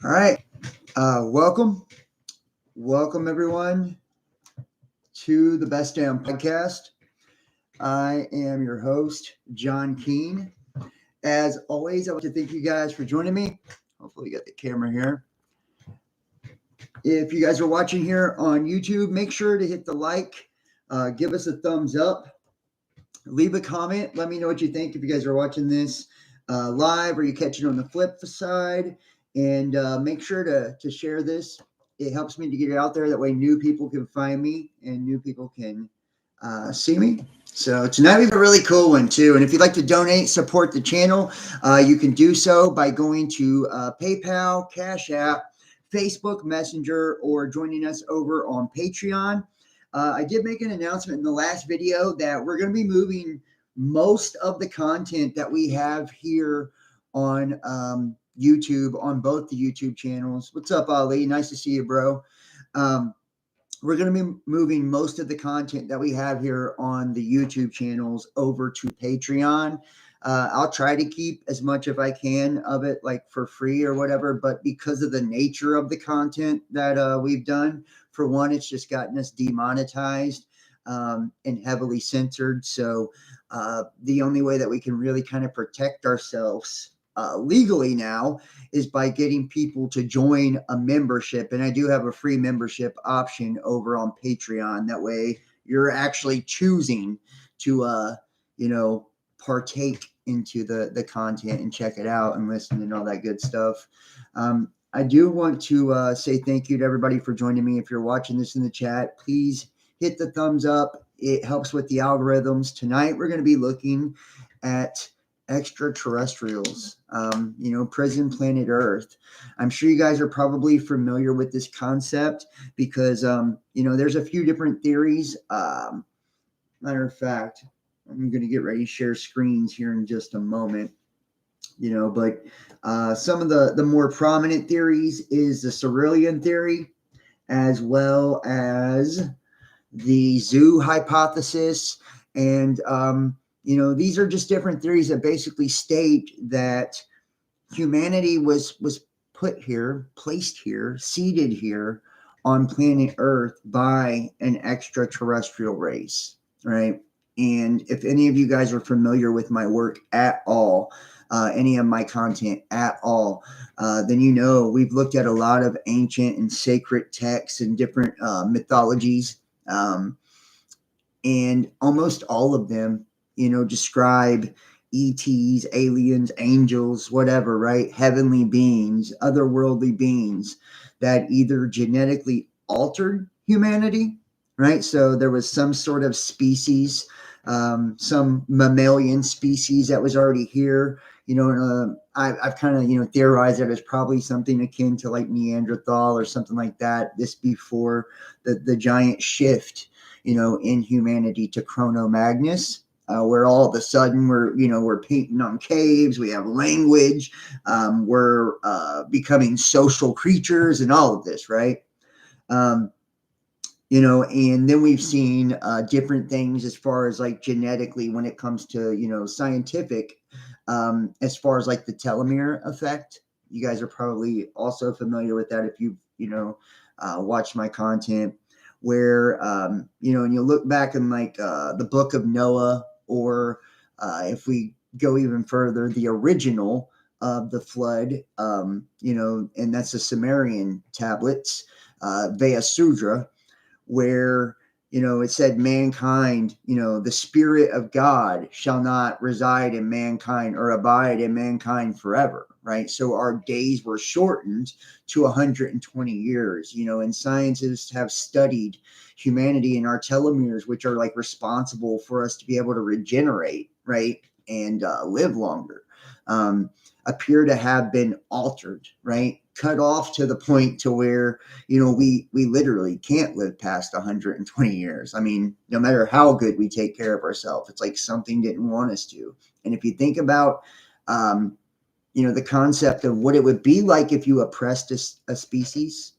All right. Welcome everyone to the Best Damn Podcast. I am your host, John Keene. As always, I want to thank you guys for joining me. Hopefully, you got the camera here. If you guys are watching here on YouTube, make sure to hit the like, give us a thumbs up, leave a comment. Let me know what you think if you guys are watching this live or you catch it on the flip side. And make sure to share this. It helps me to get it out there. That way, new people can find me and new people can see me. So tonight we have a really cool one too. And if you'd like to donate, support the channel, you can do so by going to PayPal, Cash App, Facebook Messenger, or joining us over on Patreon. I did make an announcement in the last video that we're going to be moving most of the content that we have here on YouTube, on both the YouTube channels. What's up, Ali? Nice to see you, bro. We're going to be moving most of the content that we have here on the YouTube channels over to Patreon. I'll try to keep as much if I can of it like for free or whatever, but because of the nature of the content that we've done, for one, it's just gotten us demonetized and heavily censored. So the only way that we can really kind of protect ourselves legally now is by getting people to join a membership. And I do have a free membership option over on Patreon. That way you're actually choosing to, partake into the content and check it out and listen and all that good stuff. I do want to say thank you to everybody for joining me. If you're watching this in the chat, please hit the thumbs up. It helps with the algorithms. Tonight, we're going to be looking at extraterrestrials, prison planet Earth. I'm sure you guys are probably familiar with this concept because, there's a few different theories. Matter of fact, I'm going to get ready to share screens here in just a moment. But some of the more prominent theories is the Silurian theory, as well as the zoo hypothesis. And, these are just different theories that basically state that humanity was put here, placed here, seated here on planet Earth by an extraterrestrial race, right? And if any of you guys are familiar with my work at all, any of my content at all, then we've looked at a lot of ancient and sacred texts and different mythologies. And almost all of them, describe ETs, aliens, angels, whatever, right? Heavenly beings, otherworldly beings that either genetically altered humanity, right? So there was some sort of species, some mammalian species that was already here. I've kind of, theorized that it's probably something akin to like Neanderthal or something like that. This before the giant shift, in humanity to Chrono-Magnus. Where all of a sudden we're painting on caves, we have language, we're becoming social creatures and all of this, right? And then we've seen different things as far as like genetically when it comes to, scientific, as far as like the telomere effect. You guys are probably also familiar with that if you've, watched my content where, and you look back in like the book of Noah, or if we go even further, the original of the flood, and that's the Sumerian tablets, Vaya Sudra, where, it said mankind, the spirit of God shall not reside in mankind or abide in mankind forever, right? So our days were shortened to 120 years, and scientists have studied humanity and our telomeres, which are like responsible for us to be able to regenerate, right? And live longer, appear to have been altered, right? Cut off to the point to where, we literally can't live past 120 years. I mean, no matter how good we take care of ourselves, it's like something didn't want us to. And if you think about, the concept of what it would be like if you oppressed a species,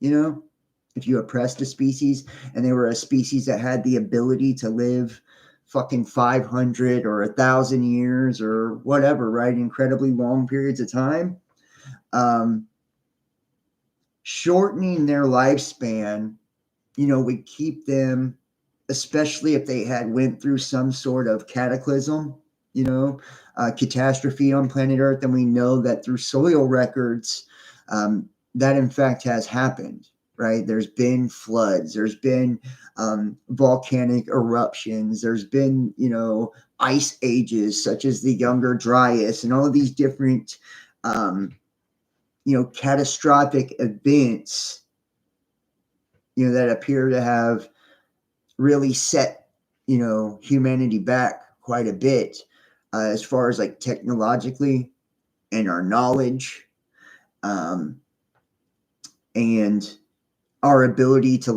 if you oppressed a species and they were a species that had the ability to live fucking 500 or 1,000 years or whatever, right? Incredibly long periods of time. shortening their lifespan, would keep them, especially if they had went through some sort of cataclysm, catastrophe on planet Earth. And we know that through soil records, that in fact has happened, right? There's been floods, there's been volcanic eruptions, there's been, ice ages such as the Younger Dryas, and all of these different, catastrophic events, that appear to have really set, humanity back quite a bit, as far as like technologically and our knowledge, and our ability to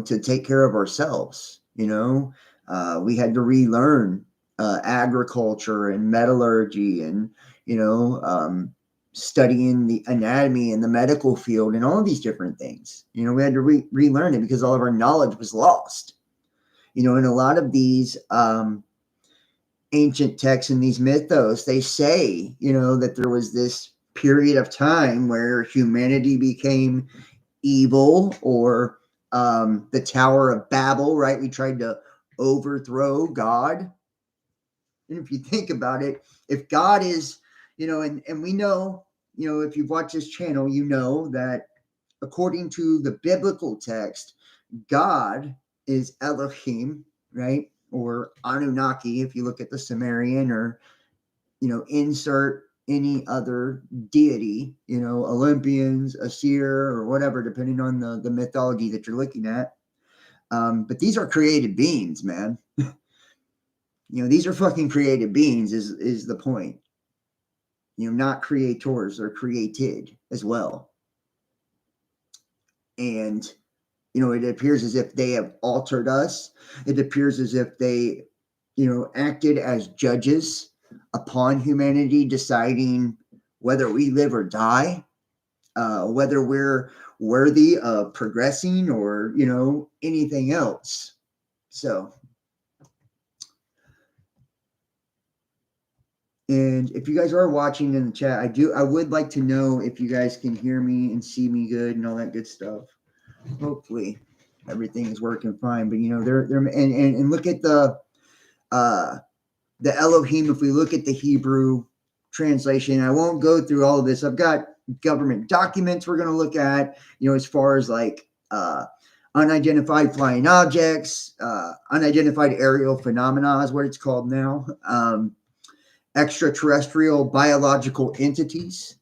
to take care of ourselves. We had to relearn agriculture and metallurgy, and studying the anatomy and the medical field and all of these different things. We had to relearn it because all of our knowledge was lost. In a lot of these ancient texts and these mythos, they say, that there was this period of time where humanity became evil, or the Tower of Babel, right? We tried to overthrow God. And if you think about it, if God is, and we know, if you've watched this channel, that according to the biblical text, God is Elohim, right? Or Anunnaki, if you look at the Sumerian, or, insert any other deity, Olympians, Asir, or whatever, depending on the mythology that you're looking at. But these are created beings, man. These are fucking created beings is the point. Not creators, or created as well. And, it appears as if they have altered us. It appears as if they, acted as judges upon humanity, deciding whether we live or die, whether we're worthy of progressing, or, anything else. So, and if you guys are watching in the chat, I would like to know if you guys can hear me and see me good and all that good stuff. Hopefully everything is working fine. But they're and look at the Elohim. If we look at the Hebrew translation, I won't go through all of this. I've got government documents we're going to look at, as far as like unidentified flying objects, unidentified aerial phenomena is what it's called now. Extraterrestrial biological entities,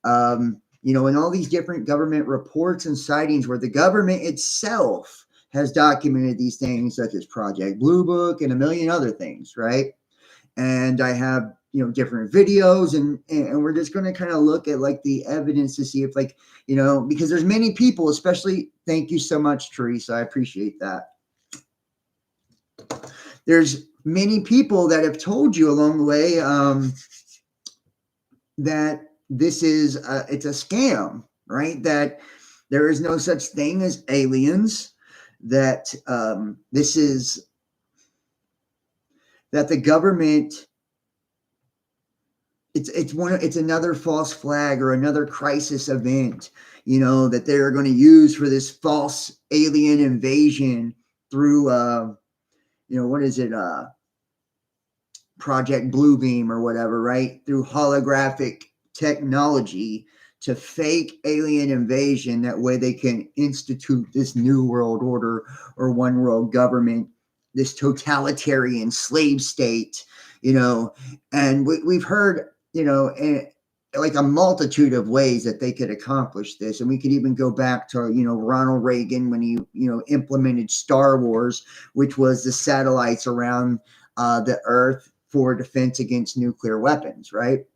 and all these different government reports and sightings where the government itself has documented these things, such as Project Blue Book and a million other things, right? And I have, different videos, and we're just going to kind of look at like the evidence to see if because there's many people, especially, thank you so much, Teresa, I appreciate that. There's many people that have told you along the way that this is it's a scam, right? That there is no such thing as aliens, that this is, that the government, it's another false flag or another crisis event, that they're going to use for this false alien invasion through what is it, Project Bluebeam or whatever, right? Through holographic technology to fake alien invasion. That way they can institute this new world order or one world government, this totalitarian slave state, and we've heard, like a multitude of ways that they could accomplish this. And we could even go back to, Ronald Reagan when he, implemented Star Wars, which was the satellites around the Earth for defense against nuclear weapons, right?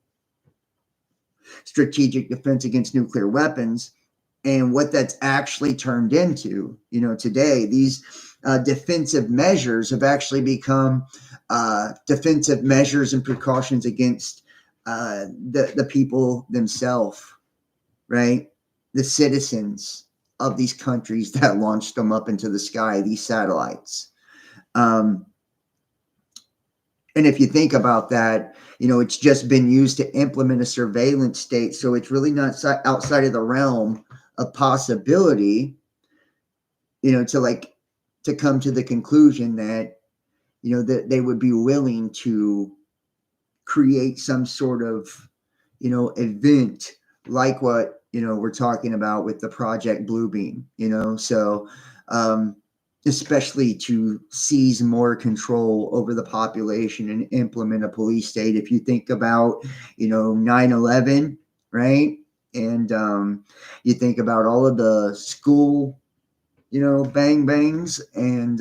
Strategic defense against nuclear weapons. And what that's actually turned into, today, these defensive measures have actually become defensive measures and precautions against the people themselves, right? The citizens of these countries that launched them up into the sky, these satellites. And if you think about that, it's just been used to implement a surveillance state. So it's really not outside of the realm a possibility, to come to the conclusion that, that they would be willing to create some sort of, event like what, we're talking about with the Project Bluebeam, so, especially to seize more control over the population and implement a police state. If you think about, 9/11, right? And you think about all of the school, bang bangs and,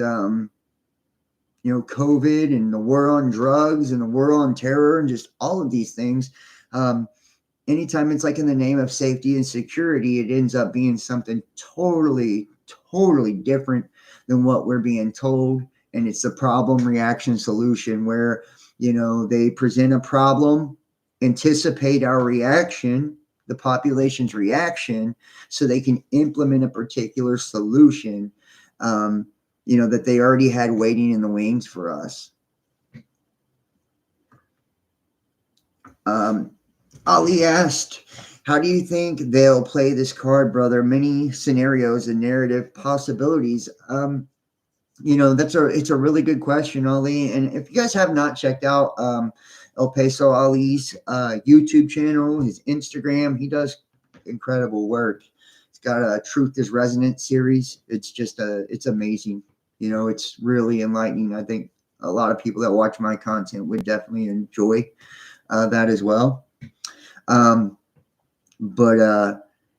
COVID and the war on drugs and the war on terror and just all of these things. Anytime it's like in the name of safety and security, it ends up being something totally, totally different than what we're being told. And it's a problem, reaction, solution where, they present a problem, anticipate our reaction, the population's reaction, so they can implement a particular solution, that they already had waiting in the wings for us. Ali asked, how do you think they'll play this card, brother? Many scenarios and narrative possibilities. It's a really good question, Ali. And if you guys have not checked out El Peso Ali's YouTube channel, his Instagram, he does incredible work. He's got a Truth is Resonant series. It's just it's amazing. It's really enlightening. I think a lot of people that watch my content would definitely enjoy that as well.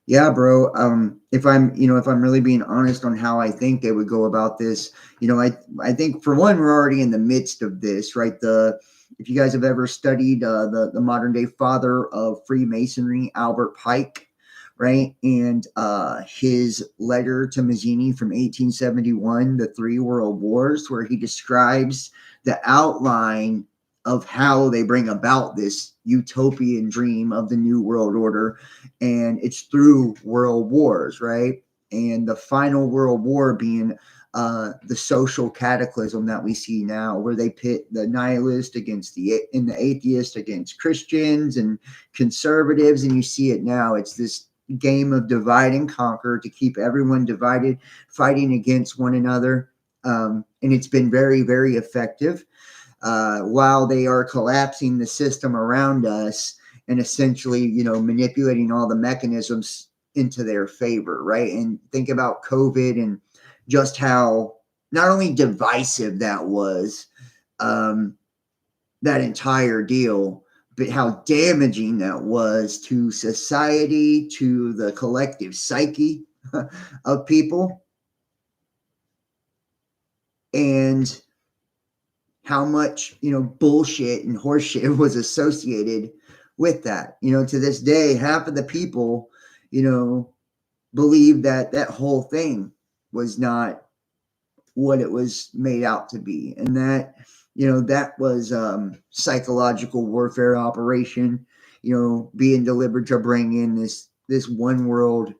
Yeah, bro, if I'm really being honest on how I think they would go about this, I think for one, we're already in the midst of this, right? If you guys have ever studied the modern day father of Freemasonry, Albert Pike, right? And his letter to Mazzini from 1871, the 3 World Wars, where he describes the outline of how they bring about this utopian dream of the New World Order. And it's through world wars, right? And the final world war being the social cataclysm that we see now, where they pit the nihilist against the atheist against Christians and conservatives. And you see it now. It's this game of divide and conquer to keep everyone divided, fighting against one another. And it's been very, very effective. While they are collapsing the system around us and essentially, manipulating all the mechanisms into their favor, right? And think about COVID and just how not only divisive that was, that entire deal, but how damaging that was to society, to the collective psyche of people. And how much, bullshit and horseshit was associated with that. To this day, half of the people, believe that whole thing was not what it was made out to be. And that, that was psychological warfare operation, being delivered to bring in this one world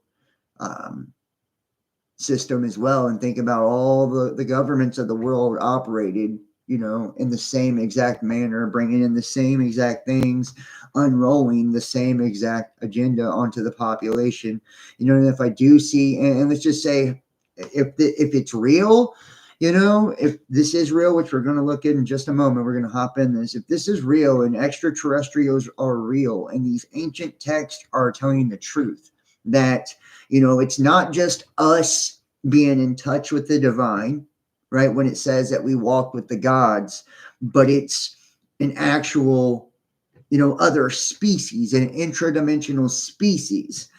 system as well. And think about all the governments of the world operated, in the same exact manner, bringing in the same exact things, unrolling the same exact agenda onto the population. And if I do see, and let's just say, if it's real, if this is real, which we're going to look at in just a moment, we're going to hop in this. If this is real and extraterrestrials are real and these ancient texts are telling the truth, that, it's not just us being in touch with the divine, right? When it says that we walk with the gods, but it's an actual, other species, an intradimensional species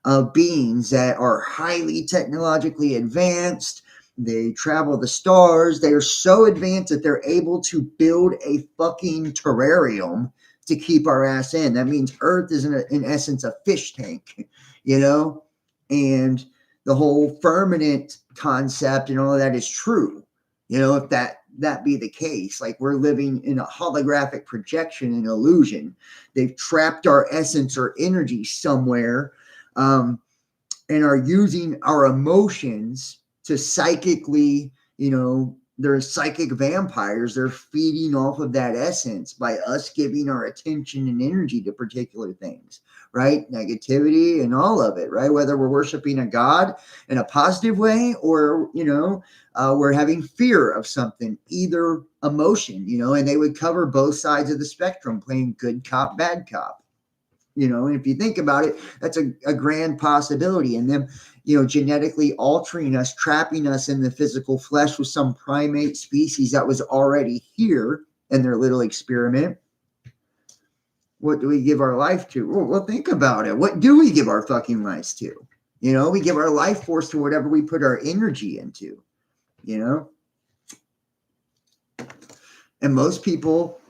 of beings that are highly technologically advanced. They travel the stars. They are so advanced that they're able to build a fucking terrarium to keep our ass in. That means Earth is in essence a fish tank, and the whole firmament concept and all of that is true. If that be the case, like we're living in a holographic projection and illusion. They've trapped our essence or energy somewhere, and are using our emotions to psychically, they're psychic vampires. They're feeding off of that essence by us giving our attention and energy to particular things, right? Negativity and all of it, right? Whether we're worshiping a god in a positive way or, we're having fear of something, either emotion, and they would cover both sides of the spectrum, playing good cop, bad cop. And if you think about it, that's a grand possibility. And them, genetically altering us, trapping us in the physical flesh with some primate species that was already here in their little experiment. What do we give our life to? Well, think about it. What do we give our fucking lives to? We give our life force to whatever we put our energy into, And most people,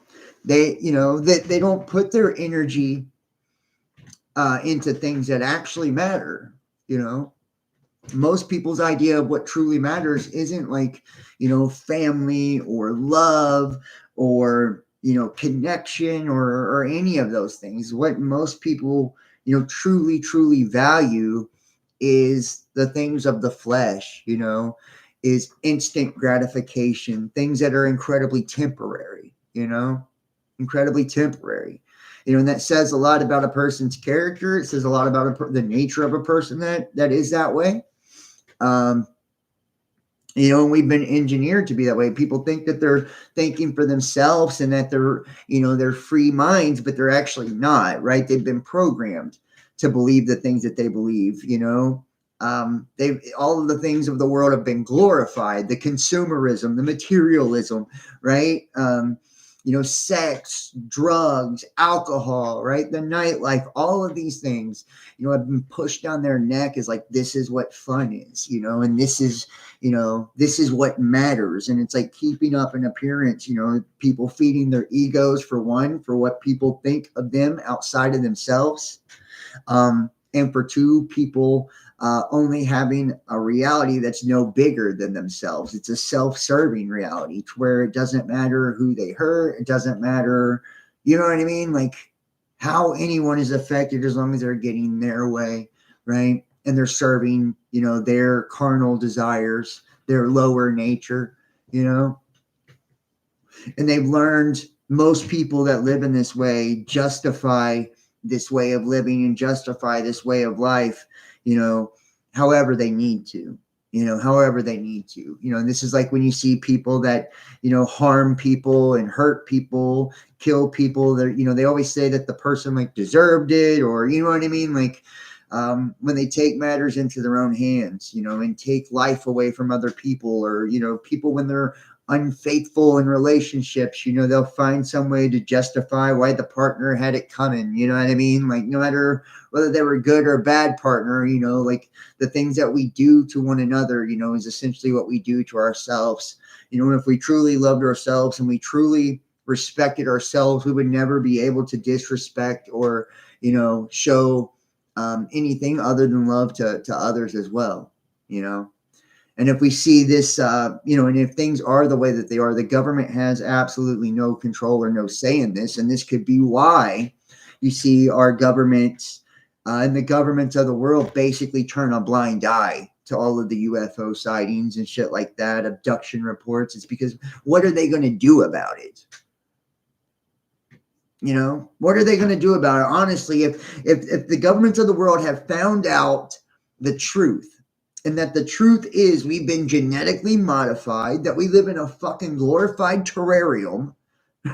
they don't put their energy into things that actually matter. Most people's idea of what truly matters isn't like, family or love or, connection or any of those things. What most people, truly, truly value is the things of the flesh, is instant gratification, things that are incredibly temporary, incredibly temporary. And that says a lot about a person's character. It says a lot about the nature of a person that is that way. And we've been engineered to be that way. People think that they're thinking for themselves and that they're free minds, but they're actually not, right? They've been programmed to believe the things that they believe, all of the things of the world have been glorified, the consumerism, the materialism, right? Sex, drugs, alcohol, right? The nightlife, all of these things, have been pushed down their neck as like, this is what fun is, and this is what matters. And it's like keeping up an appearance, people feeding their egos for what people think of them outside of themselves. And for two, people only having a reality that's no bigger than themselves. It's a self-serving reality where it doesn't matter who they hurt. It doesn't matter, you know what I mean? Like how anyone is affected as long as they're getting their way, right? And they're serving, their carnal desires, their lower nature, and they've learned, most people that live in this way justify this way of living and justify this way of life, however they need to, and this is like when you see people that, harm people and hurt people, kill people, they always say that the person like deserved it, or, you know what I mean? Like, when they take matters into their own hands, and take life away from other people, or, people when they're unfaithful in relationships, they'll find some way to justify why the partner had it coming, you know what I mean? Like no matter whether they were good or bad partner, like the things that we do to one another, is essentially what we do to ourselves. If we truly loved ourselves and we truly respected ourselves, we would never be able to disrespect or, show anything other than love to others as well, And if we see this, and if things are the way that they are, the government has absolutely no control or no say in this. And this could be why you see our governments and the governments of the world basically turn a blind eye to all of the UFO sightings and shit like that, abduction reports. It's because what are they going to do about it? What are they going to do about it? Honestly, if the governments of the world have found out the truth, and that the truth is we've been genetically modified, that we live in a fucking glorified terrarium,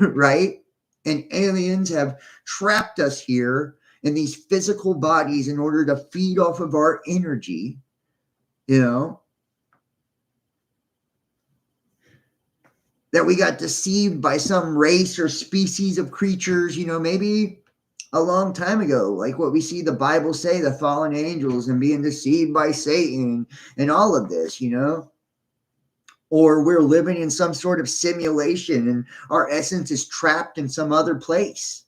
right? And aliens have trapped us here in these physical bodies in order to feed off of our energy, that we got deceived by some race or species of creatures, maybe a long time ago, like what we see the Bible say, the fallen angels and being deceived by Satan and all of this, or we're living in some sort of simulation and our essence is trapped in some other place.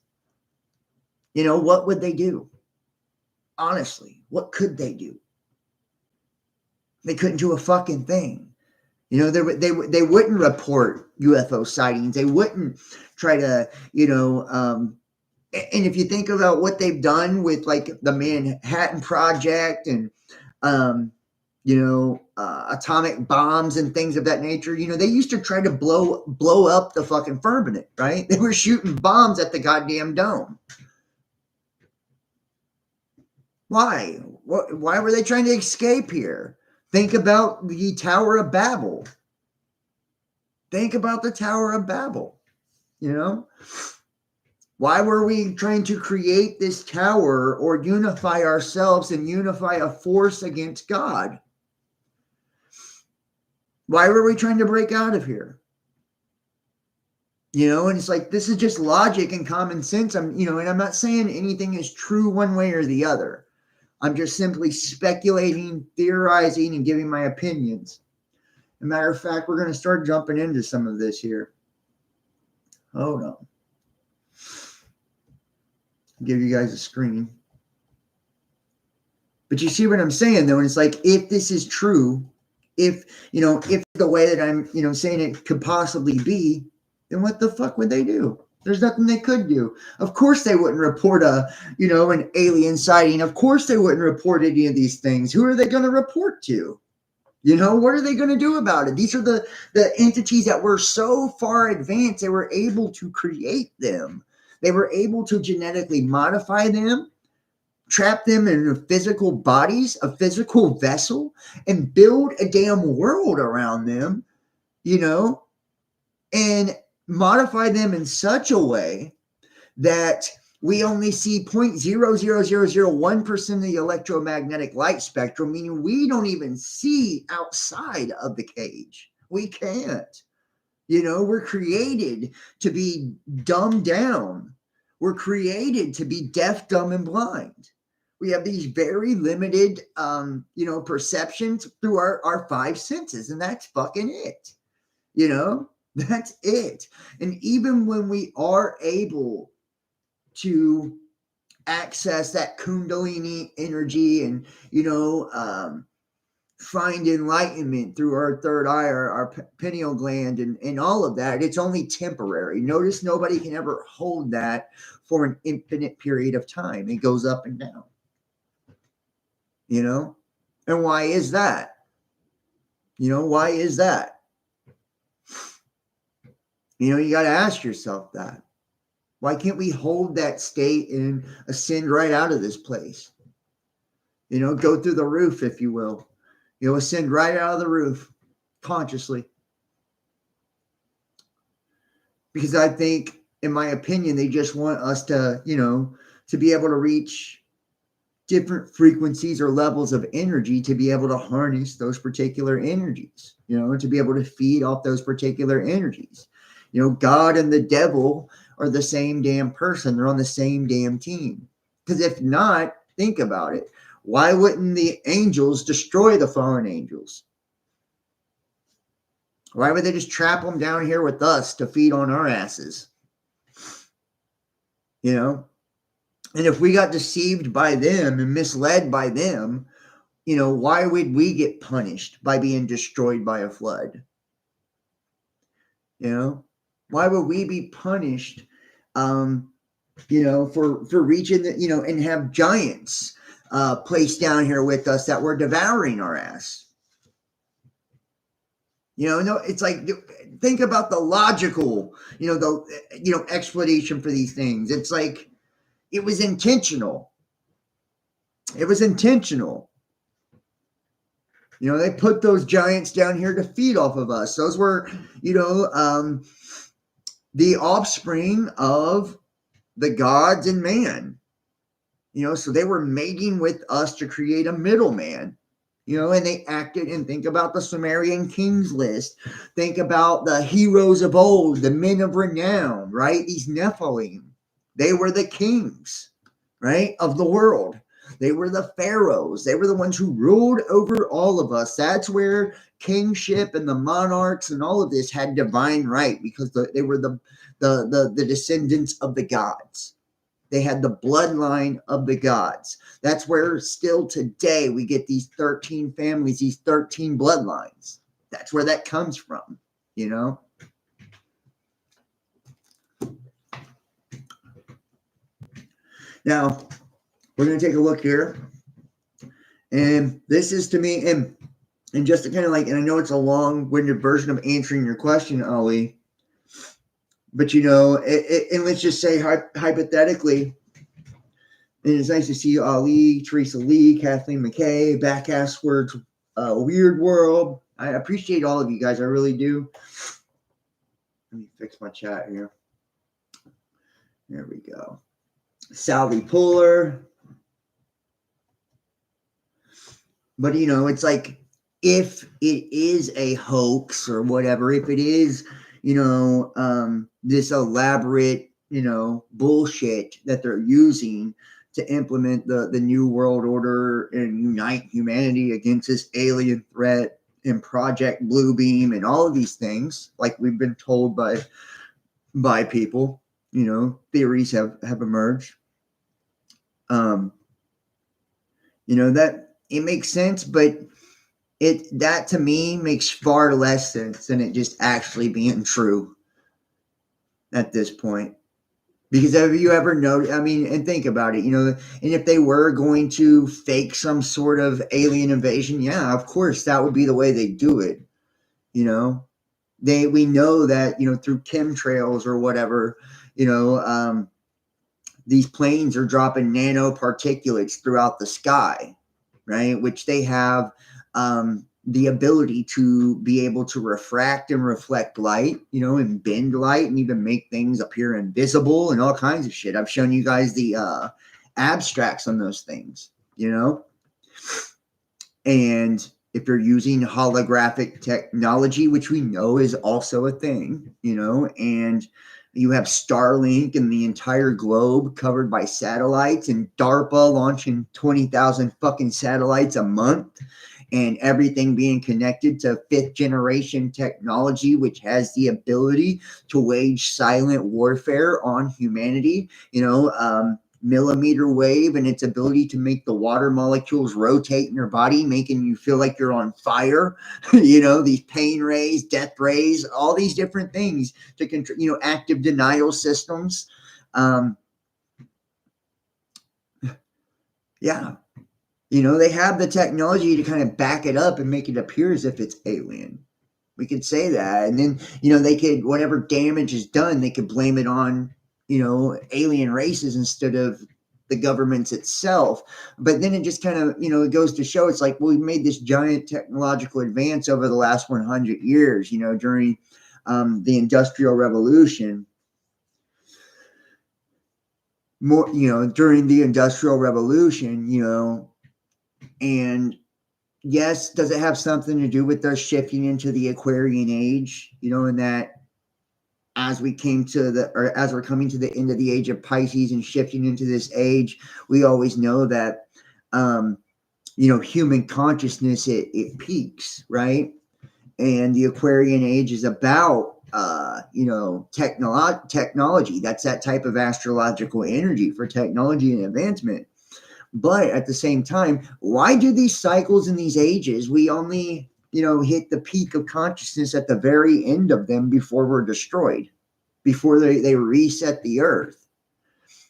What would they do? Honestly, what could they do? They couldn't do a fucking thing. They wouldn't report UFO sightings. They wouldn't try to, and if you think about what they've done with like the Manhattan Project and, atomic bombs and things of that nature. They used to try to blow up the fucking firmament, right? They were shooting bombs at the goddamn dome. Why? Why were they trying to escape here? Think about the Tower of Babel. Think about the Tower of Babel. Why were we trying to create this tower or unify ourselves and unify a force against God? Why were we trying to break out of here? And it's like, this is just logic and common sense. And I'm not saying anything is true one way or the other. I'm just simply speculating, theorizing, and giving my opinions. As a matter of fact, we're going to start jumping into some of this here. Hold on. I'll give you guys a screen. But you see what I'm saying, though? And it's like, if this is true, if the way that I'm, saying it could possibly be, then what the fuck would they do? There's nothing they could do. Of course they wouldn't report an alien sighting. Of course they wouldn't report any of these things. Who are they going to report to? What are they going to do about it? These are the entities that were so far advanced, they were able to create them. They were able to genetically modify them, trap them in physical bodies, a physical vessel, and build a damn world around them, and modify them in such a way that we only see 0.00001% of the electromagnetic light spectrum, meaning we don't even see outside of the cage. We can't. We're created to be dumbed down. We're created to be deaf, dumb, and blind. We have these very limited, perceptions through our five senses, and that's fucking it. That's it. And even when we are able to access that Kundalini energy and, find enlightenment through our third eye, our pineal gland, and all of that, it's only temporary. Notice nobody can ever hold that for an infinite period of time. It goes up and down. And why is that? Why is that? You got to ask yourself that. Why can't we hold that state and ascend right out of this place? Go through the roof, if you will. Ascend right out of the roof consciously. Because I think, in my opinion, they just want us to, to be able to reach different frequencies or levels of energy to be able to harness those particular energies, to be able to feed off those particular energies. God and the devil are the same damn person. They're on the same damn team. Because if not, think about it. Why wouldn't the angels destroy the fallen angels? Why would they just trap them down here with us to feed on our asses? And if we got deceived by them and misled by them, why would we get punished by being destroyed by a flood? Why would we be punished, for reaching the, and have giants placed down here with us that were devouring our ass? It's like, think about the logical, explanation for these things. It's like, it was intentional. It was intentional. They put those giants down here to feed off of us. Those were, the offspring of the gods and man. So they were mating with us to create a middleman. And they acted, and think about the Sumerian kings list. Think about the heroes of old, the men of renown, right? These Nephilim. They were the kings, right, of the world. They were the pharaohs. They were the ones who ruled over all of us. That's where kingship and the monarchs and all of this had divine right, because they were the descendants of the gods. They had the bloodline of the gods. That's where still today we get these 13 families, these 13 bloodlines. That's where that comes from, Now, we're going to take a look here. And this is, to me, and And just to kind of like, and I know it's a long-winded version of answering your question, Ali, but and let's just say hypothetically, and it's nice to see Ali, Teresa Lee, Kathleen McKay, Backass Words, Weird World. I appreciate all of you guys. I really do. Let me fix my chat here. There we go. Sally Puller. But, it's like, if it is a hoax or whatever, if it is, this elaborate, bullshit that they're using to implement the New World Order and unite humanity against this alien threat and Project Bluebeam and all of these things, like we've been told by people, theories have emerged. That it makes sense, but that to me makes far less sense than it just actually being true at this point. Because have you ever noticed? I mean, and think about it, and if they were going to fake some sort of alien invasion, yeah, of course, that would be the way they do it. We know that, through chemtrails or whatever, these planes are dropping nanoparticulates throughout the sky, right? Which they have the ability to be able to refract and reflect light, and bend light and even make things appear invisible and all kinds of shit. I've shown you guys the abstracts on those things, and if you're using holographic technology, which we know is also a thing, and you have Starlink and the entire globe covered by satellites, and DARPA launching 20,000 fucking satellites a month, and everything being connected to 5th generation technology, which has the ability to wage silent warfare on humanity, millimeter wave and its ability to make the water molecules rotate in your body, making you feel like you're on fire, these pain rays, death rays, all these different things to control, active denial systems. Yeah. They have the technology to kind of back it up and make it appear as if it's alien. We could say that. And then, they could, whatever damage is done, they could blame it on, alien races instead of the governments itself. But then it just kind of, it goes to show it's like, well, we made this giant technological advance over the last 100 years, during the Industrial Revolution. During the Industrial Revolution, and yes, does it have something to do with us shifting into the Aquarian age, and that as we're coming to the end of the age of Pisces and shifting into this age, we always know that, human consciousness, it peaks, right? And the Aquarian age is about, technology. That's that type of astrological energy for technology and advancement. But at the same time, why do these cycles in these ages, we only, hit the peak of consciousness at the very end of them before we're destroyed, before they reset the earth?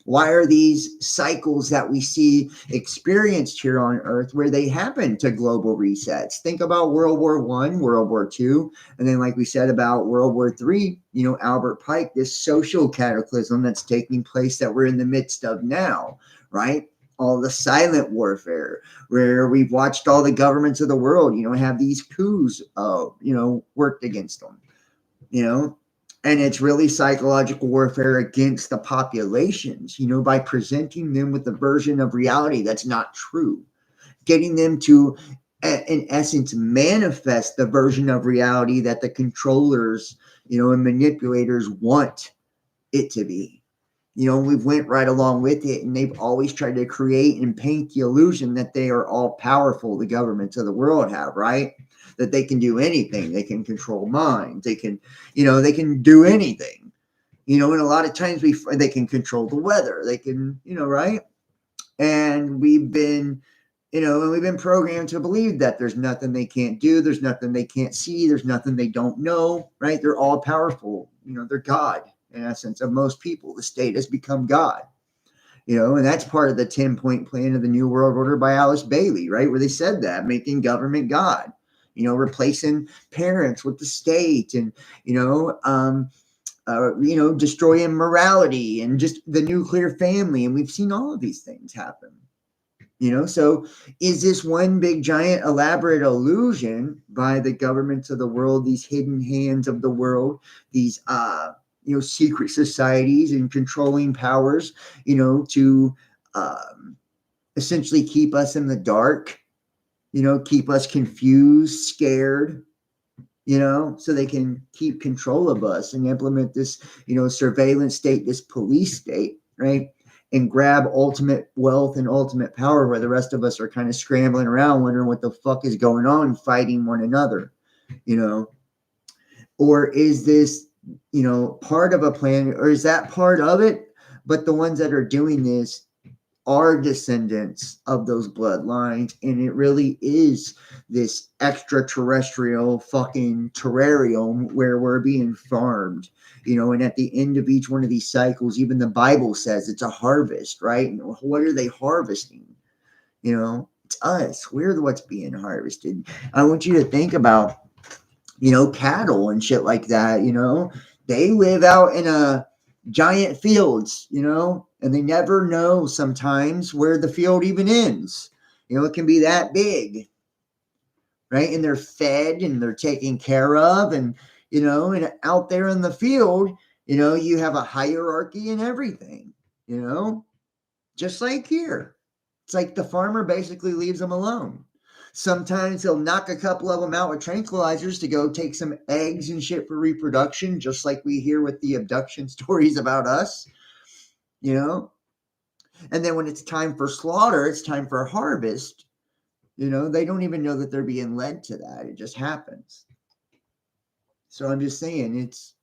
Why are these cycles that we see experienced here on Earth where they happen to global resets? Think about World War I, World War II, and then like we said about World War III, Albert Pike, this social cataclysm that's taking place that we're in the midst of now, right? All the silent warfare, where we've watched all the governments of the world, have these coups, worked against them, and it's really psychological warfare against the populations, by presenting them with a version of reality that's not true, getting them to, in essence, manifest the version of reality that the controllers, and manipulators want it to be. We've went right along with it, and they've always tried to create and paint the illusion that they are all powerful. The governments of the world have, right? That they can do anything. They can control minds. They can, they can do anything. And a lot of times they can control the weather. They can, right? And we've been programmed to believe that there's nothing they can't do. There's nothing they can't see. There's nothing they don't know, right? They're all powerful. They're God. In essence, of most people, the state has become God, and that's part of the 10-point plan of the New World Order by Alice Bailey, right? Where they said that, making government God, replacing parents with the state, and destroying morality and just the nuclear family. And we've seen all of these things happen. So is this one big giant elaborate illusion by the governments of the world, these hidden hands of the world, these secret societies and controlling powers, to essentially keep us in the dark, keep us confused, scared, so they can keep control of us and implement this, surveillance state, this police state, right? And grab ultimate wealth and ultimate power, where the rest of us are kind of scrambling around wondering what the fuck is going on, fighting one another, or is this, part of a plan, or is that part of it? But the ones that are doing this are descendants of those bloodlines, and it really is this extraterrestrial fucking terrarium where we're being farmed, and at the end of each one of these cycles, even the Bible says it's a harvest, right? And what are they harvesting? It's us. We're what's being harvested. I want you to think about, cattle and shit like that. They live out in a giant fields, and they never know sometimes where the field even ends. It can be that big, right? And they're fed and they're taken care of, and and out there in the field, you have a hierarchy and everything, just like here. It's like the farmer basically leaves them alone. Sometimes he'll knock a couple of them out with tranquilizers to go take some eggs and shit for reproduction, just like we hear with the abduction stories about us, And then when it's time for slaughter, it's time for harvest, they don't even know that they're being led to that. It just happens. So I'm just saying, it's,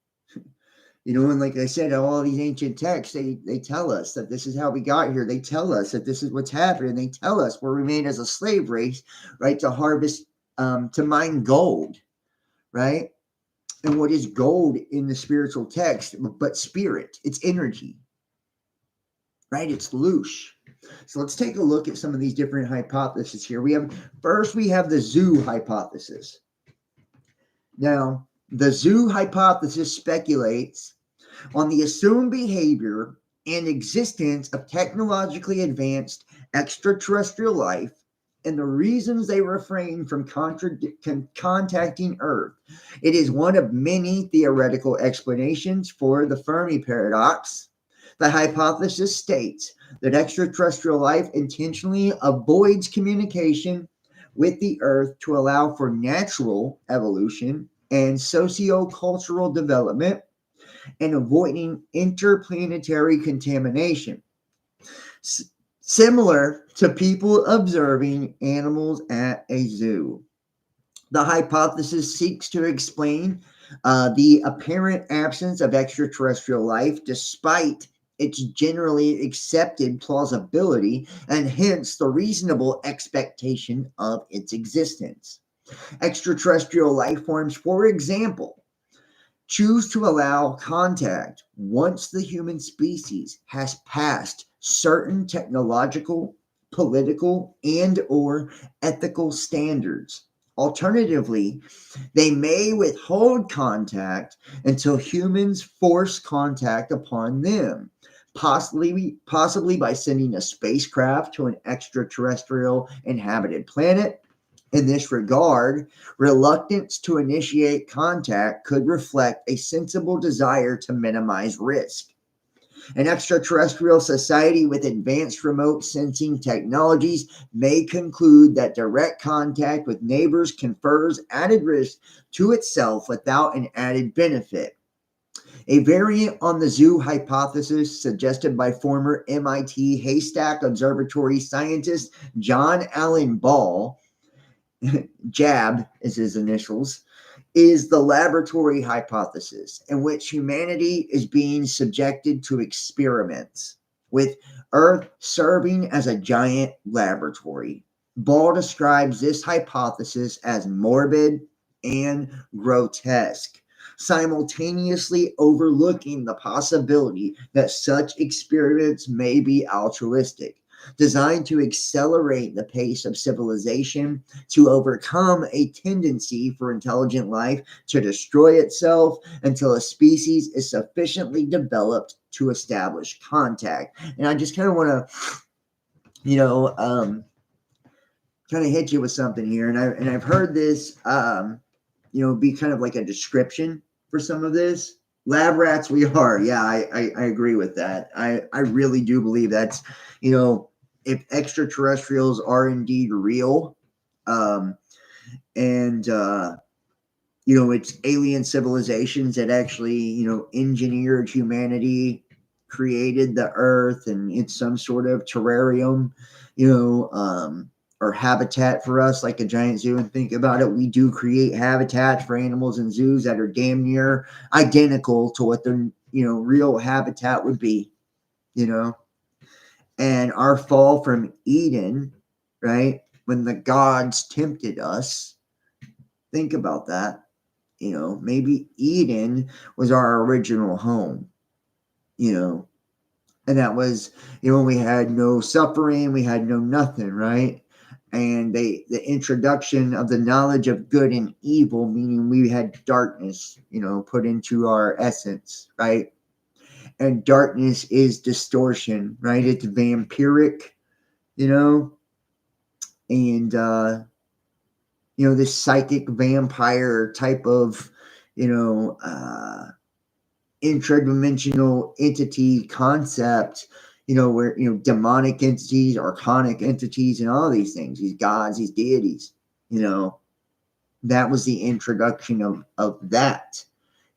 and like I said, all these ancient texts, they tell us that this is how we got here. They tell us that this is what's happening. They tell us we're made as a slave race, right, to harvest, to mine gold, right? And what is gold in the spiritual text? But spirit, it's energy, right? It's loosh. So let's take a look at some of these different hypotheses here. We have the zoo hypothesis. Now, the zoo hypothesis speculates on the assumed behavior and existence of technologically advanced extraterrestrial life and the reasons they refrain from contacting Earth. It is one of many theoretical explanations for the Fermi paradox. The hypothesis states that extraterrestrial life intentionally avoids communication with the Earth to allow for natural evolution and socio-cultural development, and avoiding interplanetary contamination, similar to people observing animals at a zoo. The hypothesis seeks to explain the apparent absence of extraterrestrial life despite its generally accepted plausibility, and hence the reasonable expectation of its existence. Extraterrestrial life forms, for example, choose to allow contact once the human species has passed certain technological, political, and or ethical standards. Alternatively, they may withhold contact until humans force contact upon them, possibly by sending a spacecraft to an extraterrestrial inhabited planet. In this regard, reluctance to initiate contact could reflect a sensible desire to minimize risk. An extraterrestrial society with advanced remote sensing technologies may conclude that direct contact with neighbors confers added risk to itself without an added benefit. A variant on the zoo hypothesis suggested by former MIT Haystack Observatory scientist John Allen Ball, JAB is his initials, is the laboratory hypothesis, in which humanity is being subjected to experiments, with Earth serving as a giant laboratory. Ball describes this hypothesis as morbid and grotesque, simultaneously overlooking the possibility that such experiments may be altruistic. designed to accelerate the pace of civilization, to overcome a tendency for intelligent life to destroy itself until a species is sufficiently developed to establish contact. And I just kind of want to, you know, kind of hit you with something here. And I've heard this, be kind of like a description for some of this. Lab rats, we are. Yeah, I agree with that. I really do believe that's, if extraterrestrials are indeed real, and it's alien civilizations that actually, engineered humanity, created the earth, and it's some sort of terrarium, or habitat for us, like a giant zoo. And think about it, we do create habitats for animals in zoos that are damn near identical to what their, real habitat would be, and our fall from Eden, right? When the gods tempted us, think about that. Maybe Eden was our original home, and that was, we had no suffering, we had no nothing, right? And the introduction of the knowledge of good and evil, meaning we had darkness, put into our essence, right? And darkness is distortion, right? It's vampiric, and this psychic vampire type of, intradimensional entity concept, where, demonic entities, archonic entities, and all these things, these gods, these deities, that was the introduction of that,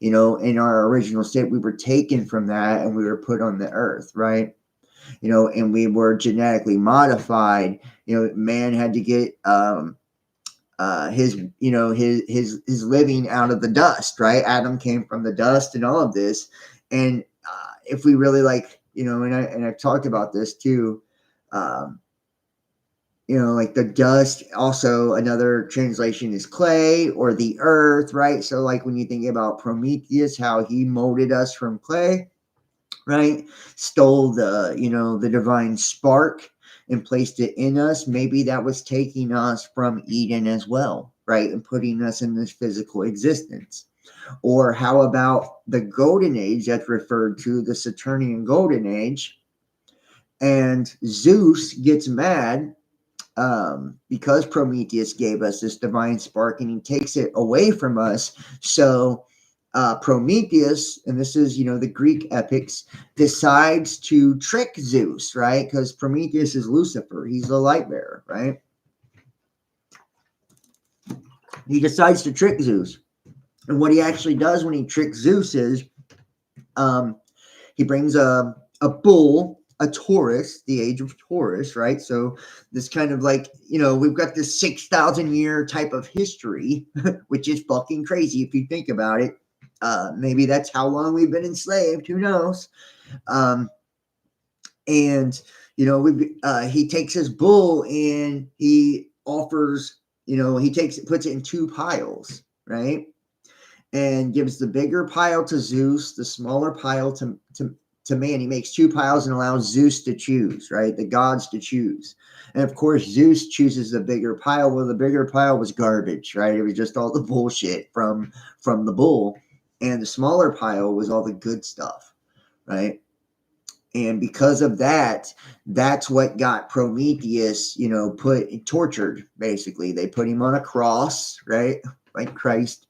in our original state. We were taken from that and we were put on the earth, right? And we were genetically modified. Man had to get, his living out of the dust, right? Adam came from the dust and all of this. And if we really and I've talked about this too, like the dust, also another translation is clay or the earth, right? So like when you think about Prometheus, how he molded us from clay, right? Stole the divine spark and placed it in us. Maybe that was taking us from Eden as well, right? And putting us in this physical existence. Or how about the golden age that's referred to, the Saturnian golden age, and Zeus gets mad because Prometheus gave us this divine spark and he takes it away from us. So Prometheus, and this is, the Greek epics, decides to trick Zeus, right? Because Prometheus is Lucifer. He's the light bearer, right? He decides to trick Zeus. And what he actually does when he tricks Zeus is he brings a bull, a Taurus, the age of Taurus, right? So this kind of like, we've got this 6,000 year type of history, which is fucking crazy if you think about it. Maybe that's how long we've been enslaved. Who knows? And he takes his bull and he offers, puts it in two piles, right? And gives the bigger pile to Zeus, the smaller pile to man. He makes two piles and allows Zeus to choose, right? The gods to choose. And of course, Zeus chooses the bigger pile. Well, the bigger pile was garbage, right? It was just all the bullshit from the bull. And the smaller pile was all the good stuff, right? And because of that, that's what got Prometheus, tortured, basically. They put him on a cross, right? Like Christ.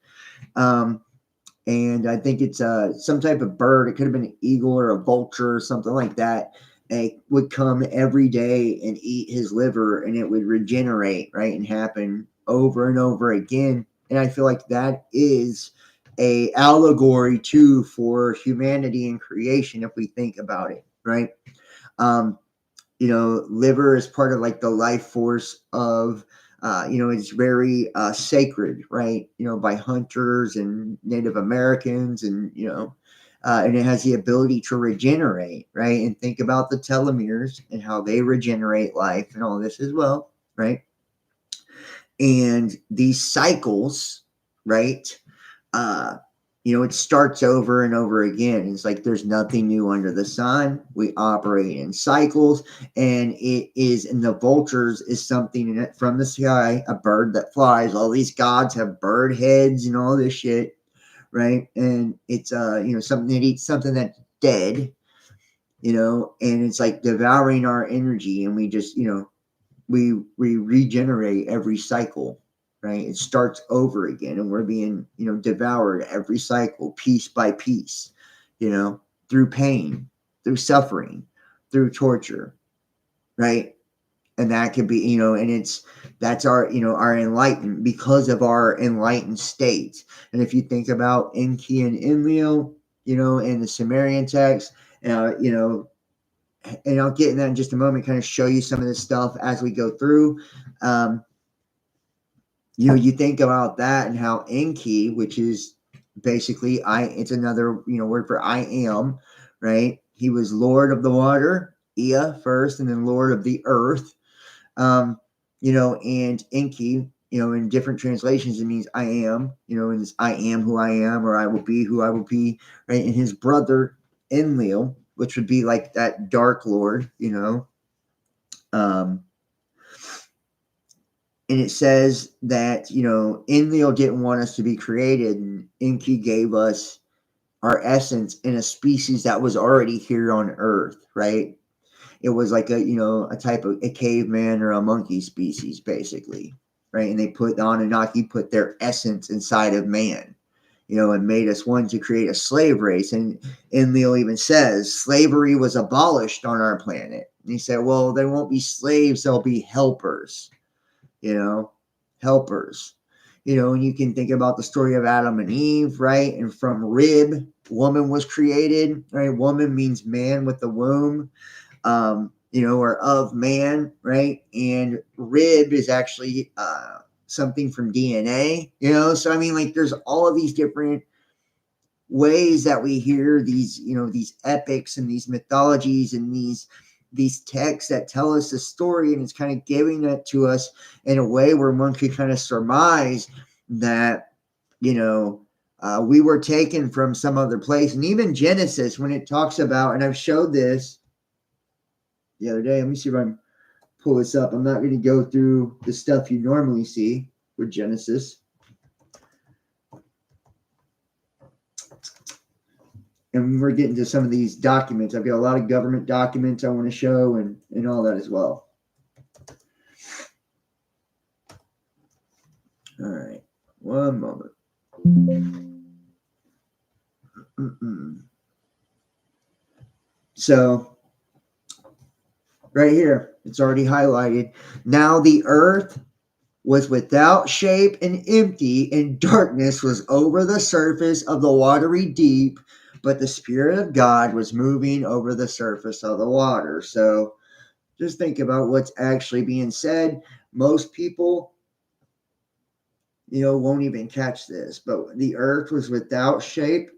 And I think it's some type of bird. It could have been an eagle or a vulture or something like that. It would come every day and eat his liver, and it would regenerate, right? And happen over and over again. And I feel like that is a allegory too for humanity and creation, if we think about it, right? Liver is part of like the life force of it's very sacred, right? By hunters and Native Americans, and and it has the ability to regenerate, right? And think about the telomeres and how they regenerate life and all this as well, right? And these cycles, right? it starts over and over again. It's like there's nothing new under the sun. We operate in cycles, and the vultures is something from the sky, a bird that flies. All these gods have bird heads and all this shit, right? And it's something that eats something that's dead, and it's like devouring our energy, and we just we regenerate every cycle, right? It starts over again, and we're being devoured every cycle, piece by piece, through pain, through suffering, through torture, right? And that could be, that's our our enlightened, because of our enlightened state. And if you think about Enki and Enlil, in the Sumerian text, and I'll get in that in just a moment, kind of show you some of this stuff as we go through. You think about that, and how Enki, which is basically it's another word for I am, right? He was Lord of the water, Ea first, and then Lord of the earth. And Enki, in different translations, it means I am, and it's I am who I am, or I will be who I will be, right? And his brother Enlil, which would be like that dark lord, and it says that, Enlil didn't want us to be created, and Enki gave us our essence in a species that was already here on Earth, right? It was like a type of a caveman or a monkey species, basically, right? And the Anunnaki put their essence inside of man, and made us one to create a slave race. And Enlil even says slavery was abolished on our planet. And he said, well, there won't be slaves, there'll be helpers, helpers. And you can think about the story of Adam and Eve, right? And from rib, woman was created, right? Woman means man with the womb, or of man, right? And rib is actually something from DNA, so I mean, like, there's all of these different ways that we hear these, these epics and these mythologies and these texts that tell us the story, and it's kind of giving it to us in a way where one could kind of surmise that, we were taken from some other place. And even Genesis, when it talks about, and I've showed this the other day, let me see if I can pull this up. I'm not going to go through the stuff you normally see with Genesis. And we're getting to some of these documents. I've got a lot of government documents I want to show, and all that as well. All right. One moment. So, right here, it's already highlighted. Now the earth was without shape and empty, and darkness was over the surface of the watery deep, but the Spirit of God was moving over the surface of the water. So just think about what's actually being said. Most people, won't even catch this, but the earth was without shape,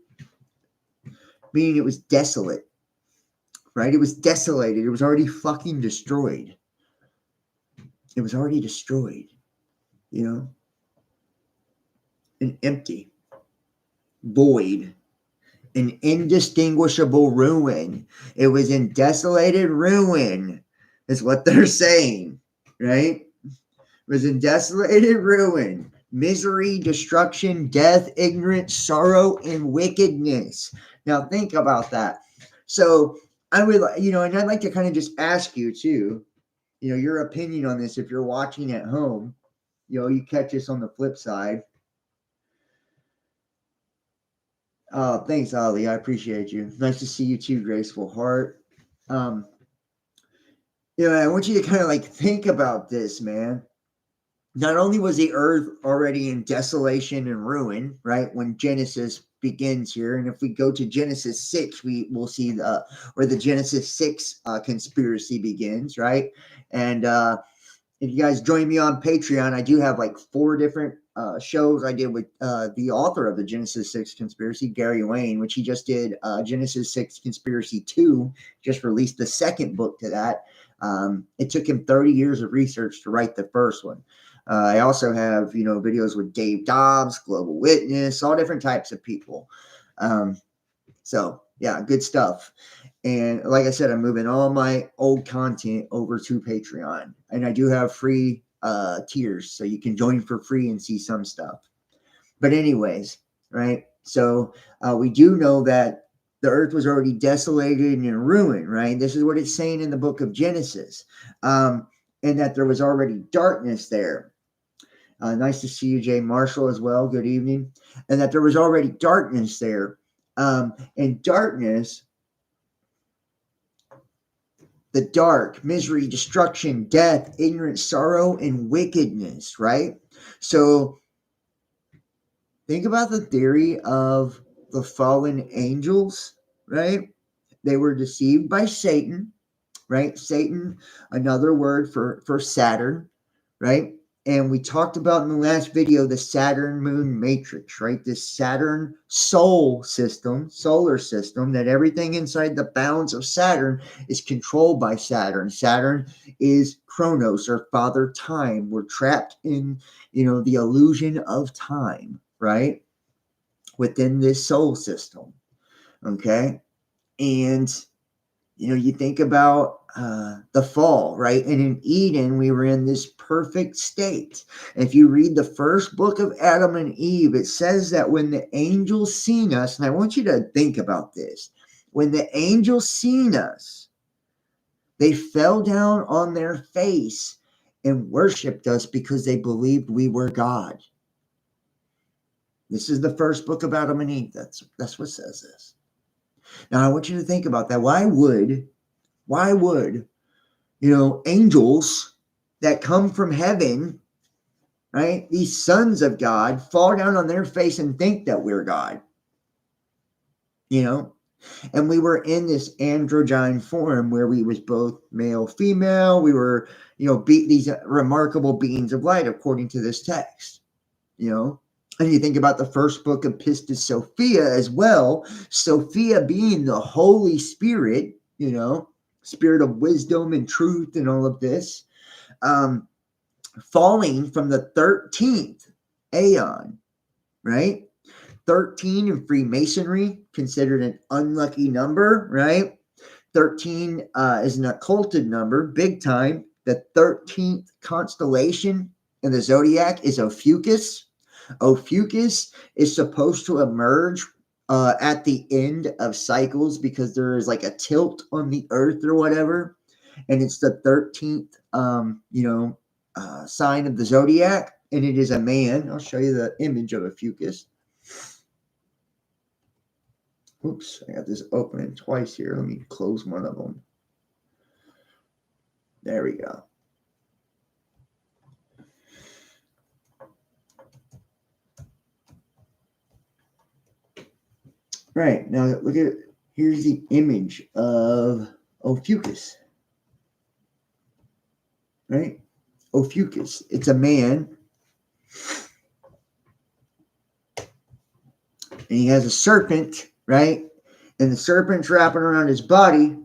meaning it was desolate, right? It was desolated. It was already fucking destroyed. It was already destroyed, and empty, void, an indistinguishable ruin. It was in desolated ruin, is what they're saying, right? It was in desolated ruin, misery, destruction, death, ignorance, sorrow, and wickedness. Now think about that. So I would, and I'd like to kind of just ask you too, your opinion on this. If you're watching at home, you catch us on the flip side. Thanks, Ali. I appreciate you. Nice to see you too, Graceful Heart. I want you to kind of like think about this, man. Not only was the earth already in desolation and ruin, right, when Genesis begins here, and if we go to Genesis 6, we will see where the Genesis 6 conspiracy begins, right? And if you guys join me on Patreon, I do have like 4 different shows I did with the author of the Genesis 6 conspiracy, Gary Wayne, which he just did Genesis 6 Conspiracy 2, just released the second book to that. It took him 30 years of research to write the first one. I also have, videos with Dave Dobbs, Global Witness, all different types of people. So yeah, good stuff. And like I said, I'm moving all my old content over to Patreon, and I do have free tiers, so you can join for free and see some stuff. But anyways, right? So we do know that the earth was already desolated and in ruin, right? This is what it's saying in the book of Genesis, and that there was already darkness there. Nice to see you, Jay Marshall, as well. Good evening. And that there was already darkness there. And darkness, the dark, misery, destruction, death, ignorance, sorrow, and wickedness, right? So think about the theory of the fallen angels, right? They were deceived by Satan, right? Satan, another word for Saturn, right? And we talked about in the last video the Saturn moon matrix, right? This Saturn solar system, that everything inside the bounds of Saturn is controlled by Saturn. Saturn is Chronos, or Father Time. We're trapped in, the illusion of time, right? Within this solar system. Okay. And you think about the fall, right? And in Eden, we were in this perfect state. And if you read the first book of Adam and Eve, it says that when the angels seen us, and I want you to think about this, when the angels seen us, they fell down on their face and worshiped us because they believed we were God. This is the first book of Adam and Eve. That's what says this. Now, I want you to think about that. Why would angels that come from heaven, right? These sons of God fall down on their face and think that we're God, and we were in this androgyne form where we was both male, female. We were, these remarkable beings of light, according to this text, and you think about the first book of Pistis Sophia as well. Sophia being the Holy Spirit, spirit of wisdom and truth and all of this, falling from the 13th aeon, right? 13 in Freemasonry, considered an unlucky number, right? 13 is an occulted number, big time. The 13th constellation in the zodiac is Ophiuchus. Ophiuchus is supposed to emerge at the end of cycles because there is like a tilt on the earth or whatever. And it's the 13th, sign of the zodiac. And it is a man. I'll show you the image of Ophiuchus. Oops, I got this opening twice here. Let me close one of them. There we go. Right, now look at it. Here's the image of Ophiuchus. Right? Ophiuchus. It's a man. And he has a serpent, right? And the serpent's wrapping around his body.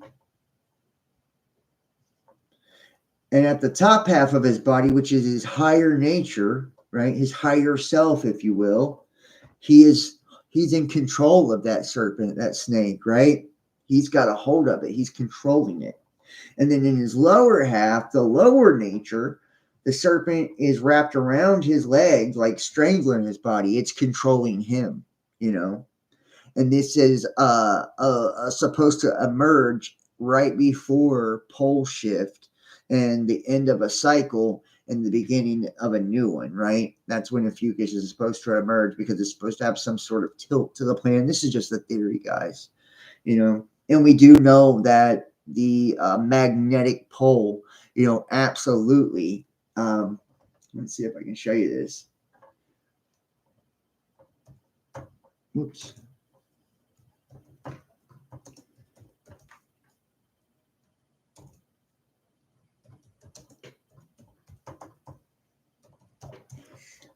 And at the top half of his body, which is his higher nature, right? His higher self, if you will, he's in control of that serpent, that snake, right? He's got a hold of it. He's controlling it. And then in his lower half, the lower nature, the serpent is wrapped around his legs, like strangling his body. It's controlling him, And this is supposed to emerge right before pole shift and the end of a cycle and the beginning of a new one, right? That's when Ophiuchus is supposed to emerge because it's supposed to have some sort of tilt to the plan. This is just a theory, guys, And we do know that the magnetic pole, absolutely. Let's see if I can show you this. Oops.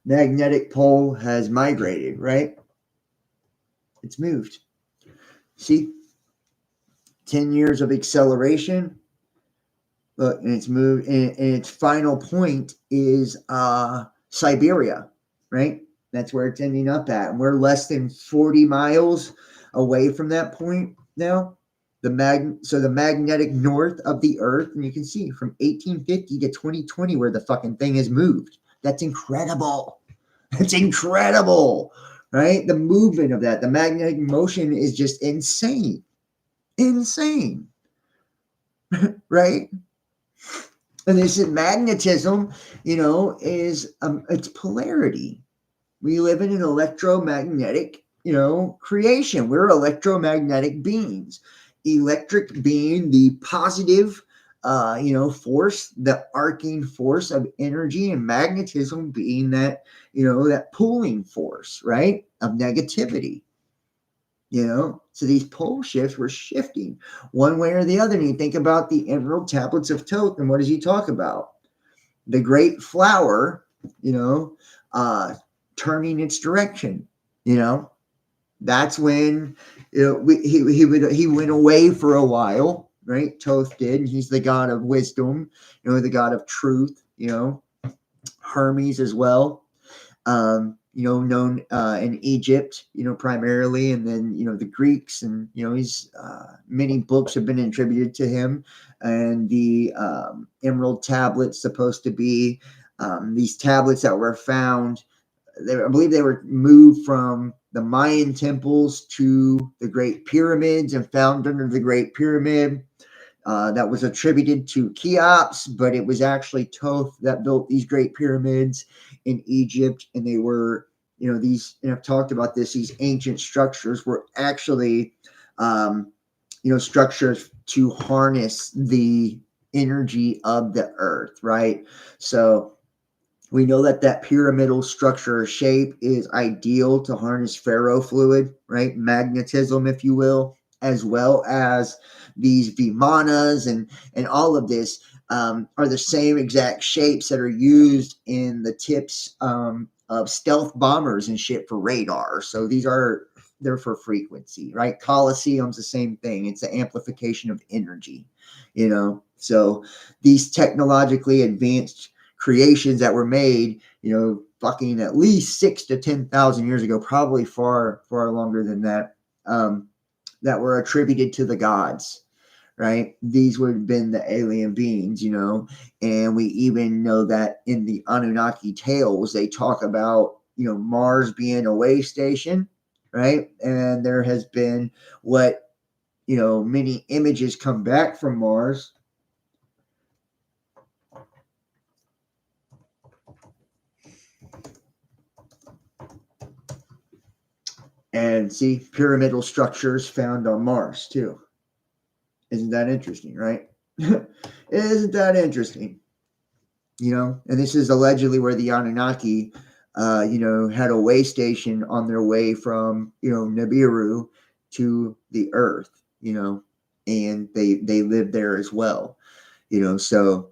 Magnetic pole has migrated, right? It's moved. See? 10 years of acceleration. Look, and it's moved, and its final point is Siberia, right? That's where it's ending up at. And we're less than 40 miles away from that point now. So the magnetic north of the Earth, and you can see from 1850 to 2020 where the fucking thing has moved. That's incredible. That's incredible, right? The movement of that, the magnetic motion is just insane. Insane. Right? And this is magnetism, is it's polarity. We live in an electromagnetic, creation. We're electromagnetic beings. Electric being the positive, force, the arcing force of energy, and magnetism being that, that pulling force, right, of negativity. So these pole shifts were shifting one way or the other. And you think about the Emerald Tablets of Thoth, and what does he talk about? The great flower, turning its direction. That's when he went away for a while, right? Thoth did. He's the god of wisdom, the god of truth. Hermes as well. Known in Egypt, primarily, and then, the Greeks, and, he's many books have been attributed to him, and the Emerald Tablets supposed to be these tablets that were found. I believe they were moved from the Mayan temples to the Great Pyramids and found under the Great Pyramid. That was attributed to Cheops, but it was actually Thoth that built these Great Pyramids in Egypt. And they were, these, and I've talked about this, these ancient structures were actually, structures to harness the energy of the earth, right? So we know that pyramidal structure or shape is ideal to harness ferrofluid, right? Magnetism, if you will, as well as these Vimanas and all of this are the same exact shapes that are used in the tips of stealth bombers and shit for radar. So they're for frequency, right? Colosseum's the same thing. It's the amplification of energy, So these technologically advanced creations that were made, fucking at least 6,000 to 10,000 years ago, probably far, far longer than that, that were attributed to the gods, right? These would have been the alien beings, and we even know that in the Anunnaki tales, they talk about, Mars being a way station, right? And there has been what, many images come back from Mars. And see pyramidal structures found on Mars too. Isn't that interesting, right? Isn't that interesting? And this is allegedly where the Anunnaki, had a way station on their way from, Nibiru to the Earth, and they lived there as well, So,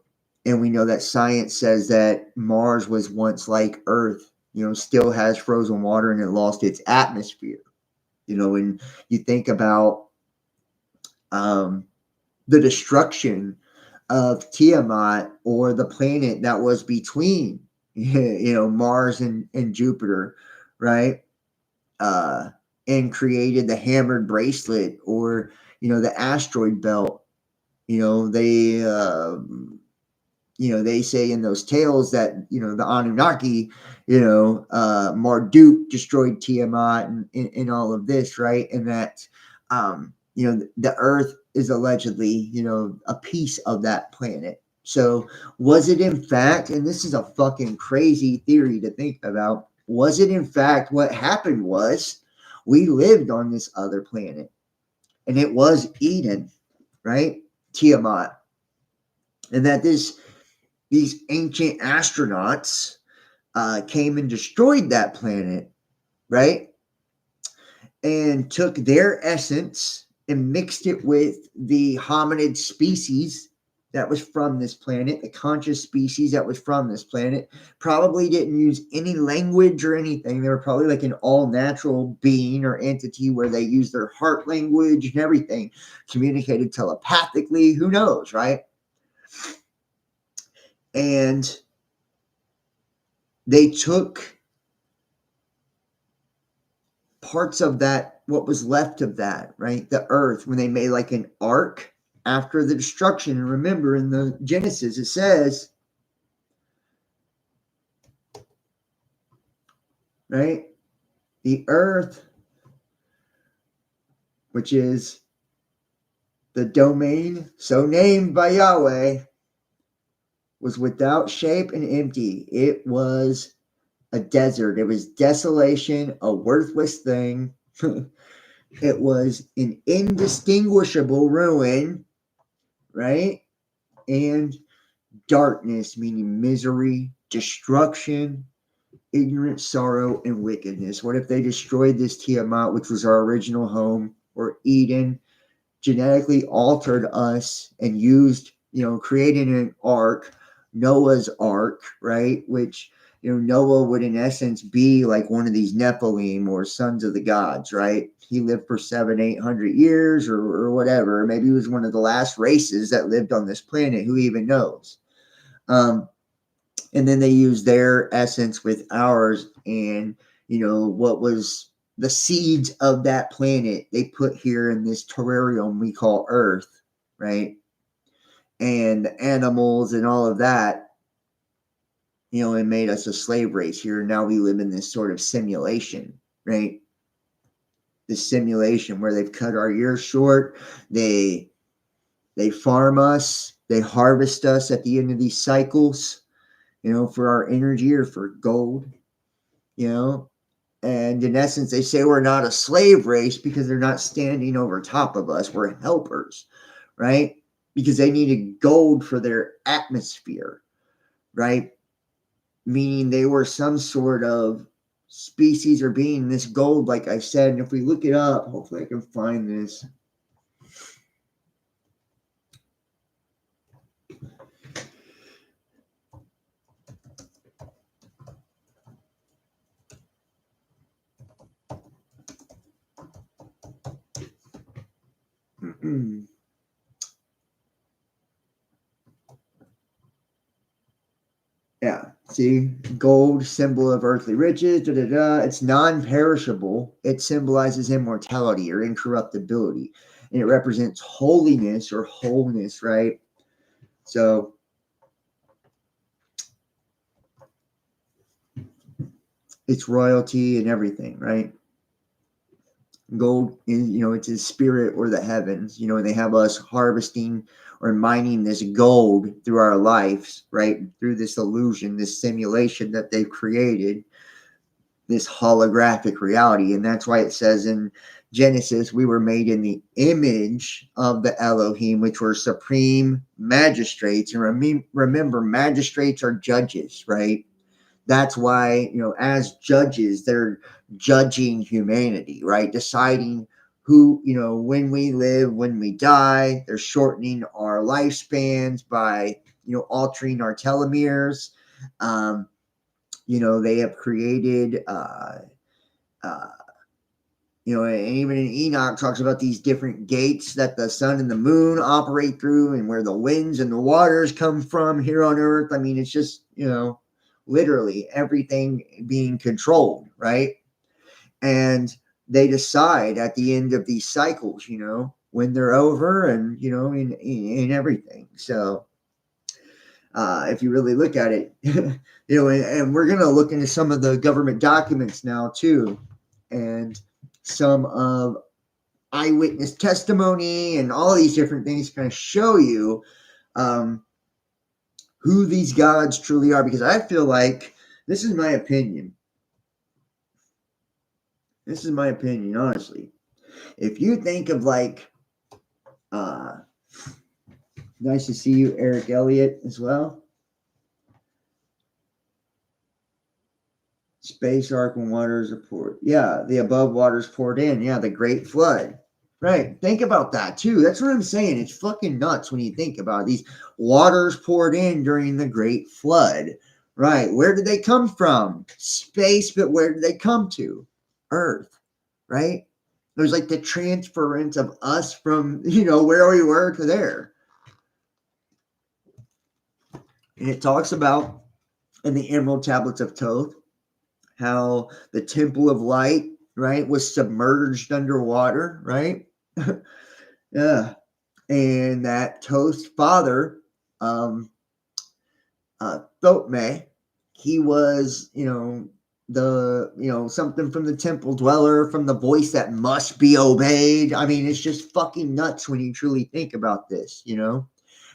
and we know that science says that Mars was once like Earth, still has frozen water and it lost its atmosphere. And you think about the destruction of Tiamat, or the planet that was between, Mars and Jupiter, right? And created the hammered bracelet, or, the asteroid belt. They say in those tales that, the Anunnaki, Marduk destroyed Tiamat and all of this, right? And that, the Earth is allegedly, a piece of that planet. So was it in fact, and this is a fucking crazy theory to think about, was it in fact what happened was we lived on this other planet, and it was Eden, right? Tiamat. And that these ancient astronauts came and destroyed that planet, right? And took their essence and mixed it with the hominid species that was from this planet, the conscious species that was from this planet. Probably didn't use any language or anything. They were probably like an all-natural being or entity where they used their heart language and everything, communicated telepathically. Who knows, right? And they took parts of that, what was left of that, right? The earth, when they made like an ark after the destruction. And remember, in the Genesis, it says, right? The earth, which is the domain so named by Yahweh, was without shape and empty. It was a desert. It was desolation, a worthless thing. It was an indistinguishable ruin, right? And darkness, meaning misery, destruction, ignorance, sorrow, and wickedness. What if they destroyed this Tiamat, which was our original home, or Eden, genetically altered us and used, created an ark, Noah's ark, right? Which, Noah would in essence be like one of these Nephilim or sons of the gods, right? He lived for 700-800 years or whatever. Maybe he was one of the last races that lived on this planet. Who even knows? And then they use their essence with ours, and what was the seeds of that planet they put here in this terrarium we call Earth, right? And the animals and all of that, it made us a slave race here. Now we live in this sort of simulation, right? This simulation where they've cut our years short. They farm us, they harvest us at the end of these cycles, for our energy or for gold, and in essence, they say we're not a slave race because they're not standing over top of us. We're helpers, right? Because they needed gold for their atmosphere, right? Meaning they were some sort of species or being, this gold, like I said. And if we look it up, hopefully I can find this. Yeah, see, gold, symbol of earthly riches, da da da. It's non-perishable. It symbolizes immortality or incorruptibility, and it represents holiness or wholeness, right? So it's royalty and everything, right? Gold is, it's his spirit or the heavens, and they have us harvesting or mining this gold through our lives, right? Through this illusion, this simulation that they've created, this holographic reality. And that's why it says in Genesis, we were made in the image of the Elohim, which were supreme magistrates. And remember, magistrates are judges, right? That's why, as judges, they're judging humanity, right? Deciding who, when we live, when we die. They're shortening our lifespans by, altering our telomeres. They have created, and even in Enoch talks about these different gates that the sun and the moon operate through, and where the winds and the waters come from here on earth. I mean, it's just, literally everything being controlled, right? And they decide at the end of these cycles, when they're over, and, in everything. So, if you really look at it, and we're going to look into some of the government documents now too, and some of eyewitness testimony and all these different things kind of show you who these gods truly are. Because I feel like, this is my opinion. This is my opinion, honestly. If you think of like, nice to see you, Eric Elliott, as well. Space ark when waters are poured. Yeah, the above waters poured in. Yeah, the great flood. Right. Think about that too. That's what I'm saying. It's fucking nuts when you think about it. These waters poured in during the great flood. Right. Where did they come from? Space, but where did they come to? Earth. Right. There's like the transference of us from, where we were to there. And it talks about in the Emerald Tablets of Thoth how the Temple of Light, right, was submerged underwater, right? Yeah. And that Thoth's father, um, Thotme, he was, something from the temple dweller, from the voice that must be obeyed. I mean, it's just fucking nuts when you truly think about this, and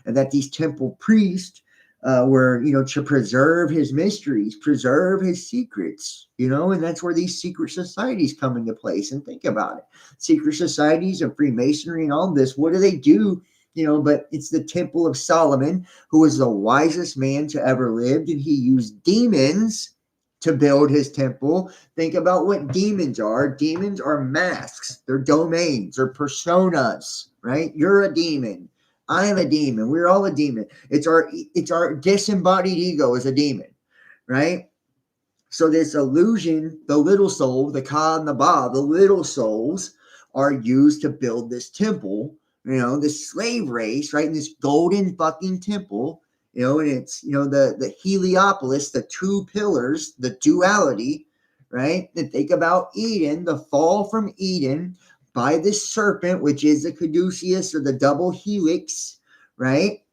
that these temple priests were, to preserve his mysteries, preserve his secrets, and that's where these secret societies come into place. And think about it. Secret societies of Freemasonry and all this, what do they do? But it's the Temple of Solomon, who was the wisest man to ever lived, and he used demons to build his temple. Think about what demons are. Demons are masks. They're domains. They're personas, right? You're a demon. I am a demon. We're all a demon. It's our disembodied ego is a demon, right? So this illusion, the little soul, the Ka and the Ba, the little souls are used to build this temple, this slave race, right? In this golden fucking temple, and it's, the Heliopolis, the two pillars, the duality, right? And think about Eden, the fall from Eden by this serpent, which is the caduceus or the double helix, right?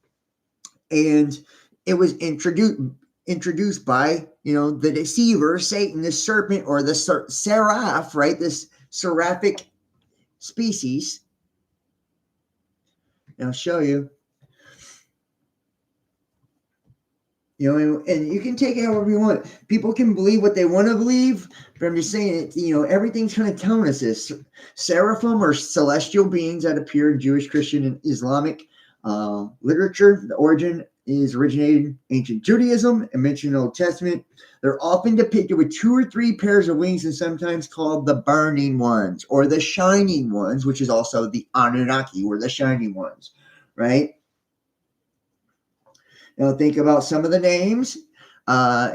And it was introduced by, the deceiver, Satan, the serpent, or the seraph, right? This seraphic species. And I'll show you. And you can take it however you want. People can believe what they want to believe, but I'm just saying, everything's kind of telling us this. Seraphim are celestial beings that appear in Jewish, Christian, and Islamic literature. The origin is originated in ancient Judaism and mentioned in the Old Testament. They're often depicted with 2 or 3 pairs of wings and sometimes called the burning ones or the shining ones, which is also the Anunnaki, or the shining ones, right? Now think about some of the names.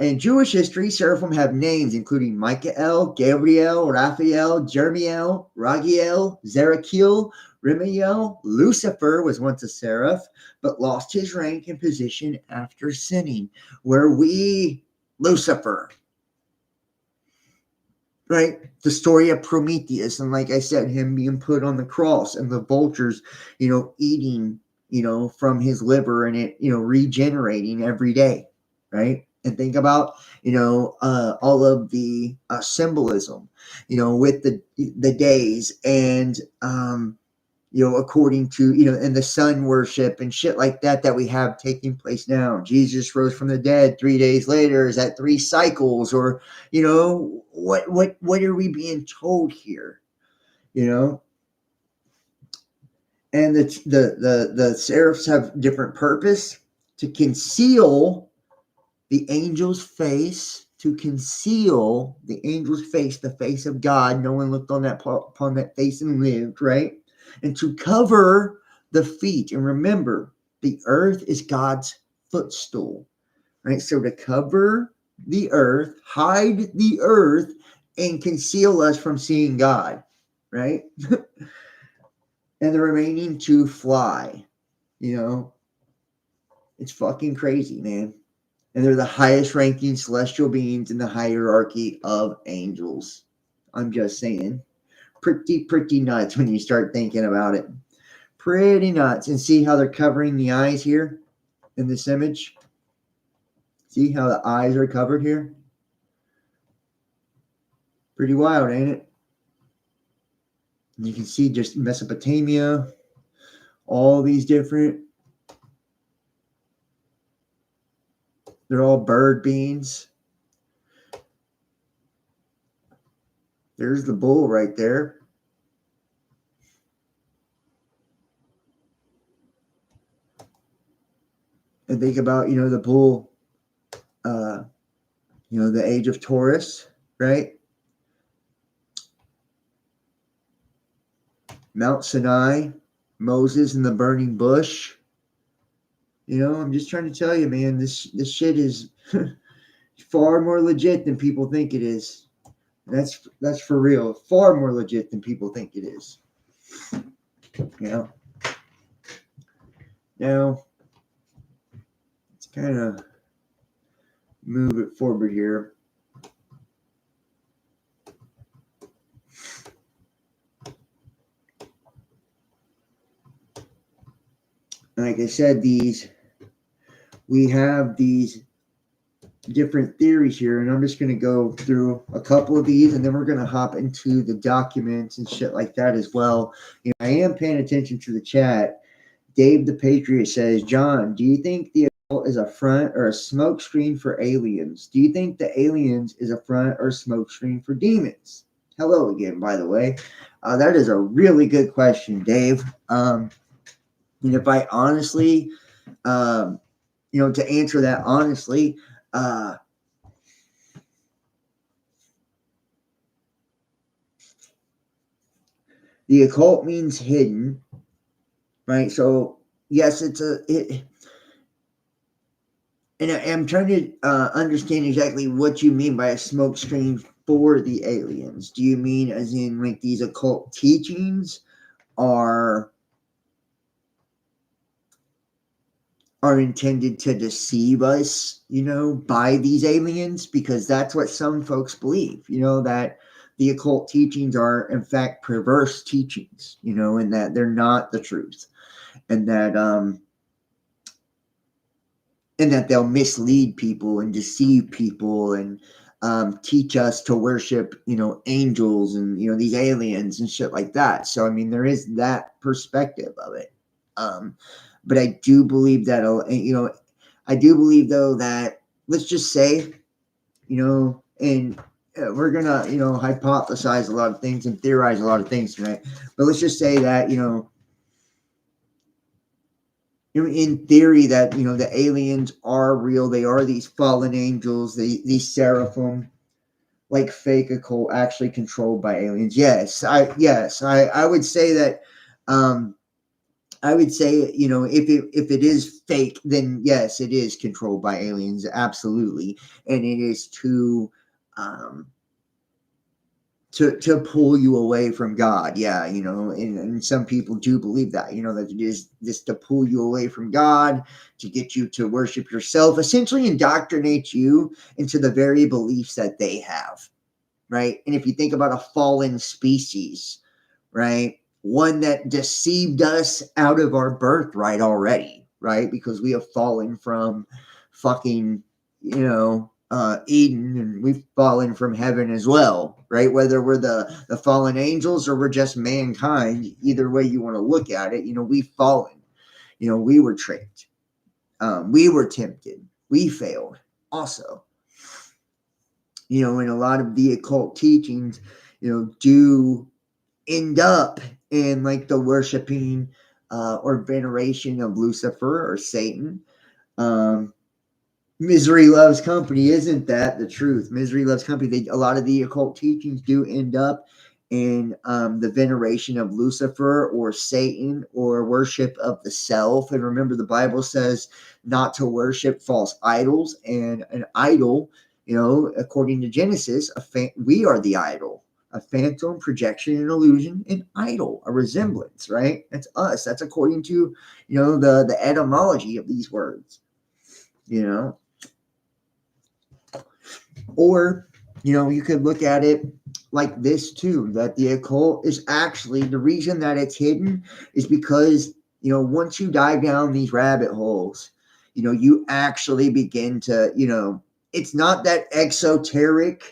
In Jewish history, seraphim have names including Michael, Gabriel, Raphael, Jeremiel, Ragiel, Zerachiel, Remiel. Lucifer was once a seraph, but lost his rank and position after sinning. Lucifer, right? The story of Prometheus, and like I said, him being put on the cross and the vultures, eating, from his liver, and it, regenerating every day, right? And think about, all of the symbolism, with the days and, according to, and the sun worship and shit like that we have taking place now. Jesus rose from the dead 3 days later. Is that 3 cycles? Or, what are we being told here? And the seraphs have different purpose: to conceal the angel's face, the face of God. No one looked upon that face and lived, right? And to cover the feet. And remember, the earth is God's footstool, right? So to cover the earth, hide the earth, and conceal us from seeing God, right? And the remaining 2 fly. It's fucking crazy, man. And they're the highest ranking celestial beings in the hierarchy of angels. I'm just saying. Pretty nuts when you start thinking about it. Pretty nuts. And see how they're covering the eyes here in this image? See how the eyes are covered here? Pretty wild, ain't it? And you can see just Mesopotamia, all these different. They're all bird beings. There's the bull right there. And think about, the bull, the age of Taurus, right? Mount Sinai, Moses in the burning bush. I'm just trying to tell you, man, this shit is far more legit than people think it is. That's for real. Far more legit than people think it is. Now, let's kind of move it forward here. Like I said, we have these different theories here, and I'm just going to go through a couple of these, and then we're going to hop into the documents and shit like that as well. I am paying attention to the chat. Dave the Patriot says, John, do you think the occult is a front or a smokescreen for aliens? Do you think the aliens is a front or a smokescreen for demons? Hello again, by the way. That is a really good question, Dave. And if I honestly, to answer that honestly, the occult means hidden, right? So yes, and I'm trying to understand exactly what you mean by a smoke screen for the aliens. Do you mean as in like these occult teachings are intended to deceive us, by these aliens? Because that's what some folks believe, that the occult teachings are in fact perverse teachings, and that they're not the truth, and that they'll mislead people and deceive people and teach us to worship, angels and, these aliens and shit like that. So, I mean, there is that perspective of it. But I do believe that, I do believe, though, that let's just say, and we're going to, hypothesize a lot of things and theorize a lot of things tonight. But let's just say that, in theory that the aliens are real. They are these fallen angels, these seraphim, like fake occult, actually controlled by aliens. I would say that. I would say, if it is fake, then yes, it is controlled by aliens, absolutely, and it is um, to pull you away from God. Yeah, and some people do believe that, that it is just to pull you away from God, to get you to worship yourself, essentially indoctrinate you into the very beliefs that they have, right? And if you think about a fallen species, right, one that deceived us out of our birthright already, right? Because we have fallen from fucking, Eden, and we've fallen from heaven as well, right? Whether we're the fallen angels or we're just mankind, either way you want to look at it, we've fallen. We were tricked. We were tempted. We failed also. And a lot of the occult teachings, do end up in like the worshiping or veneration of Lucifer or Satan. Misery loves company. Isn't that the truth? Misery loves company. A lot of the occult teachings do end up in the veneration of Lucifer or Satan or worship of the self. And remember, the Bible says not to worship false idols. And an idol, according to Genesis, we are the idol. A phantom, projection, an illusion, an idol, a resemblance, right? That's us. That's according to, the etymology of these words, Or, you could look at it like this too, that the occult is actually, the reason that it's hidden is because, once you dive down these rabbit holes, you actually begin to, it's not that exoteric,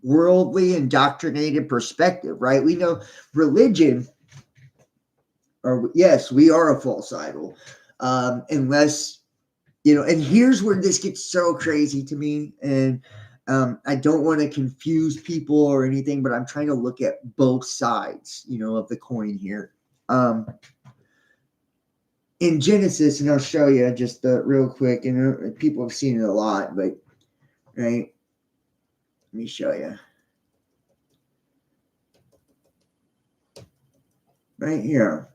worldly indoctrinated perspective, right? We know religion, or yes, we are a false idol, unless, and here's where this gets so crazy to me, and I don't want to confuse people or anything, but I'm trying to look at both sides, of the coin here. In Genesis, and I'll show you just real quick, and people have seen it a lot, but right, let me show you. Right here.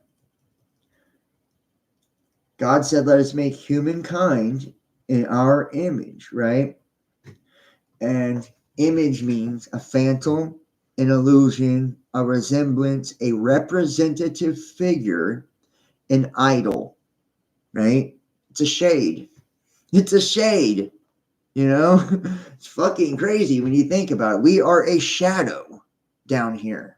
God said, let us make humankind in our image, right? And image means a phantom, an illusion, a resemblance, a representative figure, an idol, right? It's a shade. It's a shade. You know, it's fucking crazy when you think about it. We are a shadow down here,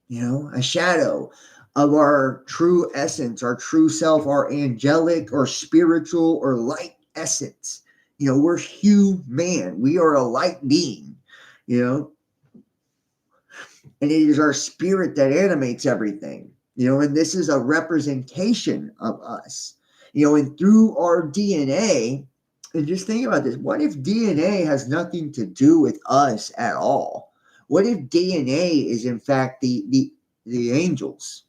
you know, a shadow of our true essence, our true self, our angelic or spiritual or light essence. You know, we're human. We are a light being, you know, and it is our spirit that animates everything, you know, and this is a representation of us, you know, and through our DNA. And just think about this. What if DNA has nothing to do with us at all? What if DNA is in fact the angels?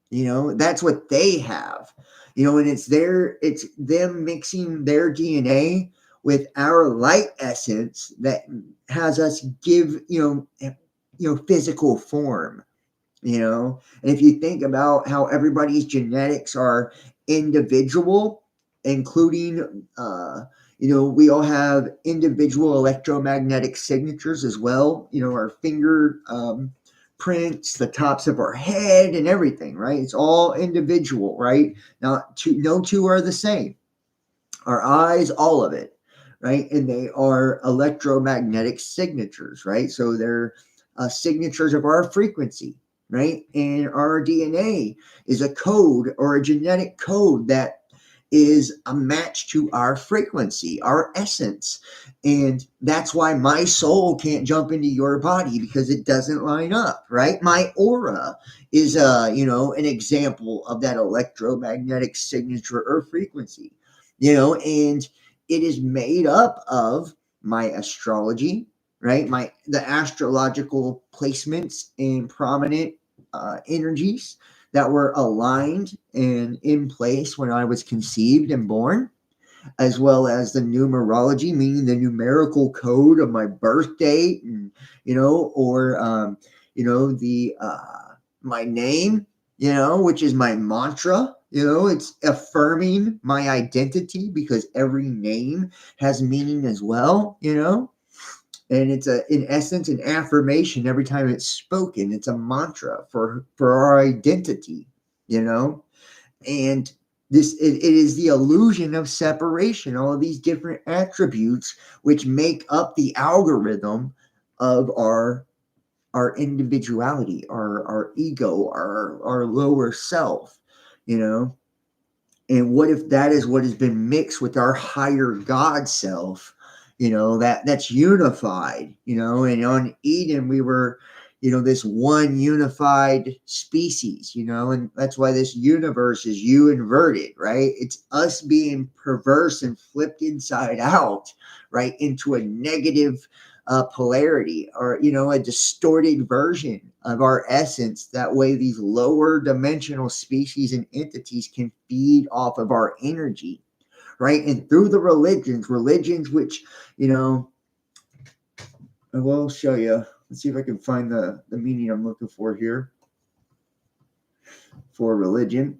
You know, that's what they have. You know, and it's them mixing their DNA with our light essence that has us give, physical form, you know. And if you think about how everybody's genetics are individual, including we all have individual electromagnetic signatures as well, you know, our finger prints, the tops of our head and everything, right? It's all individual, right? No two are the same. Our eyes, all of it, right? And they are electromagnetic signatures, right? So they're signatures of our frequency, right? And our DNA is a code or a genetic code that is a match to our frequency, our essence. And that's why my soul can't jump into your body because it doesn't line up, right? My aura is an example of that electromagnetic signature or frequency, you know, and it is made up of my astrology, right? The astrological placements and prominent energies that were aligned and in place when I was conceived and born, as well as the numerology, meaning the numerical code of my birth date, and the my name, you know, which is my mantra. You know, it's affirming my identity because every name has meaning as well, you know. And it's in essence an affirmation every time it's spoken. It's a mantra for our identity, you know. And it is the illusion of separation, all of these different attributes which make up the algorithm of our individuality, our ego, our lower self, you know. And what if that is what has been mixed with our higher God self, you know, that's unified, you know. And on Eden, we were, you know, this one unified species, you know, and that's why this universe is you inverted, right? It's us being perverse and flipped inside out, right, into a negative polarity, or, you know, a distorted version of our essence. That way these lower dimensional species and entities can feed off of our energy, right? And through the religions which, you know, I will show you. Let's see if I can find the meaning I'm looking for here for religion.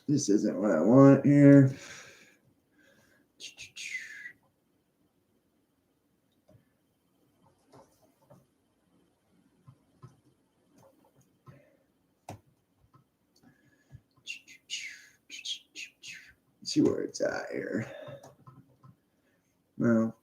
This isn't what I want here. Let's see where it's at here. Well,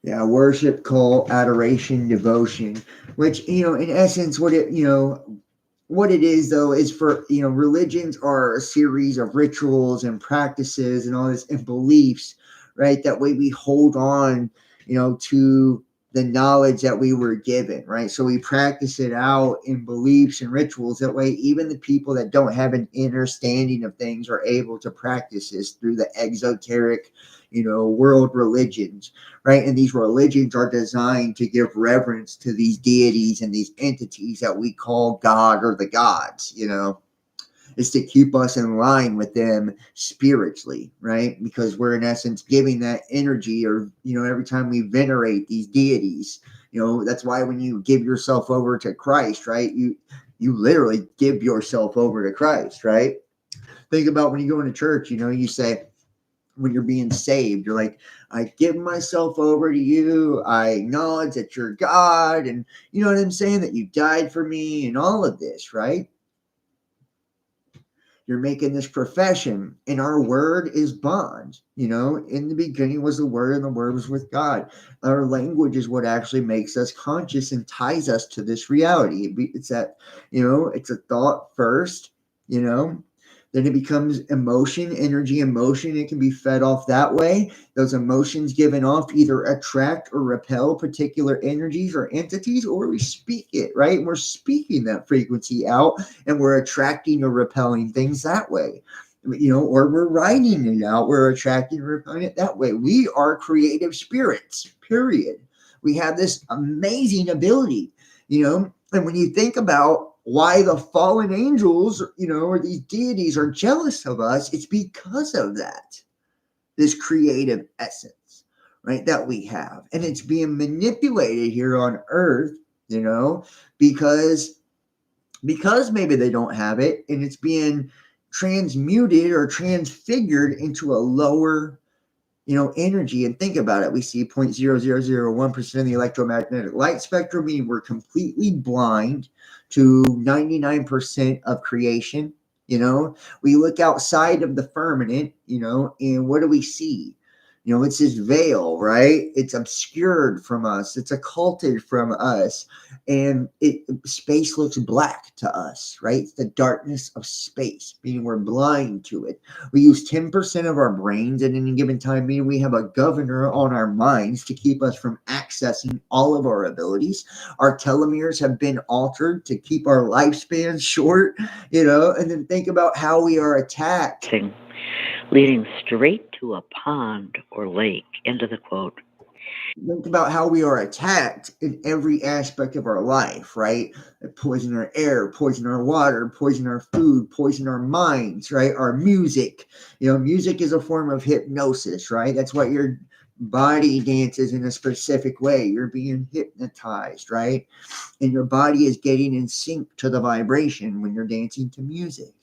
yeah, worship, cult, adoration, devotion, which, you know, in essence, what it is though is, for, you know, religions are a series of rituals and practices and all this and beliefs, right? That way we hold on, you know, to the knowledge that we were given, right? So we practice it out in beliefs and rituals. That way, even the people that don't have an understanding of things are able to practice this through the exoteric, you know, world religions, right? And these religions are designed to give reverence to these deities and these entities that we call God or the gods, you know. Is to keep us in line with them spiritually, right? Because we're in essence giving that energy, or, you know, every time we venerate these deities, you know, that's why when you give yourself over to Christ, right? You literally give yourself over to Christ, right? Think about when you go into church, you know, you say, when you're being saved. You're like, I give myself over to you. I acknowledge that you're God. And you know what I'm saying? That you died for me and all of this, right? You're making this profession, and our word is bond. You know, in the beginning was the word, and the word was with God. Our language is what actually makes us conscious and ties us to this reality. It's that, you know, it's a thought first, you know, then it becomes emotion, energy, emotion. It can be fed off that way. Those emotions given off either attract or repel particular energies or entities, or we speak it, right? We're speaking that frequency out, and we're attracting or repelling things that way. You know, or we're writing it out, we're attracting or repelling it that way. We are creative spirits, period. We have this amazing ability, you know, and when you think about why the fallen angels, you know, or these deities are jealous of us, it's because of that, this creative essence, right, that we have. And it's being manipulated here on earth, you know, because maybe they don't have it, and it's being transmuted or transfigured into a lower, you know, energy. And think about it. We see 0.0001% of the electromagnetic light spectrum, meaning we're completely blind to 99% of creation. You know, we look outside of the firmament, you know, and what do we see? You know, it's this veil, right? It's obscured from us. It's occulted from us. And space looks black to us, right? It's the darkness of space, meaning we're blind to it. We use 10% of our brains at any given time, meaning we have a governor on our minds to keep us from accessing all of our abilities. Our telomeres have been altered to keep our lifespan short, you know, and then think about how we are attacked. Leading straight to a pond or lake. End of the quote. Think about how we are attacked in every aspect of our life, right? Poison our air, poison our water, poison our food, poison our minds, right? Our music. You know, music is a form of hypnosis, right? That's what your body dances in a specific way. You're being hypnotized, right? And your body is getting in sync to the vibration when you're dancing to music.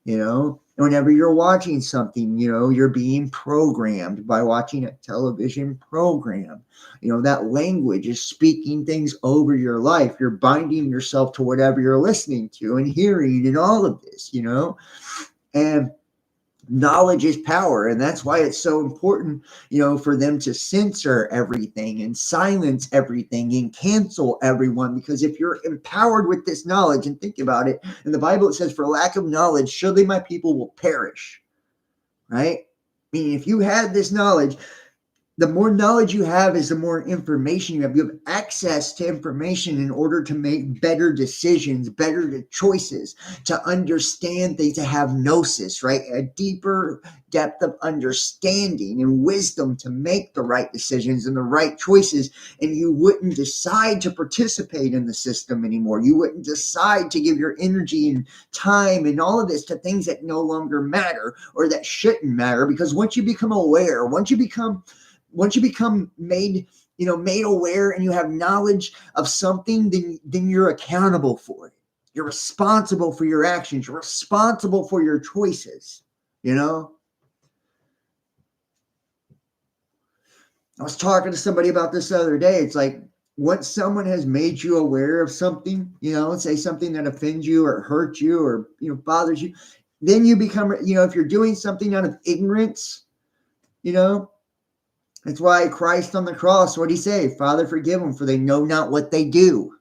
You know, whenever you're watching something, you know, you're being programmed by watching a television program. You know, that language is speaking things over your life. You're binding yourself to whatever you're listening to and hearing and all of this, you know. And knowledge is power, and that's why it's so important, you know, for them to censor everything and silence everything and cancel everyone. Because if you're empowered with this knowledge, and think about it, in the Bible it says, for lack of knowledge surely my people will perish, right? Meaning if you had this knowledge, the more knowledge you have is the more information you have. You have access to information in order to make better decisions, better choices, to understand things, to have gnosis, right? A deeper depth of understanding and wisdom to make the right decisions and the right choices. And you wouldn't decide to participate in the system anymore. You wouldn't decide to give your energy and time and all of this to things that no longer matter or that shouldn't matter. Because once you become aware, once you become made, you know, made aware, and you have knowledge of something, then you're accountable for it. You're responsible for your actions. You're responsible for your choices. You know, I was talking to somebody about this the other day. It's like, once someone has made you aware of something, you know, let's say something that offends you or hurts you or, you know, bothers you, then you become, you know, if you're doing something out of ignorance, you know, that's why Christ on the cross, what did he say? Father, forgive them, for they know not what they do.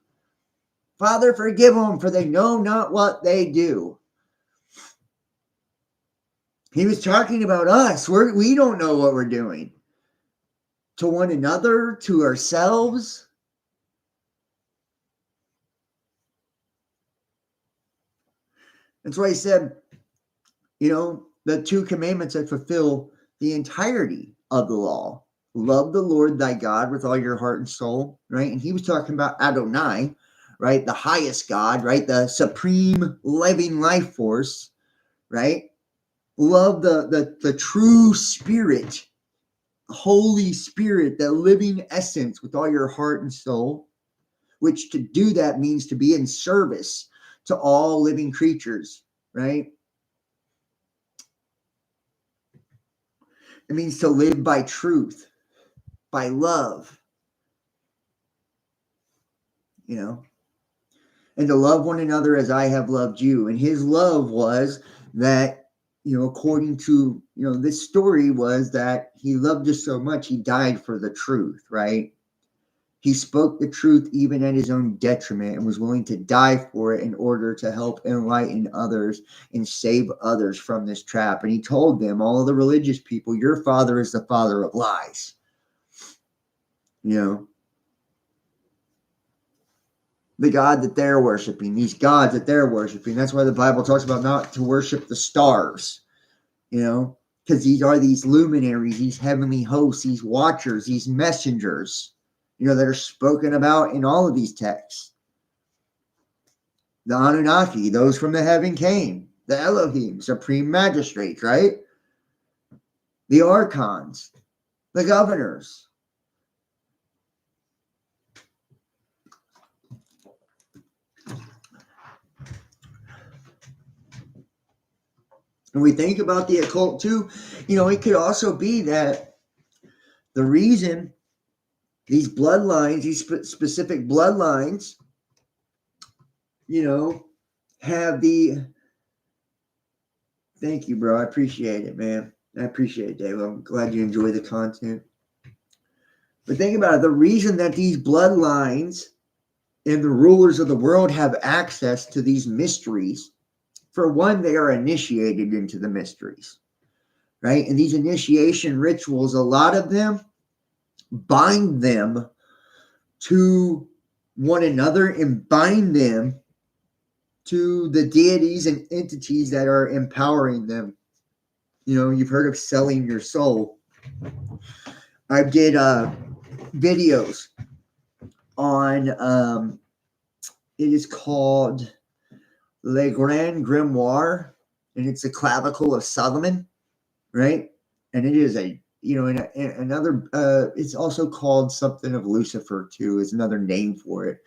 Father, forgive them, for they know not what they do. He was talking about us. We don't know what we're doing. To one another, to ourselves. That's why he said, you know, the 2 commandments that fulfill the entirety of the law. Love the Lord thy God with all your heart and soul, right? And he was talking about Adonai, right? The highest God, right? The supreme living life force, right? Love the true spirit, Holy Spirit, the living essence with all your heart and soul, which to do that means to be in service to all living creatures, right? It means to live by truth, by love, you know, and to love one another as I have loved you. And his love was that, according to, this story was that he loved us so much, he died for the truth, right? He spoke the truth even at his own detriment and was willing to die for it in order to help enlighten others and save others from this trap. And he told them, all of the religious people, your father is the father of lies. The God that they're worshiping, these gods that they're worshiping. That's why the Bible talks about not to worship the stars, because these are these luminaries, these heavenly hosts, these watchers, these messengers, that are spoken about in all of these texts. The Anunnaki, those from the heaven came, the Elohim, supreme magistrates, right? The archons, the governors. And we think about the occult too, it could also be that the reason these bloodlines, these specific bloodlines, have the. Thank you, bro. I appreciate it, man. I appreciate it, Dave. I'm glad you enjoy the content. But think about it. The reason that these bloodlines and the rulers of the world have access to these mysteries, for one, they are initiated into the mysteries, right? And these initiation rituals, a lot of them bind them to one another and bind them to the deities and entities that are empowering them. You've heard of selling your soul. I did videos on, it is called Le Grand Grimoire, and it's a clavicle of Solomon, right? And it is another, it's also called something of Lucifer too, is another name for it.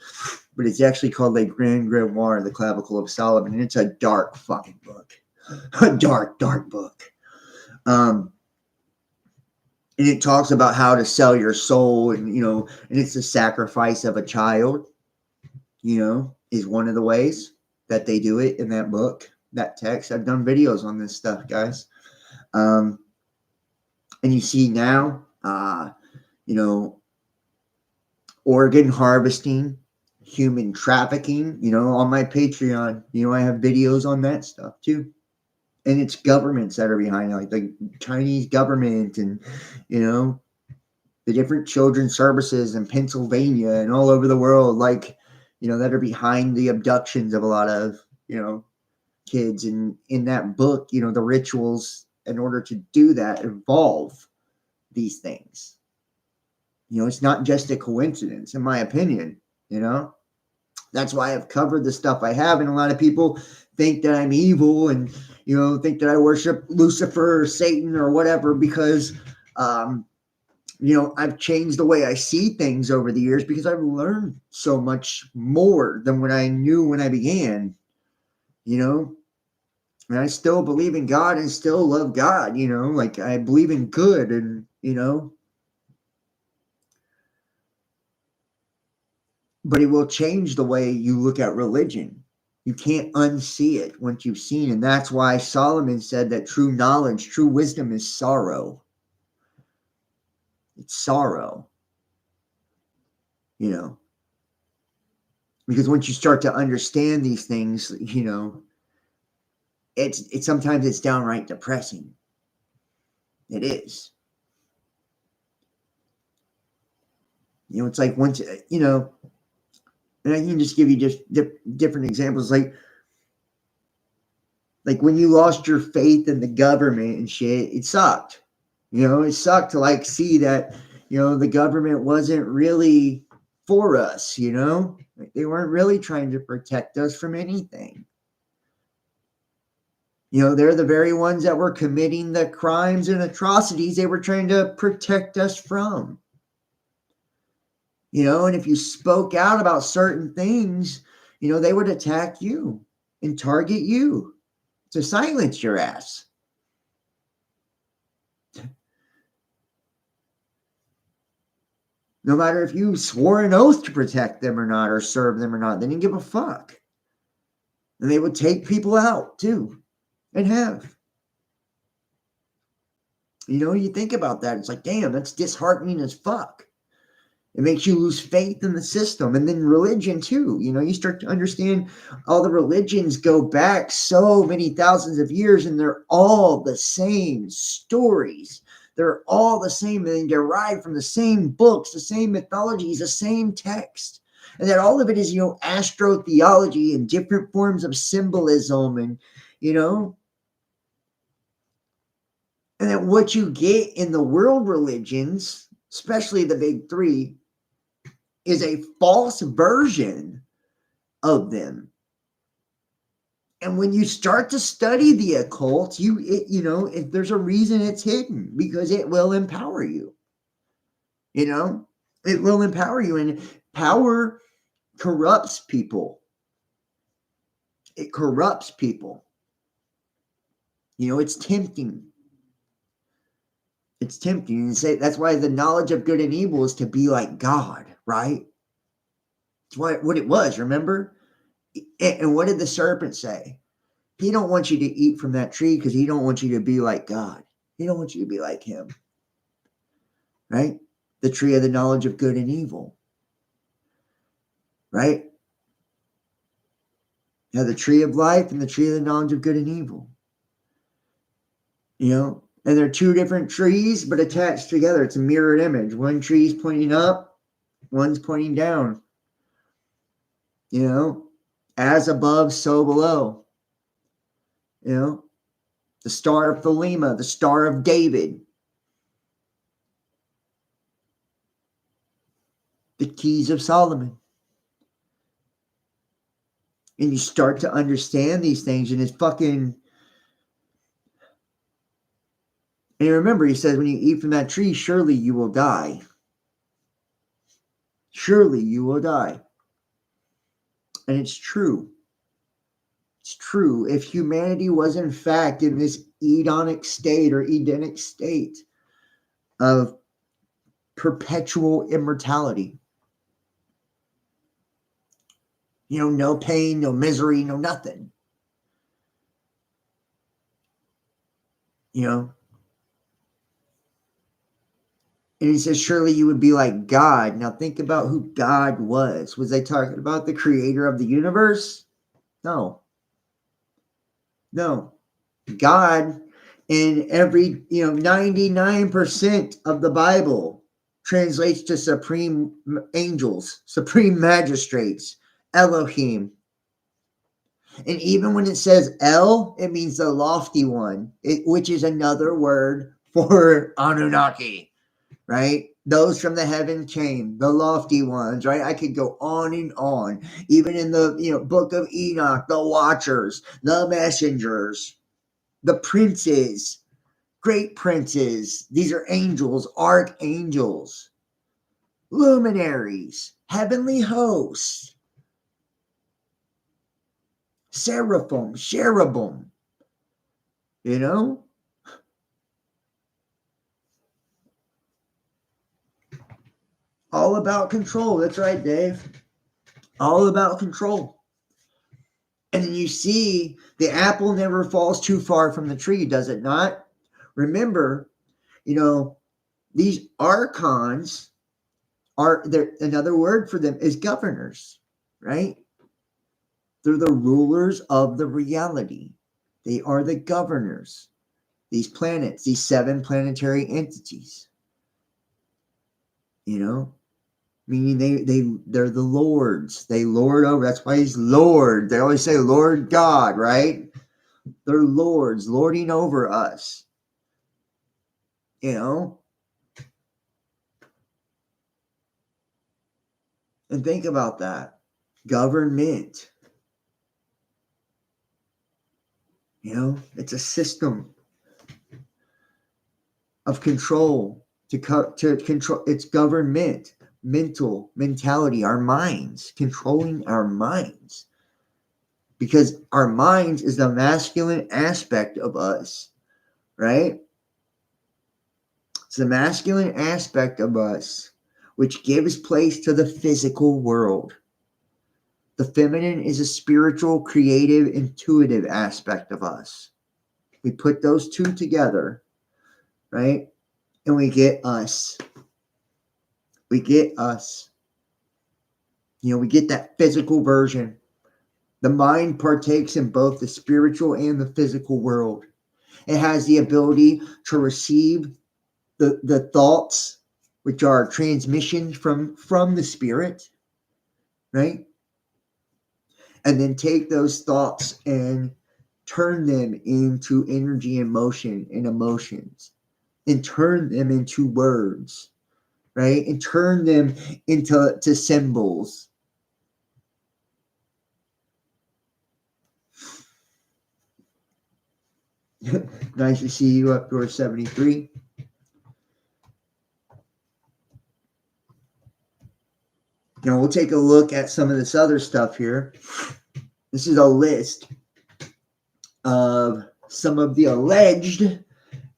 But it's actually called Le Grand Grimoire, the clavicle of Solomon, and it's a dark fucking book. A dark, dark book. And it talks about how to sell your soul, and and it's the sacrifice of a child, is one of the ways that they do it in that book, that text. I've done videos on this stuff, guys. And you see now, organ harvesting, human trafficking, on my Patreon, I have videos on that stuff too. And it's governments that are behind it, like the Chinese government and, the different children's services in Pennsylvania and all over the world, like, that are behind the abductions of a lot of, kids. And in that book, the rituals in order to do that involve these things. It's not just a coincidence, in my opinion, That's why I've covered the stuff I have. And a lot of people think that I'm evil and, think that I worship Lucifer or Satan or whatever, because, I've changed the way I see things over the years because I've learned so much more than what I knew when I began, and I still believe in God and still love God, like I believe in good and, but it will change the way you look at religion. You can't unsee it once you've seen. And that's why Solomon said that true knowledge, true wisdom is sorrow. It's sorrow, because once you start to understand these things, it's sometimes it's downright depressing. It is. It's like once, and I can just give you just different examples, like when you lost your faith in the government and shit, it sucked. It sucked to like see that, the government wasn't really for us, like they weren't really trying to protect us from anything. They're the very ones that were committing the crimes and atrocities they were trying to protect us from. And if you spoke out about certain things, they would attack you and target you to silence your ass. No matter if you swore an oath to protect them or not, or serve them or not, they didn't give a fuck. And they would take people out too, and have. You think about that. It's like, damn, that's disheartening as fuck. It makes you lose faith in the system. And then religion too. You start to understand all the religions go back so many thousands of years, and they're all the same stories. They're all the same, and they derive from the same books, the same mythologies, the same text. And that all of it is, astrotheology and different forms of symbolism, and, and that what you get in the world religions, especially the big three, is a false version of them. And when you start to study the occult, there's a reason it's hidden, because it will empower you. It will empower you, and power corrupts people. It corrupts people. It's tempting. It's tempting. And that's why the knowledge of good and evil is to be like God, right? It's what it was, remember? And what did the serpent say? He don't want you to eat from that tree because he don't want you to be like God. He don't want you to be like him. Right? The tree of the knowledge of good and evil. Right? Now the tree of life and the tree of the knowledge of good and evil. And they're two different trees, but attached together. It's a mirrored image. One tree is pointing up, one's pointing down. As above, so below. The Star of Thelema, the Star of David. The Keys of Solomon. And you start to understand these things, and it's fucking... And remember, he says, when you eat from that tree, surely you will die. Surely you will die. And it's true. It's true. If humanity was in fact in this Edenic state of perpetual immortality, no pain, no misery, no nothing. And he says, surely you would be like God. Now think about who God was. Was they talking about the creator of the universe? No. God, in every, 99% of the Bible translates to supreme angels, supreme magistrates, Elohim. And even when it says El, it means the lofty one, which is another word for Anunnaki, right? Those from the heaven came, the lofty ones, right? I could go on and on. Even in the book of Enoch, the watchers, the messengers, the princes, great princes. These are angels, archangels, luminaries, heavenly hosts, seraphim, cherubim, all about control. That's right, Dave. All about control. And then you see the apple never falls too far from the tree, does it not? Remember, these archons are there. Another word for them is governors, right? They're the rulers of the reality. They are the governors. These planets, these 7 planetary entities. Meaning they're the lords. They lord over. That's why he's Lord. They always say Lord God, right? They're lords, lording over us. And think about that. Government. It's a system of control to control. It's government, mentality, our minds, controlling our minds. Because our minds is the masculine aspect of us, right? It's the masculine aspect of us, which gives place to the physical world. The feminine is a spiritual, creative, intuitive aspect of us. We put those two together, right? And we get us. We get us. We get that physical version. The mind partakes in both the spiritual and the physical world. It has the ability to receive the thoughts, which are transmissions from the spirit, right? And then take those thoughts and turn them into energy and motion and emotions, and turn them into words, right? And turn them into symbols. Nice to see you up door 73. We'll take a look at some of this other stuff here. This is a list of some of the alleged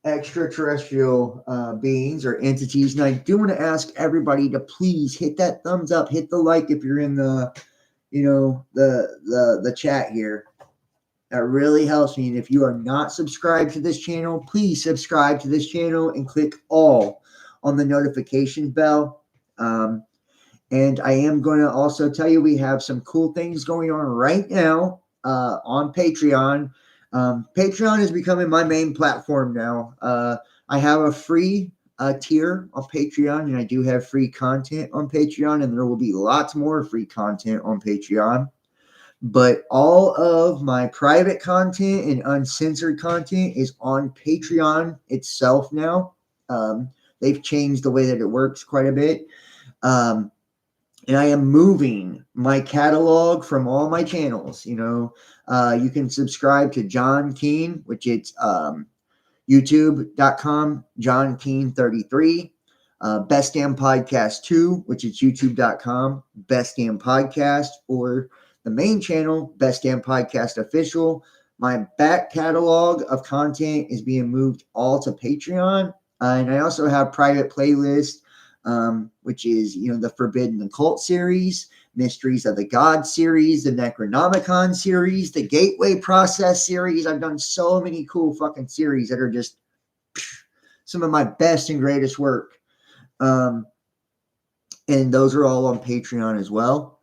extraterrestrial beings or entities. And I do want to ask everybody to please hit that thumbs up, hit the like if you're in the, the chat here. That really helps me. And if you are not subscribed to this channel, please subscribe to this channel and click all on the notification bell. And I am going to also tell you we have some cool things going on right now on Patreon. Patreon is becoming my main platform now. I have a free tier on Patreon, and I do have free content on Patreon, and there will be lots more free content on Patreon. But all of my private content and uncensored content is on Patreon itself now. They've changed the way that it works quite a bit. And I am moving my catalog from all my channels. You can subscribe to John Keen, which it's youtube.com, John Keen 33. Best Damn Podcast 2, which is youtube.com, Best Damn Podcast, or the main channel, Best Damn Podcast Official. My back catalog of content is being moved all to Patreon. And I also have private playlists, which is, the Forbidden Occult series, Mysteries of the God series, the Necronomicon series, the Gateway Process series. I've done so many cool fucking series that are just some of my best and greatest work. And those are all on Patreon as well.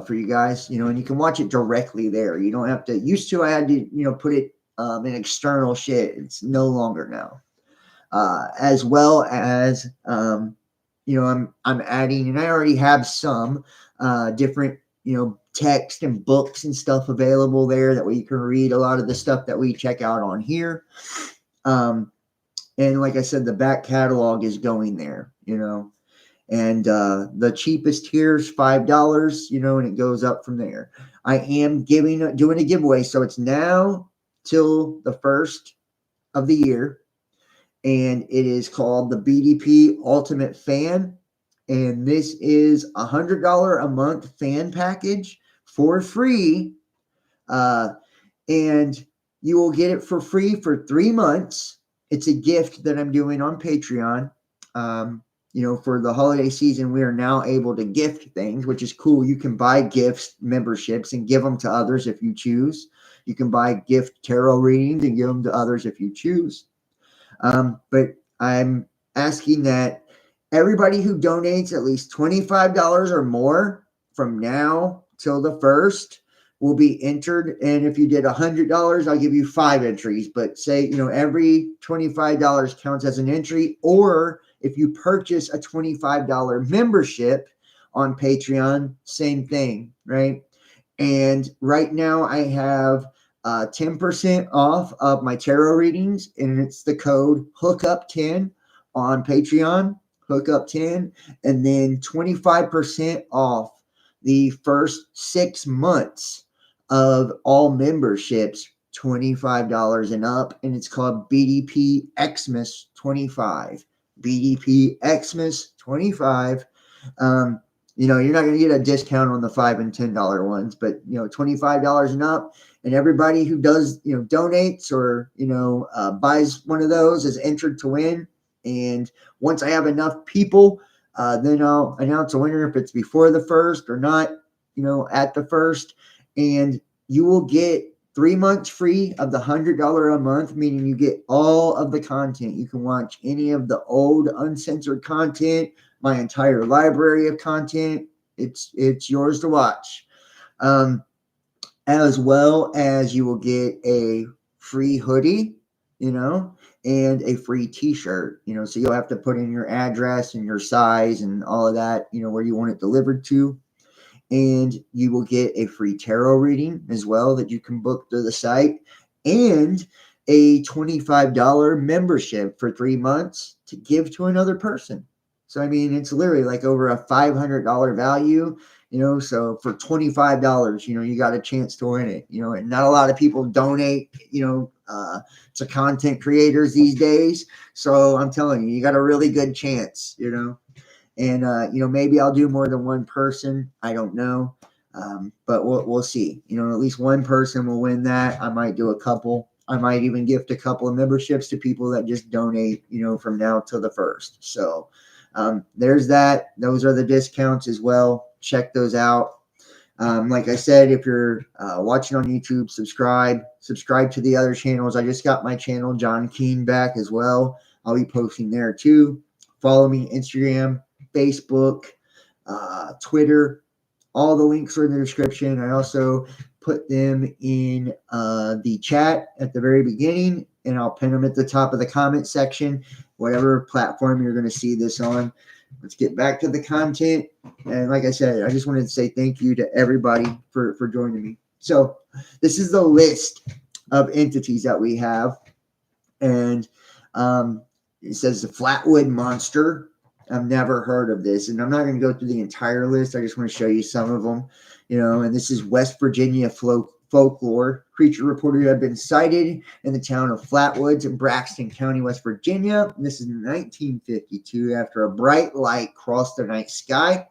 For you guys, and you can watch it directly there. You don't have to. Used to, I had to, put it in external shit. It's no longer now. As well as, I'm adding, and I already have some different, text and books and stuff available there. That way you can read a lot of the stuff that we check out on here. And like I said, the back catalog is going there, And the cheapest tier is $5, and it goes up from there. I am doing a giveaway, so it's now till the 1st of the year, and it is called the BDP Ultimate Fan, and this is $100 a month fan package for free, and you will get it for free for 3 months. It's a gift that I'm doing on Patreon. For the holiday season, we are now able to gift things, which is cool. You can buy gifts, memberships, and give them to others if you choose. You can buy gift tarot readings and give them to others if you choose. But I'm asking that everybody who donates at least $25 or more from now till the 1st will be entered. And if you did $100, I'll give you 5 entries. But say, every $25 counts as an entry, or if you purchase a $25 membership on Patreon, same thing, right? And right now I have 10% off of my tarot readings, and it's the code HOOKUP10 on Patreon, HOOKUP10, and then 25% off the first 6 months of all memberships, $25 and up, and it's called BDP Xmas 25. BDP Xmas 25. You're not going to get a discount on the $5 and $10 ones, but $25 and up, and everybody who does donates or buys one of those is entered to win. And once I have enough people Then I'll announce a winner if it's before the first or not, at the first. And you will get 3 months free of the $100 a month, meaning you get all of the content. You can watch any of the old uncensored content, my entire library of content. It's yours to watch. As well as you will get a free hoodie, and a free t-shirt, so you'll have to put in your address and your size and all of that, where you want it delivered to. And you will get a free tarot reading as well that you can book through the site, and a $25 membership for 3 months to give to another person. So, I mean, it's literally like over a $500 value, so for $25, you got a chance to win it, and not a lot of people donate, to content creators these days. So I'm telling you, you got a really good chance, and maybe I'll do more than one person. I don't know, but we'll see. At least one person will win that. I might do a couple. I might even gift a couple of memberships to people that just donate, from now till the first. So there's that. Those are the discounts as well. Check those out. Like I said, if you're watching on YouTube, subscribe to the other channels. I just got my channel, John Keene, back as well. I'll be posting there too. Follow me Instagram, Facebook, Twitter. All the links are in the description. I also put them in the chat at the very beginning, and I'll pin them at the top of the comment section, whatever platform you're going to see this on. Let's get back to the content. And like I said, I just wanted to say thank you to everybody for joining me. So this is the list of entities that we have. And it says the Flatwood Monster. I've never heard of this. And I'm not going to go through the entire list. I just want to show you some of them. And this is West Virginia folklore. Creature reported to have been sighted in the town of Flatwoods in Braxton County, West Virginia. And this is in 1952 after a bright light crossed the night sky.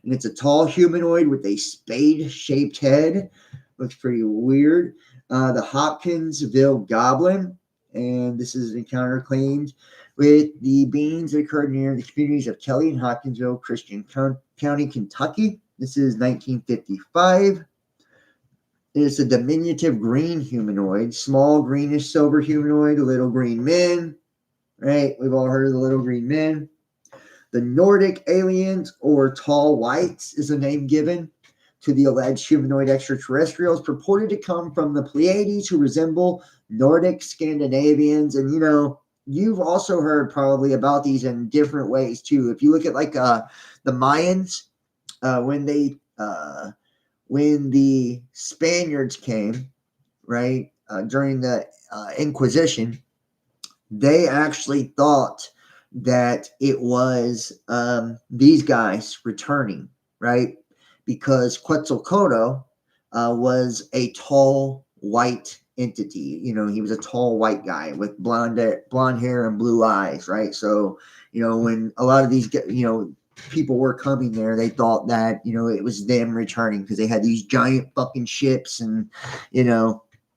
And it's a tall humanoid with a spade-shaped head. Looks pretty weird. The Hopkinsville Goblin. And this is an encounter claimed with the beings that occurred near the communities of Kelly and Hopkinsville, Christian County, Kentucky. This is 1955. It's a diminutive green humanoid, small greenish silver humanoid, little green men. Right? We've all heard of the little green men. The Nordic aliens, or tall whites, is a name given to the alleged humanoid extraterrestrials purported to come from the Pleiades, who resemble Nordic Scandinavians. And, you've also heard probably about these in different ways too. If you look at like the Mayans, when the Spaniards came, right, during the Inquisition, they actually thought that it was these guys returning, right? Because Quetzalcoatl was a tall white entity. He was a tall white guy with blonde hair and blue eyes, right? So, when a lot of these, people were coming there, they thought that, it was them returning because they had these giant fucking ships and,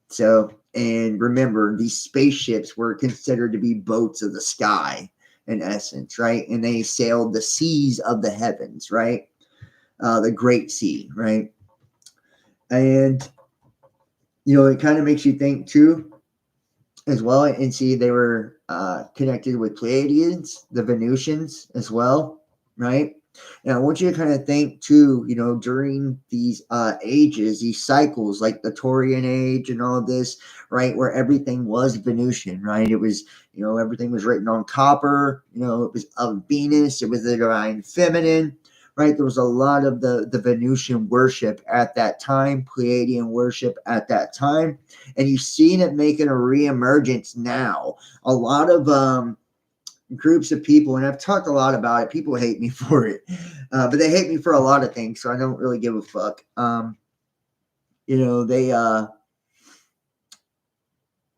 so, and remember, these spaceships were considered to be boats of the sky in essence, right? And they sailed the seas of the heavens, right? The Great Sea, right? And, it kind of makes you think too, as well, and see they were connected with Pleiadians, the Venusians as well, right? And I want you to kind of think too, during these ages, these cycles, like the Taurian age and all of this, right, where everything was Venusian, right? It was, everything was written on copper, it was of Venus, it was the divine feminine, right? There was a lot of the Venusian worship at that time, Pleiadian worship at that time. And you've seen it making a reemergence now. A lot of groups of people, and I've talked a lot about it. People hate me for it, but they hate me for a lot of things, so I don't really give a fuck.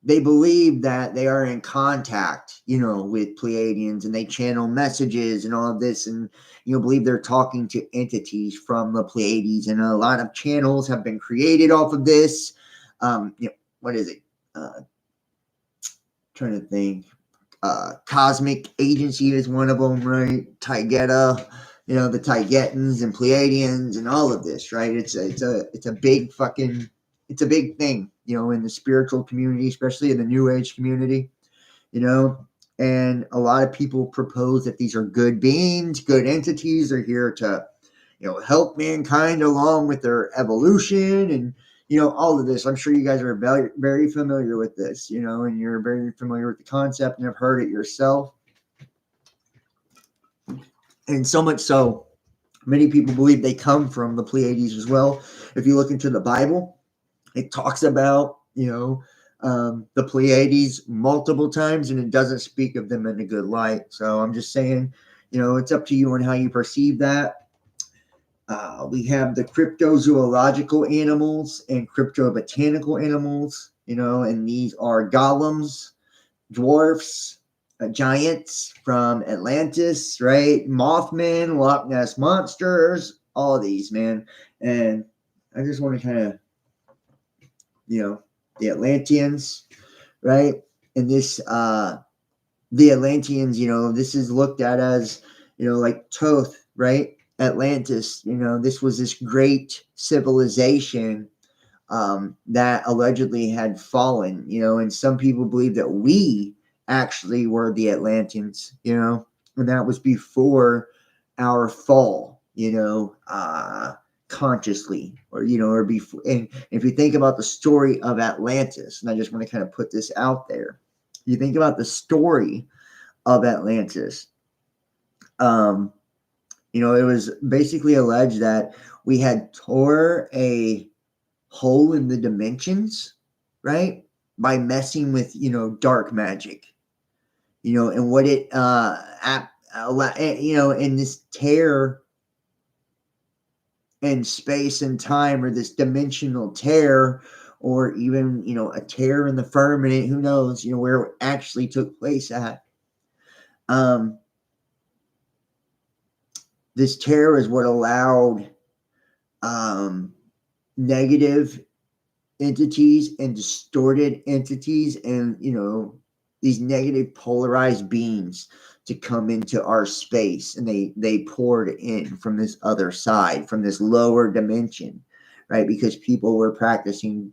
They believe that they are in contact, with Pleiadians, and they channel messages and all of this, and believe they're talking to entities from the Pleiades, and a lot of channels have been created off of this. What is it? Trying to think. cosmic agency is one of them, right? Taygeta, the Taygetans and Pleiadians and all of this, right? It's a big fucking, it's a big thing, in the spiritual community, especially in the New Age community, and a lot of people propose that these are good beings, good entities. Are here to, help mankind along with their evolution and, all of this. I'm sure you guys are very, very familiar with this, and you're very familiar with the concept and have heard it yourself. And so much so, many people believe they come from the Pleiades as well. If you look into the Bible, it talks about, the Pleiades multiple times, and it doesn't speak of them in a good light. So I'm just saying, it's up to you on how you perceive that. We have the cryptozoological animals and cryptobotanical animals, and these are golems, dwarfs, giants from Atlantis, right? Mothmen, Loch Ness monsters, all of these, man. And I just want to kind of, the Atlanteans, right? And this, the Atlanteans, this is looked at as, like Thoth, right? Atlantis, this was this great civilization that allegedly had fallen, and some people believe that we actually were the Atlanteans, and that was before our fall, consciously, or before. And if you think about the story of Atlantis, and I just want to kind of put this out there, you think about the story of Atlantis. It was basically alleged that we had tore a hole in the dimensions, right? By messing with, dark magic, and what it, in this tear in space and time, or this dimensional tear, or even, a tear in the firmament, who knows, where it actually took place at. This tear is what allowed negative entities and distorted entities and, these negative polarized beings to come into our space, and they poured in from this other side, from this lower dimension, right? Because people were practicing,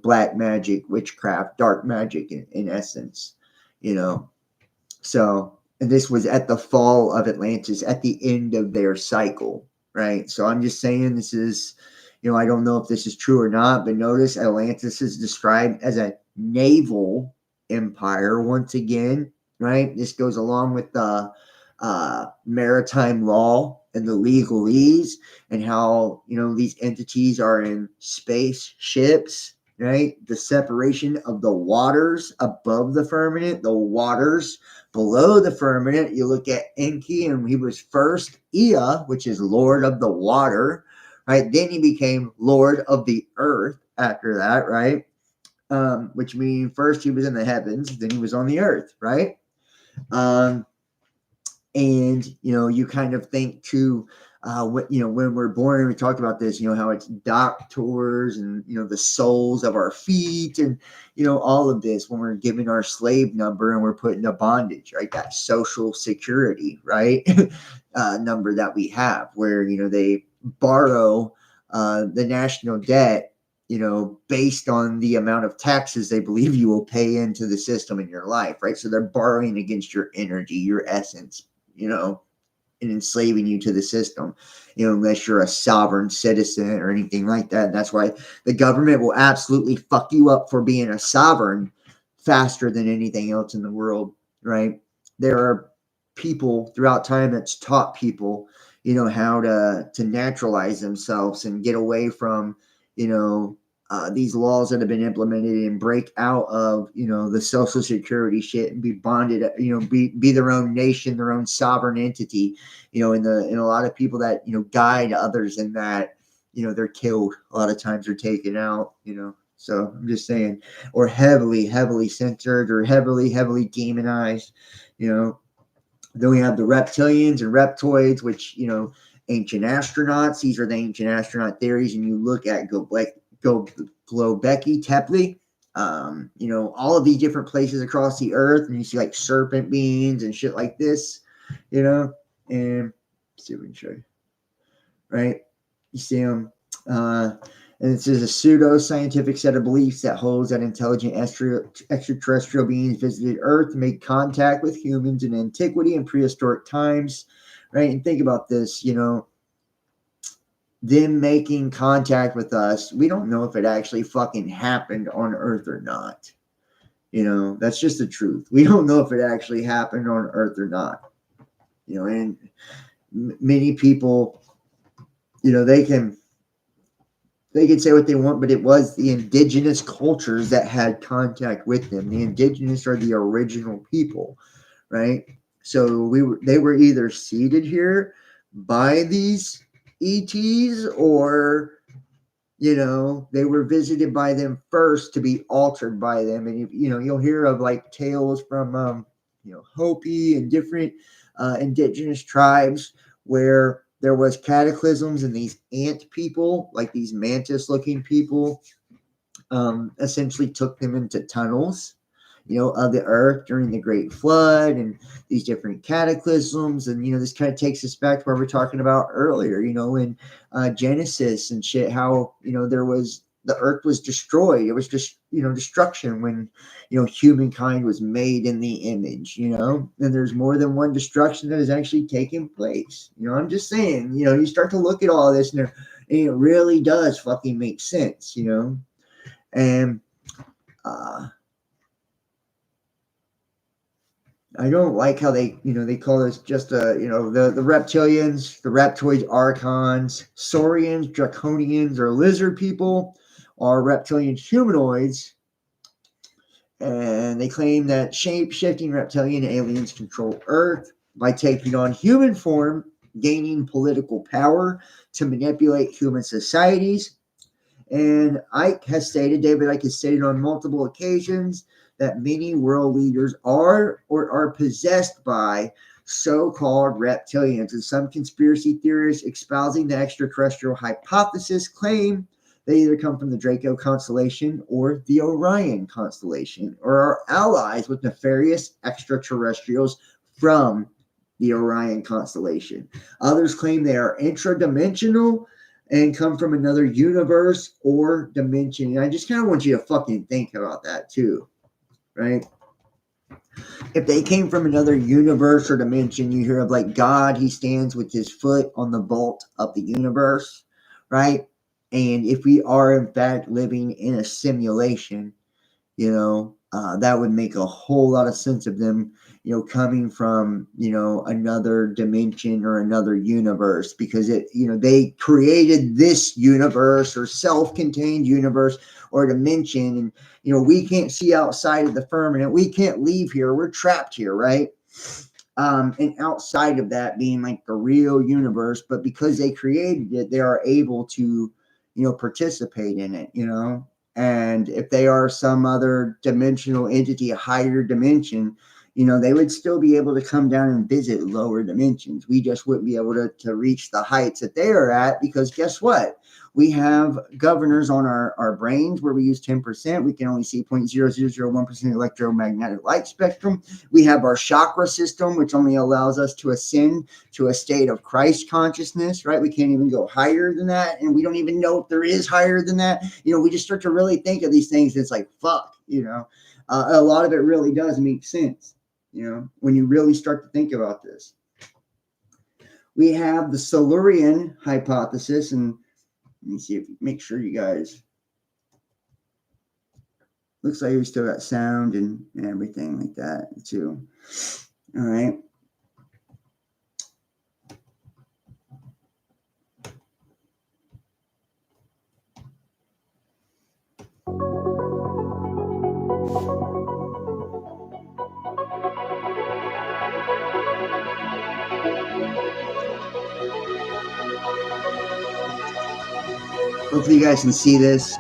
black magic, witchcraft, dark magic in essence, so. And this was at the fall of Atlantis, at the end of their cycle, right? So I'm just saying this is, I don't know if this is true or not, but notice Atlantis is described as a naval empire once again, right? This goes along with the maritime law and the legalese, and how, these entities are in space ships, right? The separation of the waters above the firmament, the waters below the firmament. You look at Enki, and he was first Ea, which is Lord of the water, right? Then he became Lord of the earth after that, right? Which means first he was in the heavens, then he was on the earth, right? And, you kind of think too, when we're born, and we talked about this, how it's doctors and, the soles of our feet, and, all of this, when we're given our slave number and we're put into bondage, right? That social security, right? Number that we have, where, they borrow the national debt, based on the amount of taxes they believe you will pay into the system in your life, right? So they're borrowing against your energy, your essence, and enslaving you to the system, unless you're a sovereign citizen or anything like that. And that's why the government will absolutely fuck you up for being a sovereign faster than anything else in the world, right? There are people throughout time that's taught people, how to naturalize themselves and get away from, these laws that have been implemented, and break out of, the social security shit, and be bonded, be their own nation, their own sovereign entity, and a lot of people that, guide others in that, they're killed. A lot of times they're taken out, so I'm just saying, or heavily, heavily censored, or heavily, heavily demonized, Then we have the reptilians and reptoids, which, ancient astronauts. These are the ancient astronaut theories. And you look at Göbekli Tepe, All of these different places across the earth, and you see like serpent beings and shit like this, and let's see if we can show you, right? You see them, and this is a pseudo-scientific set of beliefs that holds that intelligent extraterrestrial beings visited Earth and made contact with humans in antiquity and prehistoric times, right? And think about this, them making contact with us, we don't know if it actually fucking happened on Earth or not. That's just the truth. We don't know if it actually happened on Earth or not. And many people, they can say what they want, but it was the indigenous cultures that had contact with them. The indigenous are the original people, right? So they were either seeded here by these ETs, or they were visited by them first to be altered by them. And you'll hear of like tales from Hopi and different indigenous tribes where there was cataclysms, and these ant people, like these mantis looking people, essentially took them into tunnels of the earth during the Great Flood and these different cataclysms. And, this kind of takes us back to what we were talking about earlier, in Genesis and shit, how, the earth was destroyed. It was just, destruction when, humankind was made in the image, and there's more than one destruction that is actually taking place. I'm just saying, you start to look at all this, and it really does fucking make sense, and, I don't like how they call this just the reptilians, the reptoids, archons, saurians, draconians, or lizard people are reptilian humanoids, and they claim that shape-shifting reptilian aliens control Earth by taking on human form, gaining political power to manipulate human societies. And David Icke has stated on multiple occasions that many world leaders are or are possessed by so-called reptilians. And some conspiracy theorists espousing the extraterrestrial hypothesis claim they either come from the Draco constellation or the Orion constellation, or are allies with nefarious extraterrestrials from the Orion constellation. Others claim they are intradimensional and come from another universe or dimension. And I just kind of want you to fucking think about that too, right? If they came from another universe or dimension, you hear of like God, he stands with his foot on the vault of the universe, right? And if we are in fact living in a simulation, that would make a whole lot of sense of them, coming from, another dimension or another universe, because they created this universe or self-contained universe or dimension. And, we can't see outside of the firmament. We can't leave here. We're trapped here, right? And outside of that being like the real universe, but because they created it, they are able to, participate in it, And if they are some other dimensional entity, a higher dimension, they would still be able to come down and visit lower dimensions. We just wouldn't be able to reach the heights that they are at, because guess what? We have governors on our brains where we use 10%. We can only see 0.0001% electromagnetic light spectrum. We have our chakra system, which only allows us to ascend to a state of Christ consciousness, right? We can't even go higher than that. And we don't even know if there is higher than that. We just start to really think of these things. It's like, fuck, a lot of it really does make sense, when you really start to think about this. We have the Silurian hypothesis, and let me see if make sure you guys. Looks like we still got sound and everything like that too. All right. Hopefully you guys can see this.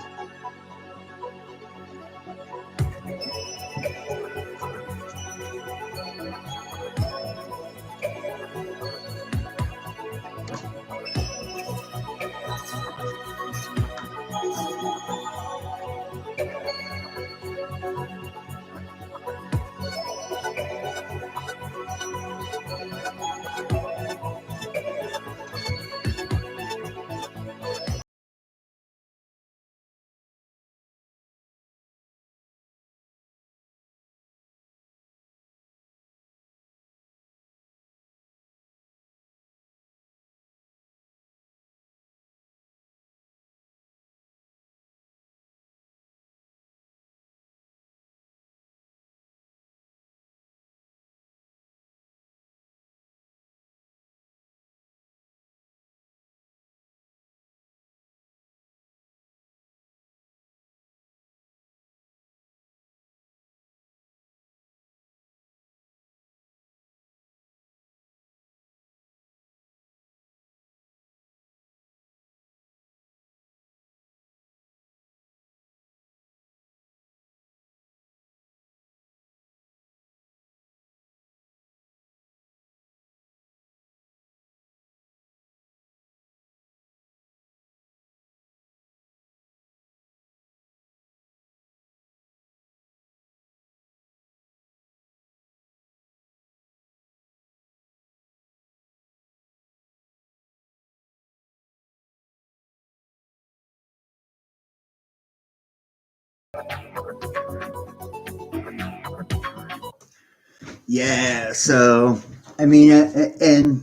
Yeah, so I mean, and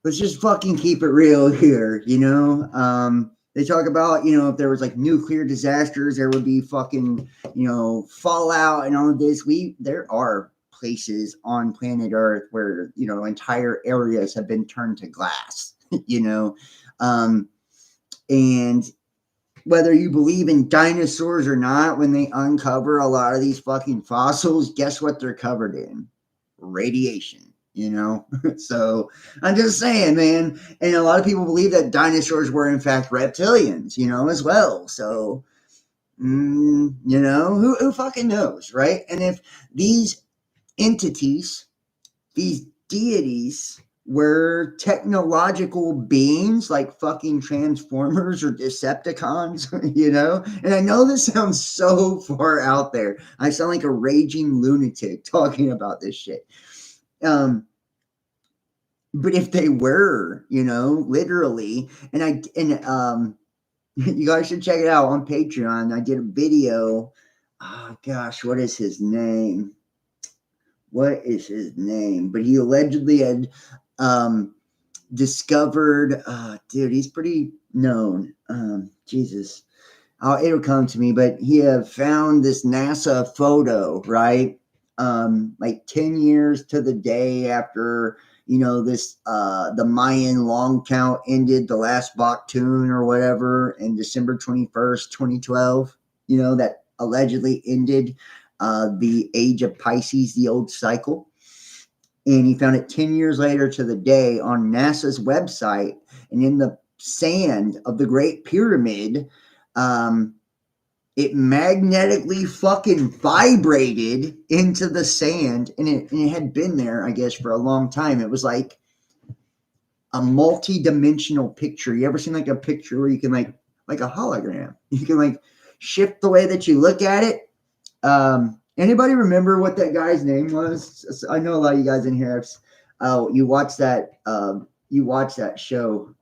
let's just fucking keep it real here, you know. They talk about, you know, if there was like nuclear disasters, there would be fucking, you know, fallout and all of this. There are places on planet Earth where, you know, entire areas have been turned to glass, you know, and whether you believe in dinosaurs or not, when they uncover a lot of these fucking fossils, guess what they're covered in? Radiation, you know? So I'm just saying, man. And a lot of people believe that dinosaurs were, in fact, reptilians, you know, as well. So, you know, who fucking knows, right? And if these entities, these deities, were technological beings like fucking Transformers or Decepticons, you know? And I know this sounds so far out there. I sound like a raging lunatic talking about this shit. But if they were, you know, literally, you guys should check it out on Patreon. I did a video. Oh gosh, what is his name? But he allegedly had discovered, dude, he's pretty known. Jesus, it'll come to me. But he had found this NASA photo, right? Like 10 years to the day after, you know, this the Mayan long count ended, the last Baktun or whatever, in December 21st, 2012. You know, that allegedly ended the age of Pisces, the old cycle. And he found it 10 years later to the day on NASA's website, and in the sand of the Great Pyramid, it magnetically fucking vibrated into the sand, and it had been there, I guess, for a long time. It was like a multi-dimensional picture. You ever seen like a picture where you can like a hologram? You can like shift the way that you look at it. Anybody remember what that guy's name was? I know a lot of you guys in here have, you watch that show,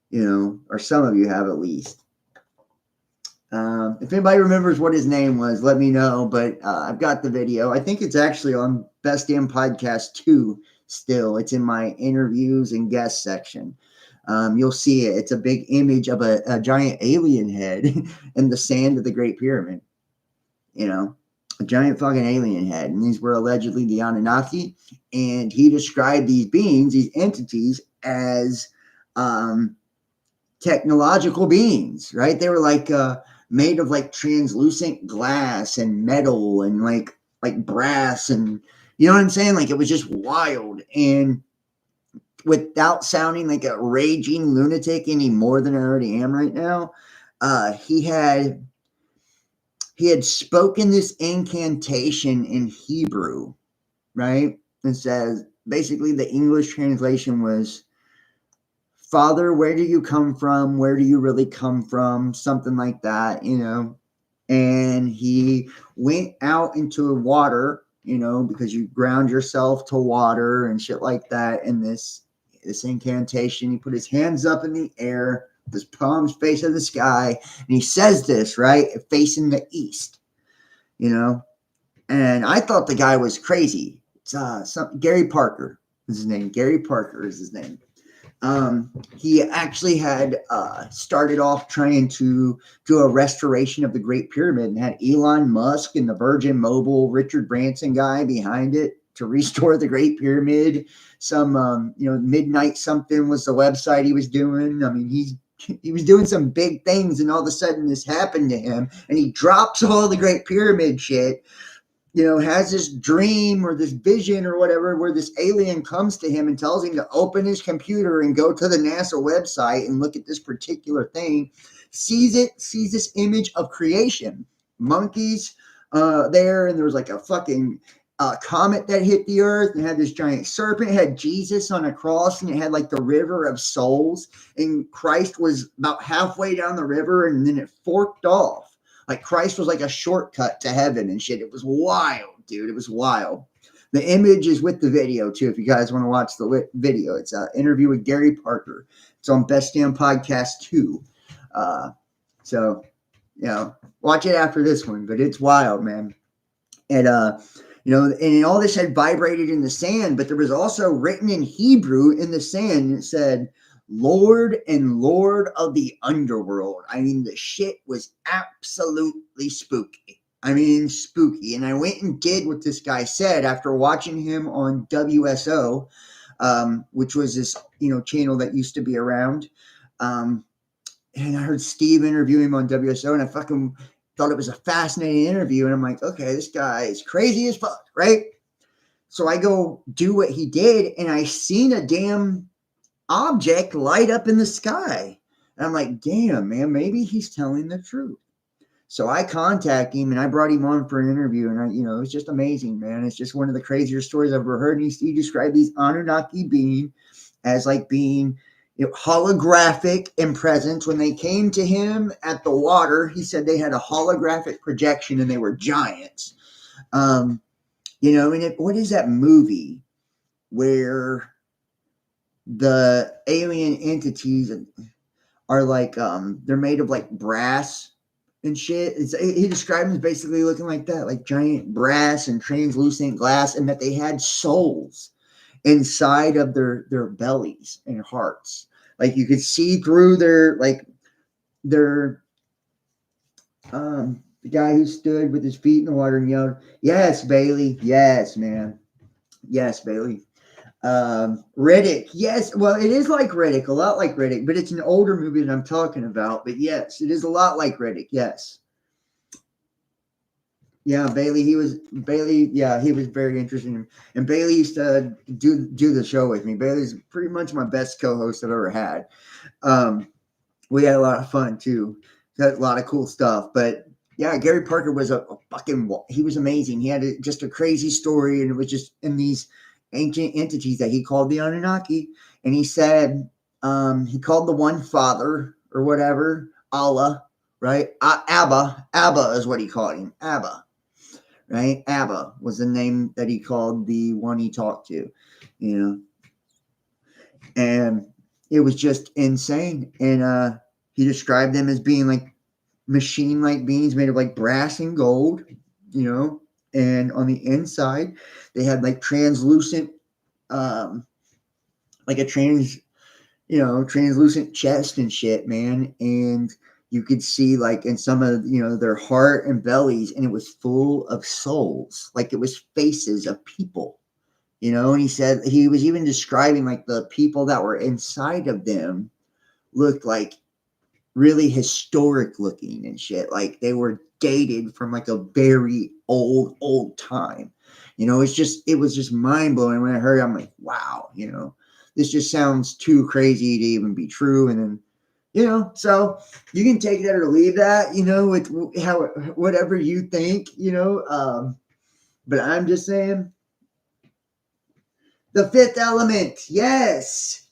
you know, or some of you have at least. If anybody remembers what his name was, let me know. But I've got the video. I think it's actually on Best Damn Podcast 2 still. It's in my interviews and guest section. You'll see it. It's a big image of a giant alien head in the sand of the Great Pyramid. You know, a giant fucking alien head. And these were allegedly the Anunnaki. And he described these beings, these entities, as technological beings, right? They were like made of like translucent glass and metal and like brass, and you know what I'm saying? Like it was just wild. And without sounding like a raging lunatic any more than I already am right now, he had spoken this incantation in Hebrew, right? It says, basically the English translation was, Father, where do you come from? Where do you really come from? Something like that, you know. And he went out into water, you know, because you ground yourself to water and shit like that. And this incantation, he put his hands up in the air, his palms facing the sky, and he says this, right, facing the east, you know. And I thought the guy was crazy. It's Gary Parker is his name. Gary Parker is his name. He actually had started off trying to do a restoration of the Great Pyramid and had Elon Musk and the Virgin Mobile Richard Branson guy behind it to restore the Great Pyramid. Some, you know, Midnight something was the website he was doing. I mean, he was doing some big things, and all of a sudden this happened to him, and he drops all the Great Pyramid shit. You know, has this dream or this vision or whatever where this alien comes to him and tells him to open his computer and go to the NASA website and look at this particular thing, sees this image of creation, monkeys there, and there was like a fucking comet that hit the earth and had this giant serpent. It had Jesus on a cross, and it had like the river of souls, and Christ was about halfway down the river, and then it forked off. Like Christ was like a shortcut to heaven and shit. It was wild, dude. It was wild. The image is with the video too. If you guys want to watch the video, it's an interview with Gary Parker. It's on Best Damn Podcast 2. So watch it after this one, but it's wild, man. And and all this had vibrated in the sand, but there was also written in Hebrew in the sand, and it said, Lord and Lord of the underworld. I mean, the shit was absolutely spooky. I mean, spooky. And I went and did what this guy said after watching him on WSO, which was this, channel that used to be around. And I heard Steve interview him on WSO, and I fucking thought it was a fascinating interview. And I'm like, okay, this guy is crazy as fuck, right? So I go do what he did, and I seen a damn object light up in the sky. And I'm like, damn, man, maybe he's telling the truth. So I contact him, and I brought him on for an interview, and it was just amazing, man. It's just one of the crazier stories I've ever heard. And he described these Anunnaki being as like being holographic in presence. When they came to him at the water, he said they had a holographic projection and they were giants. And what is that movie where the alien entities are like, they're made of like brass and shit? He described them as basically looking like that, like giant brass and translucent glass, and that they had souls inside of their bellies and hearts. Like you could see through the guy who stood with his feet in the water and yelled, "Yes, Bailey. Yes, man. Yes, Bailey." Riddick. Yes. Well, it is like Riddick, a lot like Riddick, but it's an older movie that I'm talking about. But yes, it is a lot like Riddick. Yes. Yeah, Bailey. Yeah, he was very interesting. And Bailey used to do the show with me. Bailey's pretty much my best co-host I've ever had. We had a lot of fun too. Got a lot of cool stuff. But yeah, Gary Parker was he was amazing. He had just a crazy story, and it was just in these ancient entities that he called the Anunnaki. And he said, he called the one father or whatever, Allah, right? Abba is what he called him. Abba, right? Abba was the name that he called the one he talked to, and it was just insane. And he described them as being like machine-like beings made of like brass and gold, and on the inside they had like translucent, like a translucent chest and shit, man. And you could see like in some of their heart and bellies, and it was full of souls, like it was faces of people. And he said he was even describing like the people that were inside of them looked like really historic looking and shit. Like they were dated from like a very old time. It was just mind blowing. When I heard it, I'm like, wow, this just sounds too crazy to even be true. And then, so you can take that or leave that, with how, whatever you think, but I'm just saying, the fifth element. Yes.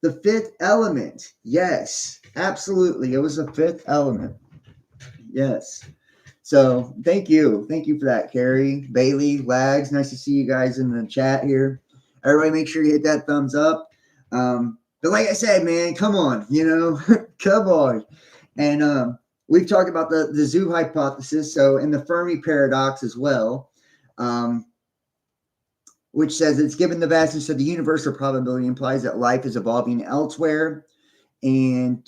The fifth element. Yes, absolutely. It was the fifth element. Yes. So thank you. Thank you for that, Carrie, Bailey, Lags. Nice to see you guys in the chat here. Everybody make sure you hit that thumbs up. But like I said, man, come on, come on. And we've talked about the zoo hypothesis, so in the Fermi paradox as well. Which says it's given the vastness of the universe, or probability implies that life is evolving elsewhere. And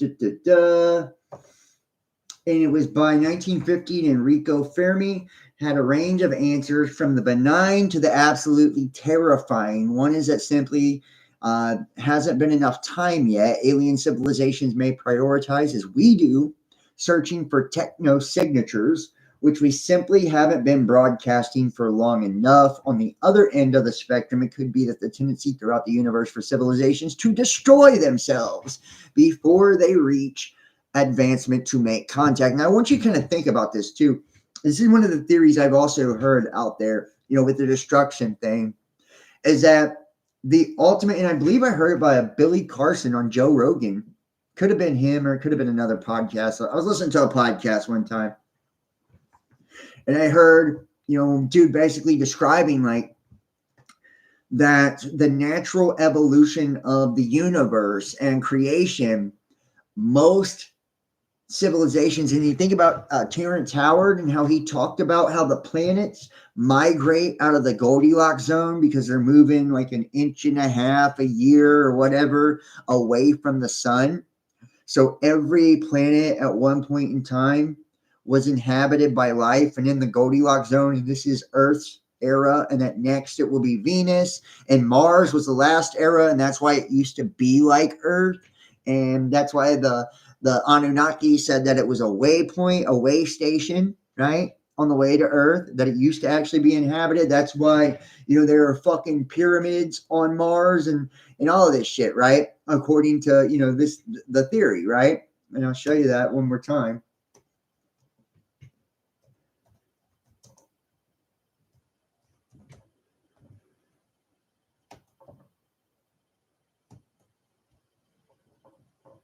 and it was by 1950, Enrico Fermi had a range of answers from the benign to the absolutely terrifying. One is that simply hasn't been enough time yet. Alien civilizations may prioritize, as we do, searching for techno signatures, which we simply haven't been broadcasting for long enough. On the other end of the spectrum, it could be that the tendency throughout the universe for civilizations to destroy themselves before they reach advancement to make contact. Now, I want you to kind of think about this too. This is one of the theories I've also heard out there, with the destruction thing, is that the ultimate, and I believe I heard it by a Billy Carson on Joe Rogan. Could have been him, or it could have been another podcast. I was listening to a podcast one time, and I heard, dude basically describing like that the natural evolution of the universe and creation, most civilizations, and you think about Terrence Howard and how he talked about how the planets migrate out of the Goldilocks zone because they're moving like an inch and a half a year or whatever away from the sun. So every planet at one point in time was inhabited by life and in the Goldilocks zone, and this is Earth's era, and that next it will be Venus, and Mars was the last era, and that's why it used to be like Earth, and that's why the Anunnaki said that it was a waypoint, a way station, right? On the way to Earth, that it used to actually be inhabited. That's why, there are fucking pyramids on Mars and all of this shit, right? According to, the theory, right? And I'll show you that one more time.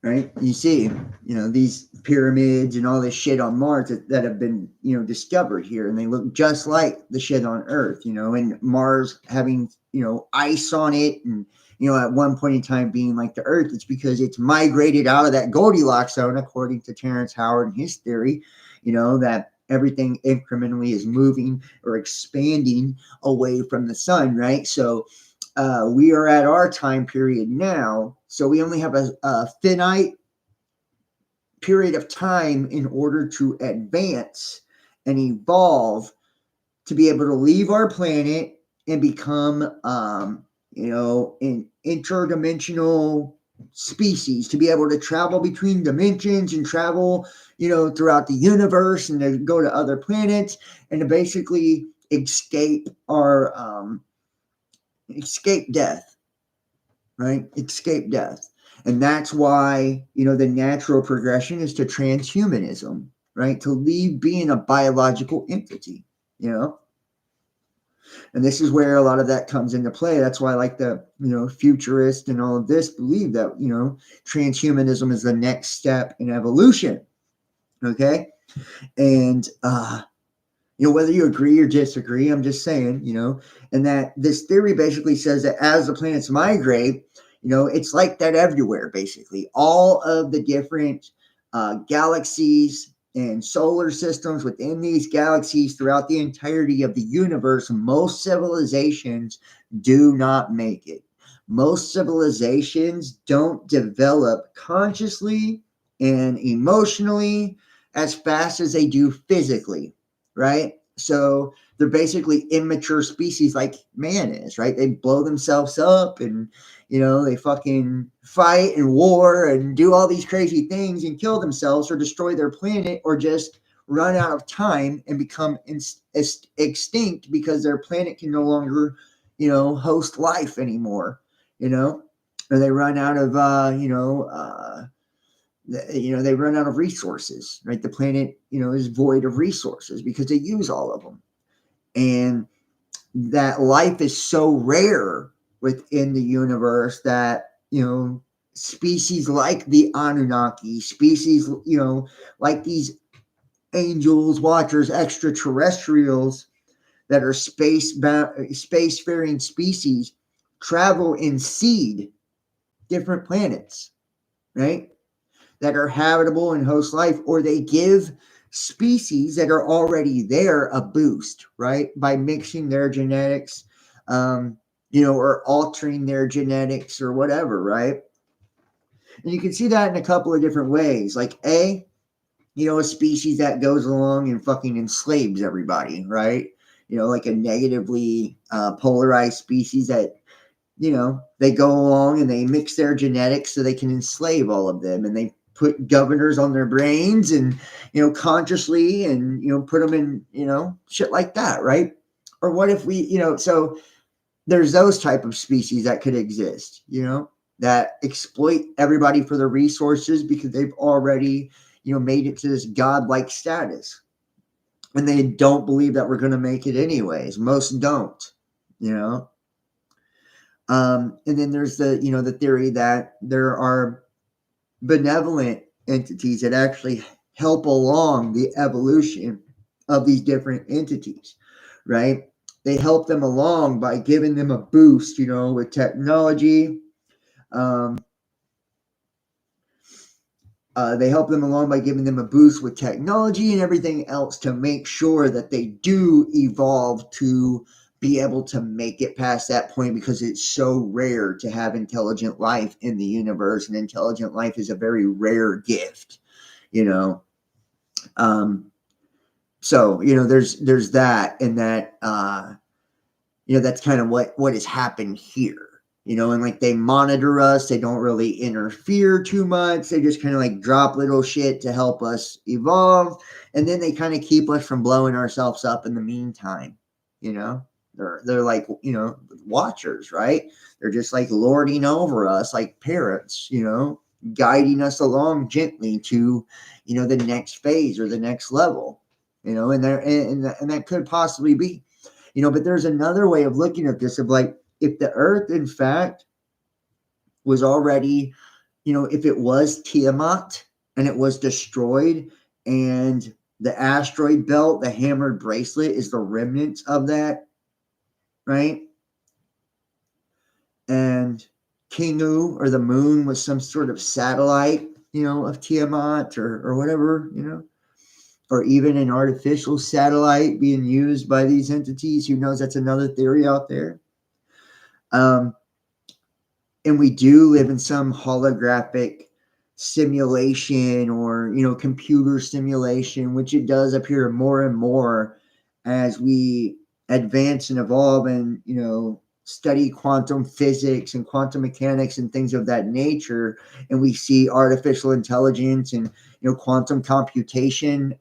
Right? You see, these pyramids and all this shit on Mars that have been, discovered here, and they look just like the shit on Earth, and Mars having, ice on it, and, at one point in time being like the Earth. It's because it's migrated out of that Goldilocks zone, according to Terrence Howard and his theory, that everything incrementally is moving or expanding away from the sun, right? So, we are at our time period now, so we only have a finite period of time in order to advance and evolve to be able to leave our planet and become, an interdimensional species, to be able to travel between dimensions and travel, throughout the universe, and to go to other planets, and to basically escape death, right? Escape death. And that's why, the natural progression is to transhumanism, right? To leave being a biological entity, And this is where a lot of that comes into play. That's why, like, the, futurist and all of this believe that, transhumanism is the next step in evolution. Okay. And, whether you agree or disagree, I'm just saying, and that this theory basically says that as the planets migrate, it's like that everywhere, basically. All of the different galaxies and solar systems within these galaxies throughout the entirety of the universe, most civilizations do not make it. Most civilizations don't develop consciously and emotionally as fast as they do physically, right? So they're basically immature species like man is, right? They blow themselves up, and, they fucking fight and war and do all these crazy things and kill themselves or destroy their planet, or just run out of time and become extinct because their planet can no longer, host life anymore, or they run out of, they run out of resources, right? The planet, is void of resources because they use all of them. And that life is so rare within the universe that, species like the Anunnaki, species, like these angels, watchers, extraterrestrials that are spacefaring species, travel and seed different planets, right? That are habitable and host life, or they give species that are already there a boost, right? By mixing their genetics, or altering their genetics or whatever, right? And you can see that in a couple of different ways. Like, a species that goes along and fucking enslaves everybody, right? Like a negatively polarized species that, they go along and they mix their genetics so they can enslave all of them, and they put governors on their brains and, consciously, and, put them in, shit like that, right? Or what if we, so there's those type of species that could exist, that exploit everybody for their resources because they've already, made it to this godlike status. And they don't believe that we're going to make it anyways. Most don't, and then there's the theory that there are benevolent entities that actually help along the evolution of these different entities, right? They help them along by giving them a boost, with technology, They help them along by giving them a boost with technology and everything else to make sure that they do evolve to be able to make it past that point, because it's so rare to have intelligent life in the universe, and intelligent life is a very rare gift, you know. So there's that, and that that's kind of what has happened here. And like they monitor us, they don't really interfere too much. They just kind of like drop little shit to help us evolve. And then they kind of keep us from blowing ourselves up in the meantime. They're like, watchers, right? They're just like lording over us like parents, guiding us along gently to, the next phase or the next level, and that could possibly be, but there's another way of looking at this, of like, if the earth in fact was already, if it was Tiamat and it was destroyed, and the asteroid belt, the hammered bracelet, is the remnants of that, right? And Kingu, or the moon, was some sort of satellite, of Tiamat, or whatever, or even an artificial satellite being used by these entities. Who knows? That's another theory out there. And we do live in some holographic simulation, or computer simulation, which it does appear more and more as we advance and evolve, and study quantum physics and quantum mechanics and things of that nature, and we see artificial intelligence and quantum computation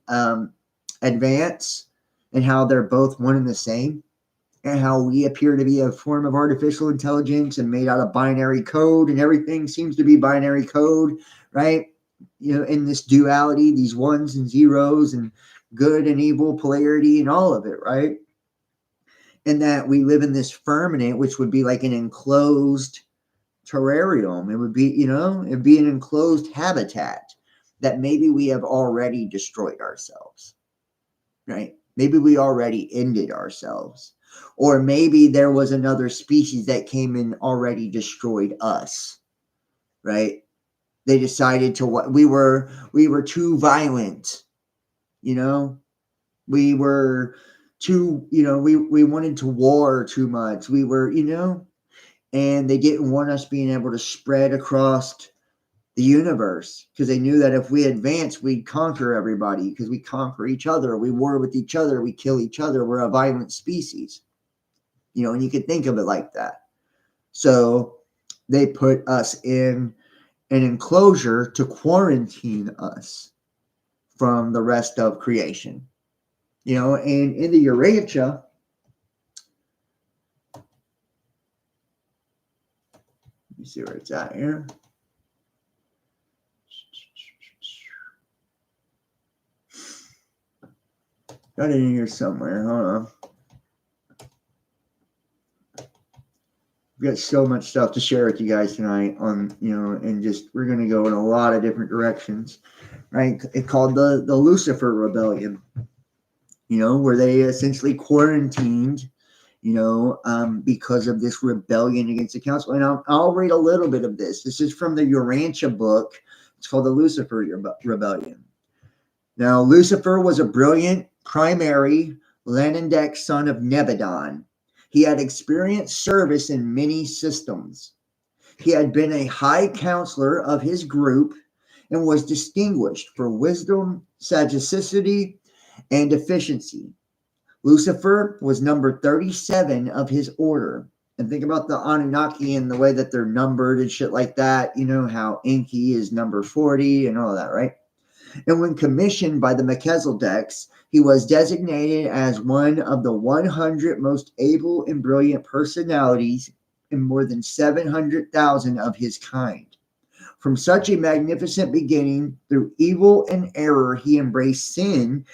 advance, and how they're both one and the same, and how we appear to be a form of artificial intelligence and made out of binary code, and everything seems to be binary code, right? In this duality, these ones and zeros, and good and evil polarity, and all of it, right? And that we live in this firmament, which would be like an enclosed terrarium. It would be, it'd be an enclosed habitat, that maybe we have already destroyed ourselves, right? Maybe we already ended ourselves. Or maybe there was another species that came and already destroyed us, right? They decided to what we were too violent, we were too, we wanted to war too much. We were, and they didn't want us being able to spread across the universe, because they knew that if we advance, we'd conquer everybody, because we conquer each other. We war with each other. We kill each other. We're a violent species. And you could think of it like that. So they put us in an enclosure to quarantine us from the rest of creation. And in the Urantia, let me see where it's at here. Got it in here somewhere. Hold on. We've got so much stuff to share with you guys tonight on, and just, we're going to go in a lot of different directions, right? It's called the Lucifer Rebellion, where they essentially quarantined, because of this rebellion against the council. And I'll read a little bit of this. This is from the Urantia book. It's called the Lucifer Rebellion. Now, Lucifer was a brilliant primary Lanendek son of Nebadon. He had experienced service in many systems. He had been a high counselor of his group and was distinguished for wisdom, sagacity, and efficiency. Lucifer was number 37 of his order. And think about the Anunnaki and the way that they're numbered and shit like that. You know how Enki is number 40 and all that, right? And when commissioned by the Melchizedeks, he was designated as one of the 100 most able and brilliant personalities in more than 700,000 of his kind. From such a magnificent beginning, through evil and error, he embraced sin,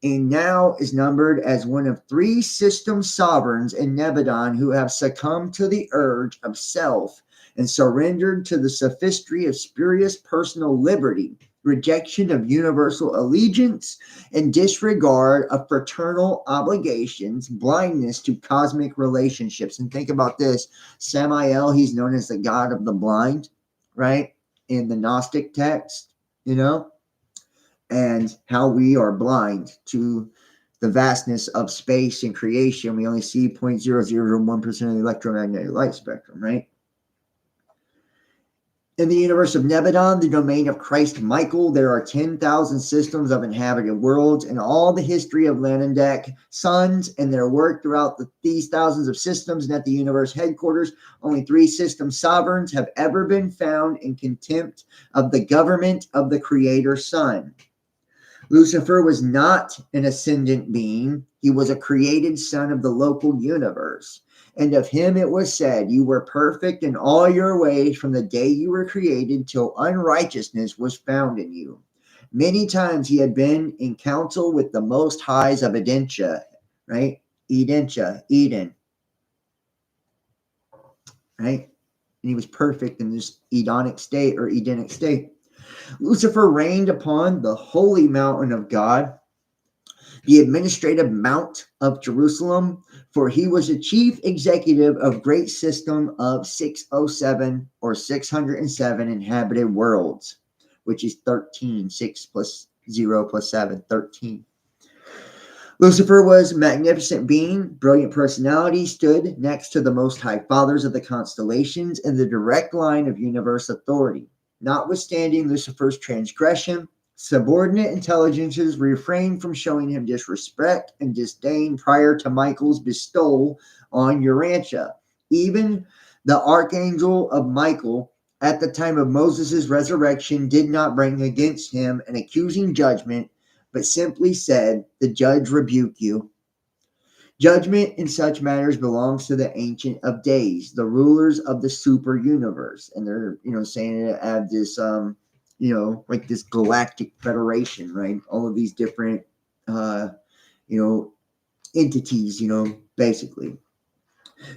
and now is numbered as one of 3 system sovereigns in Nebadon who have succumbed to the urge of self and surrendered to the sophistry of spurious personal liberty, rejection of universal allegiance, and disregard of fraternal obligations, blindness to cosmic relationships. And think about this. Samael, he's known as the god of the blind, right? In the Gnostic text. you know, and how we are blind to the vastness of space and creation. We only see 0.0001% of the electromagnetic light spectrum, right? In the universe of Nebadon, the domain of Christ Michael, there are 10,000 systems of inhabited worlds. In all the history of Lanandek suns and their work throughout these thousands of systems and at the universe headquarters, only 3 system sovereigns have ever been found in contempt of the government of the Creator Sun. Lucifer was not an ascendant being. He was a created son of the local universe. And of him it was said, you were perfect in all your ways from the day you were created till unrighteousness was found in you. Many times he had been in council with the most highs of Edentia, right? Edentia, Eden, right? And he was perfect in this Edenic state or Edenic state. Lucifer reigned upon the holy mountain of God, the administrative mount of Jerusalem, for he was the chief executive of great system of 607 or 607 inhabited worlds, which is 13. 6 plus 0 plus 7, 13. Lucifer was a magnificent being, brilliant personality, stood next to the most high fathers of the constellations in the direct line of universe authority. Notwithstanding Lucifer's transgression, subordinate intelligences refrained from showing him disrespect and disdain prior to Michael's bestowal on Urantia. Even the archangel of Michael at the time of Moses' resurrection did not bring against him an accusing judgment, but simply said, the judge rebuke you. Judgment in such matters belongs to the Ancient of Days, the rulers of the super universe. And they're, saying it have this, like this galactic federation, right? All of these different, entities, basically.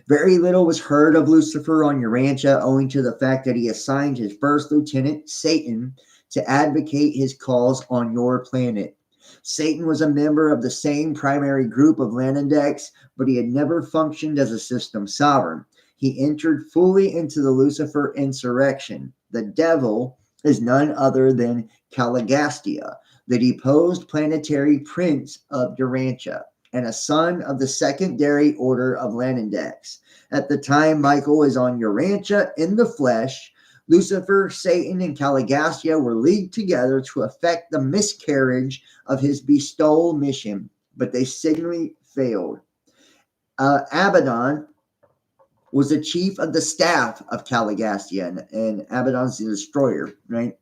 Very little was heard of Lucifer on Urantia, owing to the fact that he assigned his first lieutenant, Satan, to advocate his cause on your planet. Satan was a member of the same primary group of Lanandeks, but he had never functioned as a system sovereign. He entered fully into the Lucifer insurrection. The devil is none other than Caligastia, the deposed planetary prince of Urantia, and a son of the secondary order of Lanandeks. At the time Michael is on Urantia in the flesh, Lucifer, Satan, and Caligastia were leagued together to effect the miscarriage of his bestowal mission, but they signally failed. Abaddon was the chief of the staff of Caligastia, and Abaddon's the destroyer, right?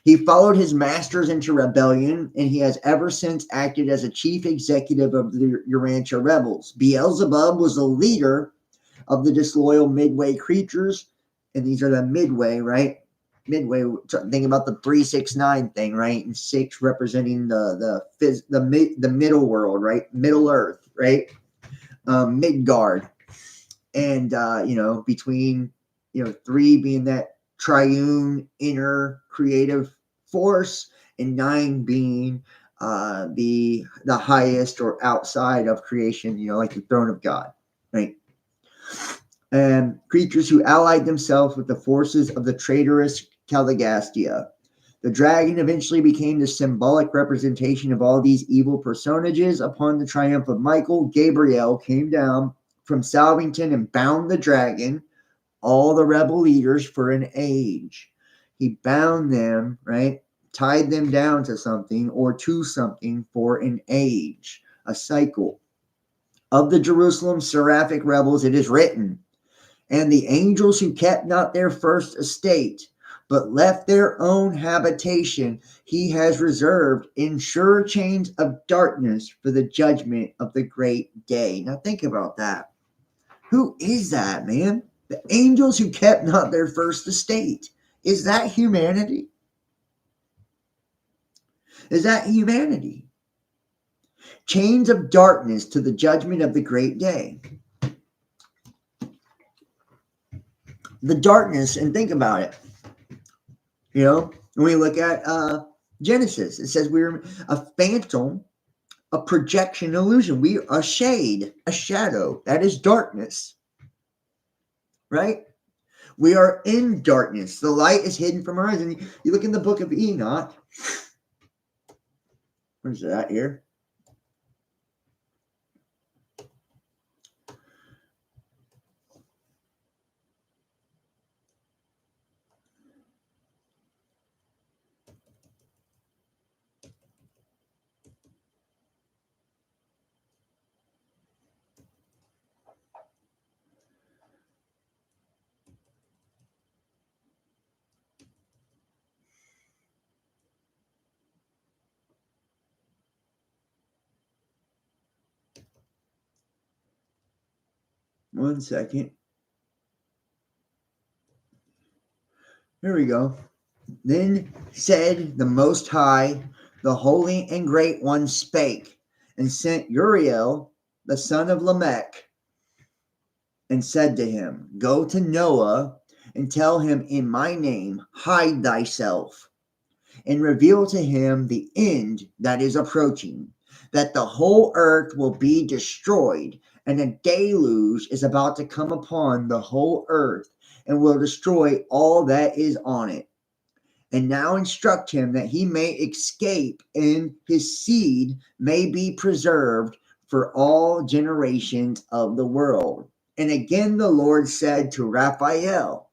He followed his masters into rebellion, and he has ever since acted as a chief executive of the Urantia rebels. Beelzebub was the leader of the disloyal Midway creatures, and these are the Midway, right? Midway, think about the 369 thing, right? And 6 representing the middle world, right? Middle Earth, right? Midgard, and between 3 being that triune inner creative force, and 9 being the highest or outside of creation, like the throne of God, right? And creatures who allied themselves with the forces of the traitorous Caligastia. The dragon eventually became the symbolic representation of all these evil personages. Upon the triumph of Michael, Gabriel came down from Salvington and bound the dragon, all the rebel leaders, for an age. He bound them, right? Tied them down to something or to something for an age, a cycle. Of the Jerusalem seraphic rebels, it is written, and the angels who kept not their first estate, but left their own habitation, he has reserved in sure chains of darkness for the judgment of the great day. Now think about that. Who is that, man? The angels who kept not their first estate. Is that humanity? Is that humanity? Chains of darkness to the judgment of the great day. The darkness, and think about it. When we look at Genesis, it says we're a phantom, a projection, illusion. We are a shade, a shadow. That is darkness, right? We are in darkness. The light is hidden from our eyes. And you look in the book of Enoch. Where's that here? One second. Here we go. Then said the Most High, the Holy and Great One spake, and sent Uriel, the son of Lamech, and said to him, Go to Noah, and tell him in my name, hide thyself, and reveal to him the end that is approaching, that the whole earth will be destroyed, and a deluge is about to come upon the whole earth, and will destroy all that is on it. And now instruct him that he may escape, and his seed may be preserved for all generations of the world. And again the Lord said to Raphael,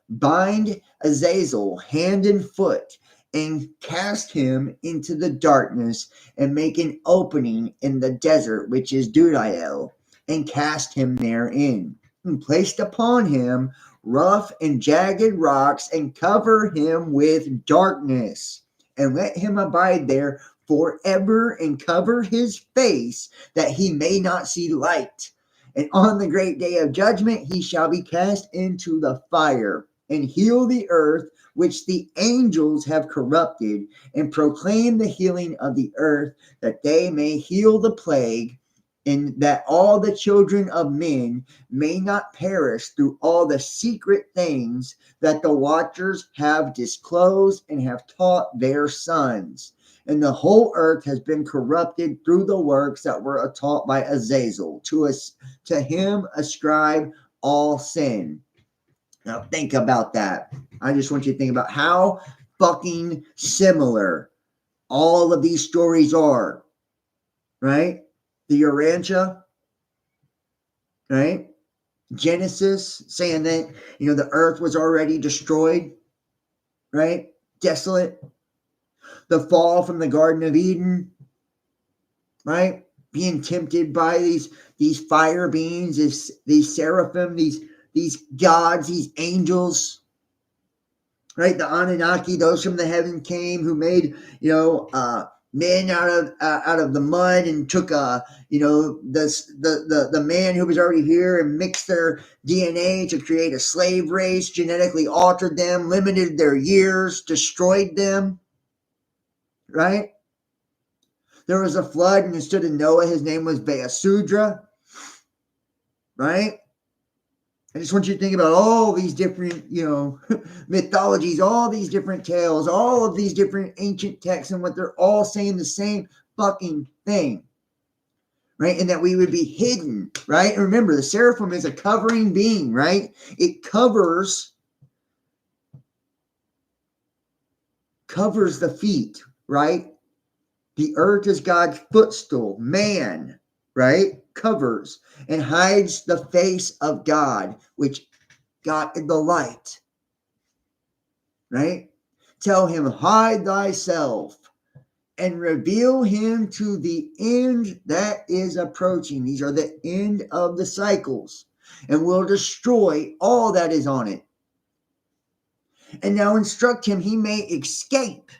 Bind Azazel hand and foot, and cast him into the darkness, and make an opening in the desert which is Dudael, and cast him therein, and placed upon him rough and jagged rocks, and cover him with darkness, and let him abide there forever, and cover his face, that he may not see light. And on the great day of judgment he shall be cast into the fire, and heal the earth which the angels have corrupted, and proclaim the healing of the earth, that they may heal the plague, and that all the children of men may not perish through all the secret things that the watchers have disclosed and have taught their sons. And the whole earth has been corrupted through the works that were taught by Azazel. To him ascribe all sin. Now think about that. I just want you to think about how fucking similar all of these stories are, right? The Urantia, right? Genesis saying that, the earth was already destroyed, right? Desolate. The fall from the Garden of Eden, right? Being tempted by these fire beings, these seraphim, these gods, these angels, right? The Anunnaki, those from the heaven came, who made, men out of the mud, and took the man who was already here and mixed their DNA to create a slave race, genetically altered them, limited their years, destroyed them, right? There was a flood, and instead of Noah, his name was Beasudra, right? I just want you to think about all these different, mythologies, all these different tales, all of these different ancient texts, and what they're all saying the same fucking thing, right? And that we would be hidden, right? And remember, the seraphim is a covering being, right? It covers the feet, right? The earth is God's footstool. Man, right, covers and hides the face of God, which got in the light, right? Tell him, hide thyself, and reveal him to the end that is approaching. These are the end of the cycles, and will destroy all that is on it. And now instruct him he may escape,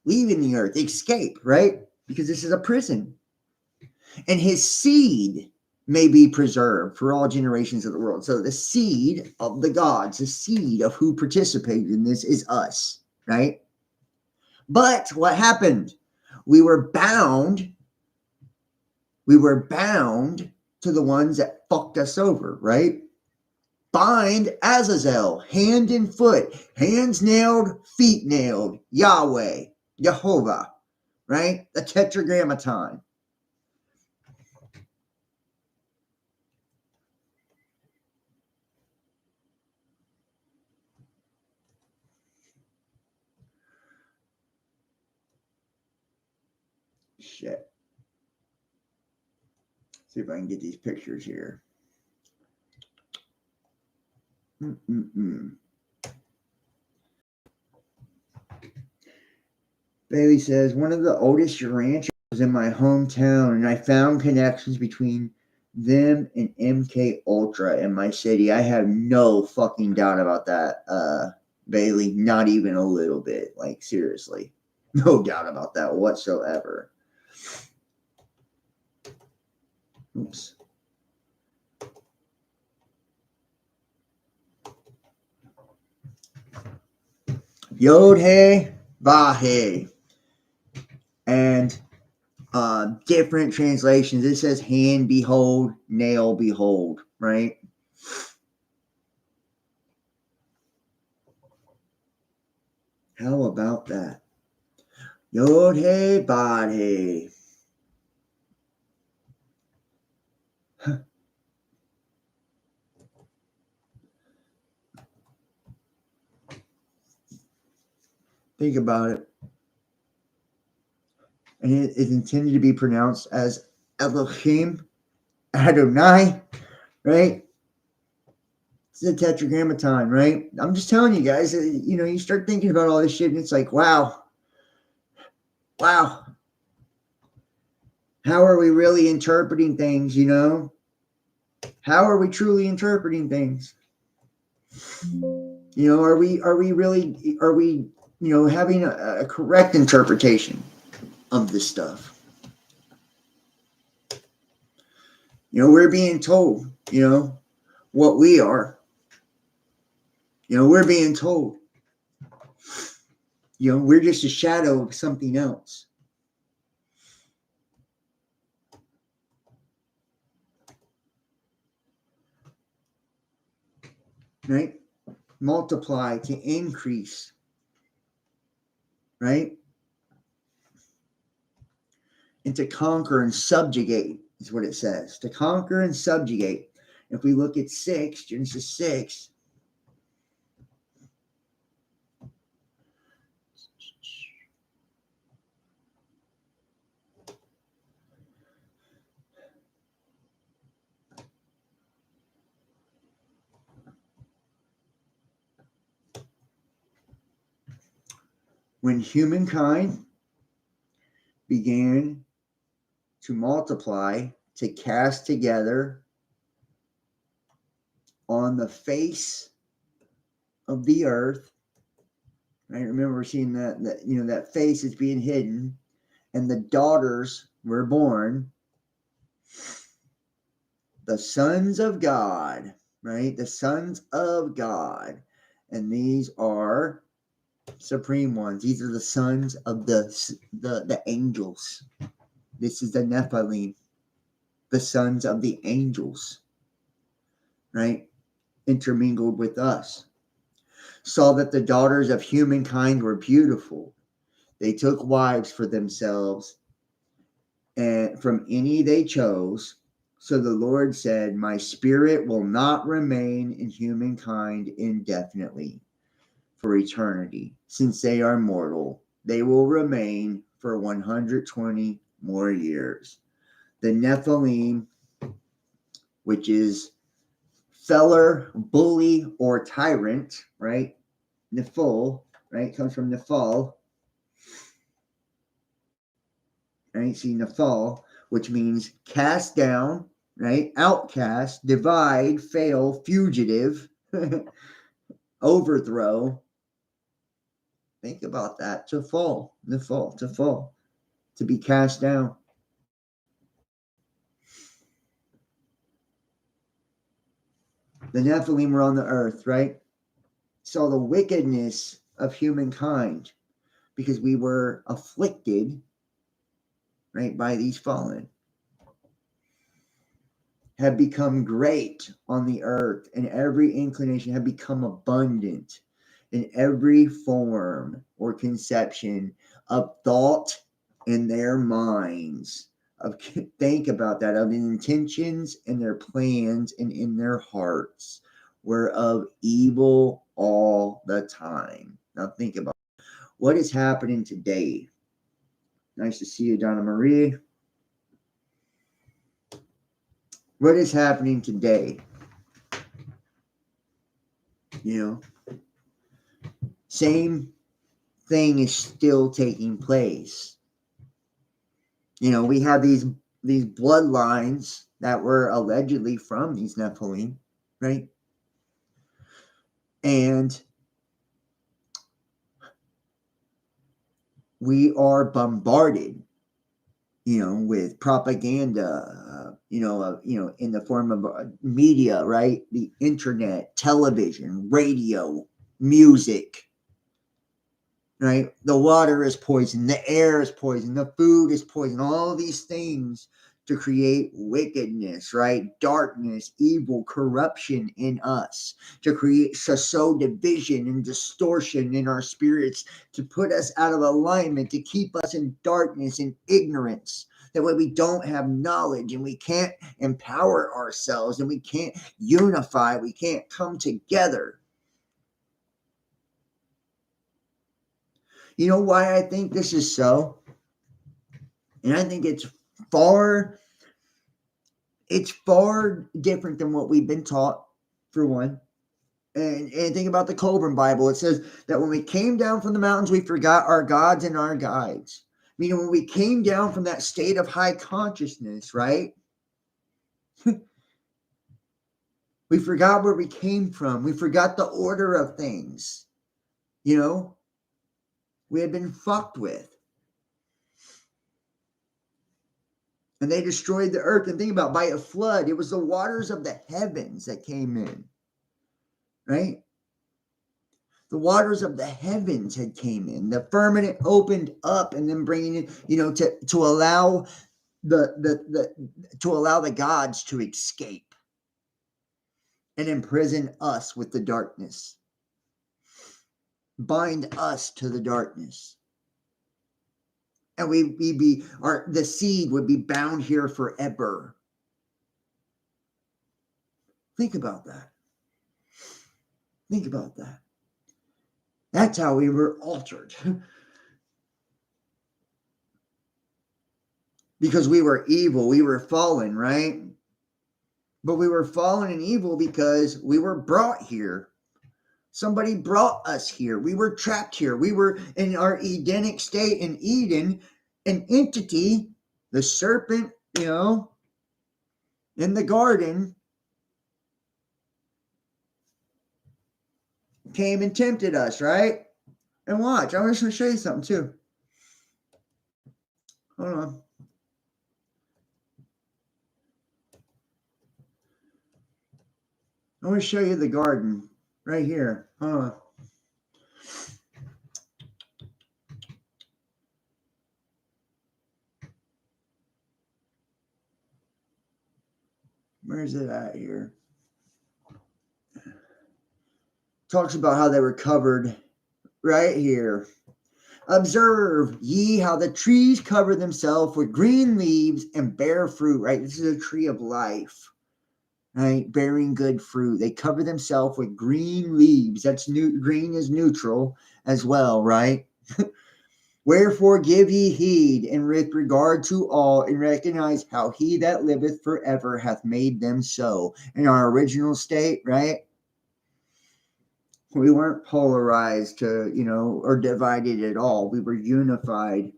leaving the earth, escape, right? Because this is a prison. And his seed may be preserved for all generations of the world. So the seed of the gods, the seed of who participated in this is us, right? But what happened? We were bound to the ones that fucked us over, right? Bind Azazel, hand and foot, hands nailed, feet nailed, Yahweh, Jehovah, right? The Tetragrammaton. Shit. See if I can get these pictures here. Bailey says, one of the oldest ranchers in my hometown, and I found connections between them and MK Ultra in my city. I have no fucking doubt about that, Bailey. Not even a little bit. Like, seriously. No doubt about that whatsoever. Oops. Yod He Vahe. And different translations. It says hand behold, nail behold, right? How about that? Yod He Vahe. Think about it. And it is intended to be pronounced as Elohim, Adonai, right? It's the tetragrammaton, right? I'm just telling you guys, you know, you start thinking about all this shit and it's like, wow. How are we really interpreting things, you know? How are we truly interpreting things? You know, are we you know, having a correct interpretation of this stuff? You know, we're being told, you know, what we are. You know, we're being told. You know, we're just a shadow of something else. Right? Multiply, to increase. Right? And to conquer and subjugate is what it says. To conquer and subjugate. If we look at Genesis 6, when humankind began to multiply, to cast together on the face of the earth, right? Remember seeing that you know, that face is being hidden, and the daughters were born, the sons of God, right? The sons of God, and these are supreme ones. These are the sons of the angels. This is the Nephilim, the sons of the angels, right? Intermingled with us. Saw that the daughters of humankind were beautiful. They took wives for themselves, and from any they chose. So the Lord said, my spirit will not remain in humankind indefinitely, for eternity. Since they are mortal, they will remain for 120 more years. The Nephilim, which is feller, bully, or tyrant, right? Nephil, right? Comes from Nephal, right? See, Nephal, which means cast down, right? Outcast, divide, fail, fugitive, overthrow. Think about that. To fall, Nephal, to fall, to be cast down. The Nephilim were on the earth, right? Saw the wickedness of humankind because we were afflicted, right, by these fallen. Have become great on the earth, and every inclination have become abundant in every form or conception of thought in their minds. Think about that, of intentions and their plans and in their hearts were of evil all the time. Now think about what is happening today. Nice to see you, Donna Marie. What is happening today? You know, same thing is still taking place. You know, we have these bloodlines that were allegedly from these Nephilim, right? And we are bombarded, you know, with propaganda, in the form of media, right? The internet, television, radio, music, right? The water is poison, the air is poison, the food is poison, all these things to create wickedness, right? Darkness, evil, corruption in us, to sow division and distortion in our spirits, to put us out of alignment, to keep us in darkness and ignorance. That way we don't have knowledge and we can't empower ourselves and we can't unify, we can't come together. You know why I think this is so? And I think it's far different than what we've been taught, for one. And think about the Colburn Bible. It says that when we came down from the mountains, we forgot our gods and our guides. Meaning when we came down from that state of high consciousness, right? We forgot where we came from. We forgot the order of things. You know? We had been fucked with. And they destroyed the earth. And think about, by a flood, it was the waters of the heavens that came in. Right? The waters of the heavens had came in. The firmament opened up, and then bringing it, to allow the gods to escape and imprison us with the darkness. Bind us to the darkness. And the seed would be bound here forever. Think about that. Think about that. That's how we were altered. Because we were evil, we were fallen, right? But we were fallen and evil because we were brought here. Somebody brought us here. We were trapped here. We were in our Edenic state in Eden, an entity, the serpent, in the garden, came and tempted us, right? And watch, I'm just going to show you something too. Hold on. I want to show you the garden right here. Hold on. Where's it at here? Talks about how they were covered right here. Observe ye how the trees cover themselves with green leaves and bear fruit, right? This is a tree of life, right? Bearing good fruit. They cover themselves with green leaves. That's new. Green is neutral as well, right? Wherefore give ye heed, and with regard to all, and recognize how he that liveth forever hath made them so. In our original state, right? We weren't polarized or divided at all. We were unified.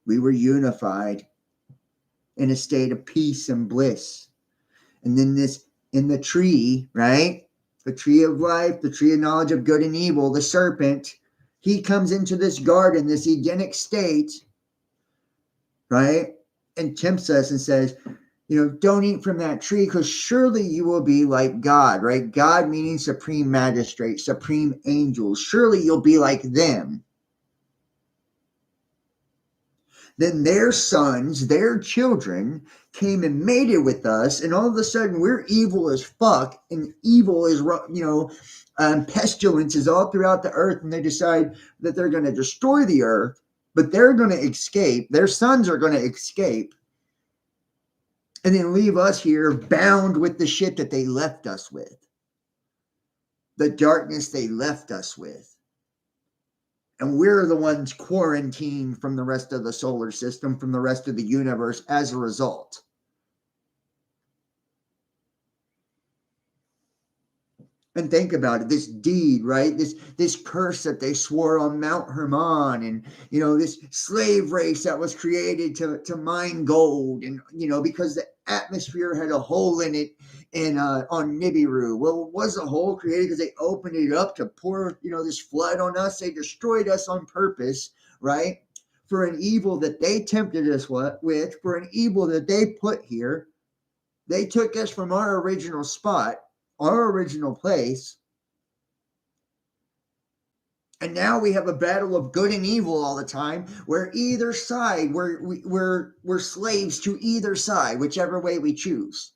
We were unified in a state of peace and bliss. And then in the tree, right? The tree of life, the tree of knowledge of good and evil, the serpent, he comes into this garden, this Edenic state, right? And tempts us and says, don't eat from that tree because surely you will be like God, right? God meaning supreme magistrate, supreme angels. Surely you'll be like them. Then their sons, their children came and mated with us. And all of a sudden we're evil as fuck. And evil is, pestilence is all throughout the earth. And they decide that they're going to destroy the earth, but they're going to escape. Their sons are going to escape. And then leave us here bound with the shit that they left us with. The darkness they left us with. And we're the ones quarantined from the rest of the solar system, from the rest of the universe as a result. And think about it, this deed, right? This curse that they swore on Mount Hermon, and this slave race that was created to mine gold, and because the atmosphere had a hole in it, and on Nibiru. Well, was the hole created because they opened it up to pour this flood on us? They destroyed us on purpose, right? For an evil that they tempted us with, for an evil that they put here. They took us from our original spot, our original place, and now we have a battle of good and evil all the time, where either side, we're slaves to either side, whichever way we choose.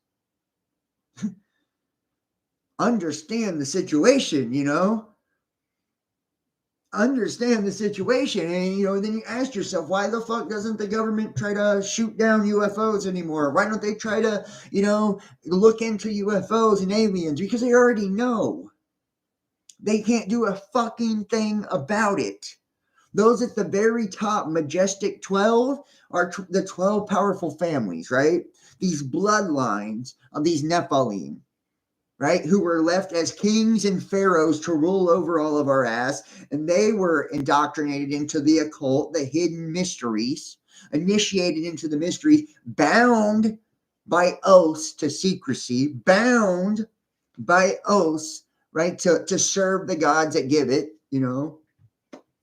Understand the situation, understand the situation. And then you ask yourself, why the fuck doesn't the government try to shoot down UFOs anymore? Why don't they try to look into UFOs and aliens? Because they already know they can't do a fucking thing about it. Those at the very top, majestic 12, are the 12 powerful families, right? These bloodlines of these Nephilim, right? Who were left as kings and pharaohs to rule over all of our ass. And they were indoctrinated into the occult, the hidden mysteries, initiated into the mysteries, bound by oaths to secrecy, bound by oaths, right? To serve the gods that give it,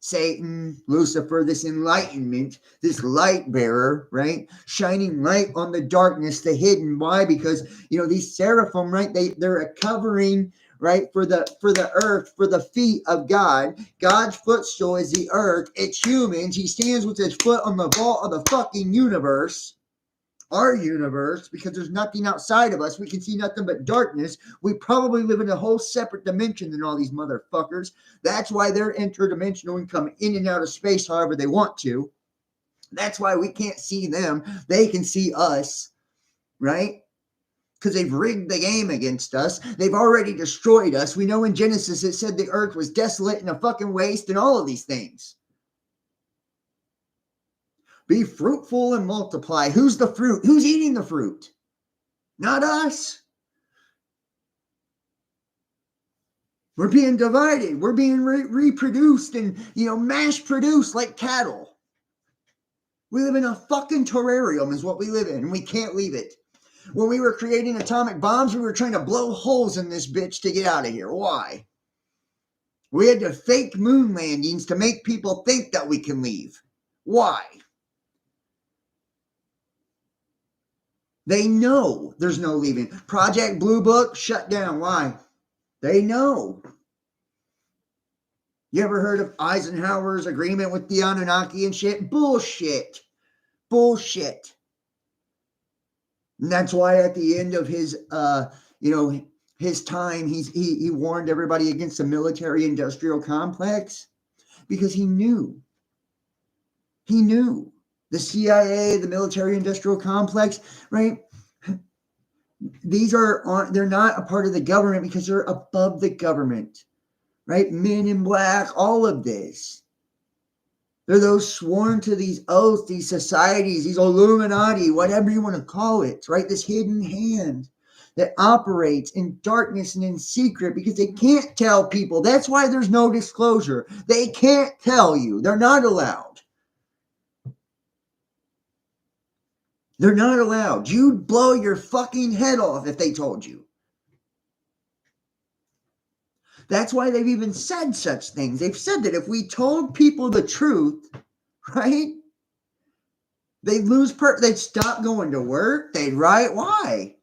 Satan, Lucifer, this enlightenment, this light bearer, right? Shining light on the darkness, the hidden. Why? Because these seraphim, right? They're a covering, right, for the earth, for the feet of God. God's footstool is the earth. It's humans. He stands with his foot on the vault of the fucking universe. Our universe, because there's nothing outside of us. We can see nothing but darkness. We probably live in a whole separate dimension than all these motherfuckers. That's why they're interdimensional and come in and out of space however they want to. That's why we can't see them. They can see us, right? Because they've rigged the game against us. They've already destroyed us. We know in Genesis it said the earth was desolate and a fucking waste and all of these things. Be fruitful and multiply. Who's the fruit? Who's eating the fruit? Not us. We're being divided. We're being reproduced and, mass produced like cattle. We live in a fucking terrarium is what we live in, and we can't leave it. When we were creating atomic bombs, we were trying to blow holes in this bitch to get out of here. Why? We had to fake moon landings to make people think that we can leave. Why? They know there's no leaving. Project Blue Book shut down. Why? They know. You ever heard of Eisenhower's agreement with the Anunnaki and shit? Bullshit. Bullshit. And that's why at the end of his his time, he warned everybody against the military-industrial complex, because he knew. He knew. The CIA, the military-industrial complex, right? They're not a part of the government because they're above the government, right? Men in black, all of this. They're those sworn to these oaths, these societies, these Illuminati, whatever you want to call it, right? This hidden hand that operates in darkness and in secret because they can't tell people. That's why there's no disclosure. They can't tell you. They're not allowed. They're not allowed. You'd blow your fucking head off if they told you. That's why they've even said such things. They've said that if we told people the truth, right, they'd they'd stop going to work. They'd riot. Why?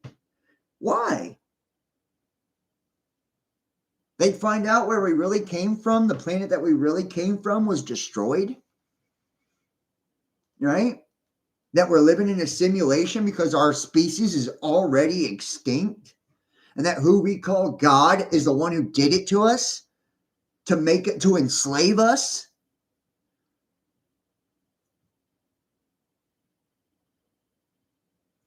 Why? They'd find out where we really came from. The planet that we really came from was destroyed, right? That we're living in a simulation because our species is already extinct, and that who we call God is the one who did it to us to make it, to enslave us.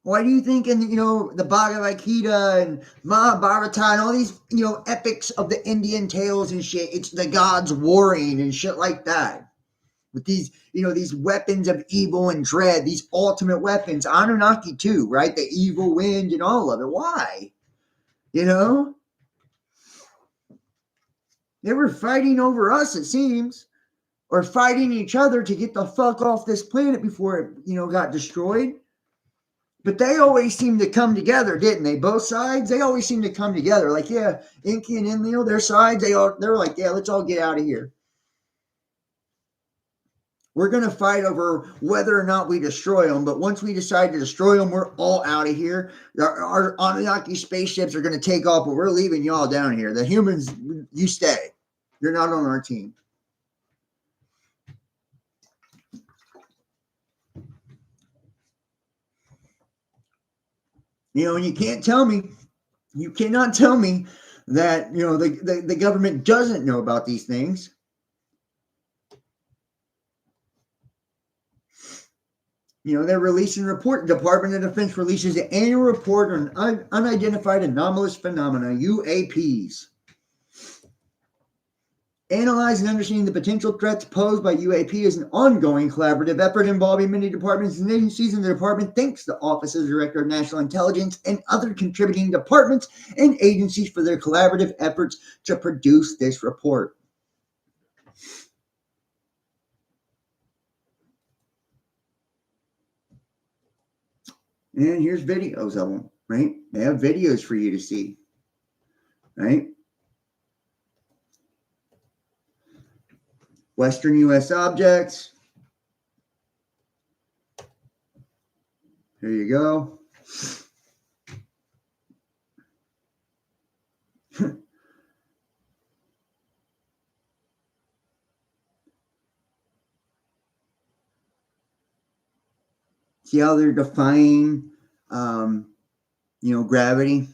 Why do you think in, the Bhagavad Gita and Mahabharata and all these, epics of the Indian tales and shit, it's the gods warring and shit like that? With these, these weapons of evil and dread, these ultimate weapons, Anunnaki too, right? The evil wind and all of it. Why? They were fighting over us, it seems, or fighting each other to get the fuck off this planet before it, got destroyed. But they always seemed to come together, didn't they? Both sides, they always seemed to come together. Like, yeah, Inky and Enlil, their sides, they're like, yeah, let's all get out of here. We're going to fight over whether or not we destroy them. But once we decide to destroy them, we're all out of here. Our Anunnaki spaceships are going to take off, but we're leaving y'all down here. The humans, you stay. You're not on our team. And you cannot tell me that, the government doesn't know about these things. They're releasing a report. Department of Defense releases an annual report on unidentified anomalous phenomena, UAPs. Analyzing and understanding the potential threats posed by UAP is an ongoing collaborative effort involving many departments and agencies, and the department thanks the Office of the Director of National Intelligence and other contributing departments and agencies for their collaborative efforts to produce this report. And here's videos of them, right? They have videos for you to see, right? Western U.S. objects. Here you go. See how they're defying, gravity?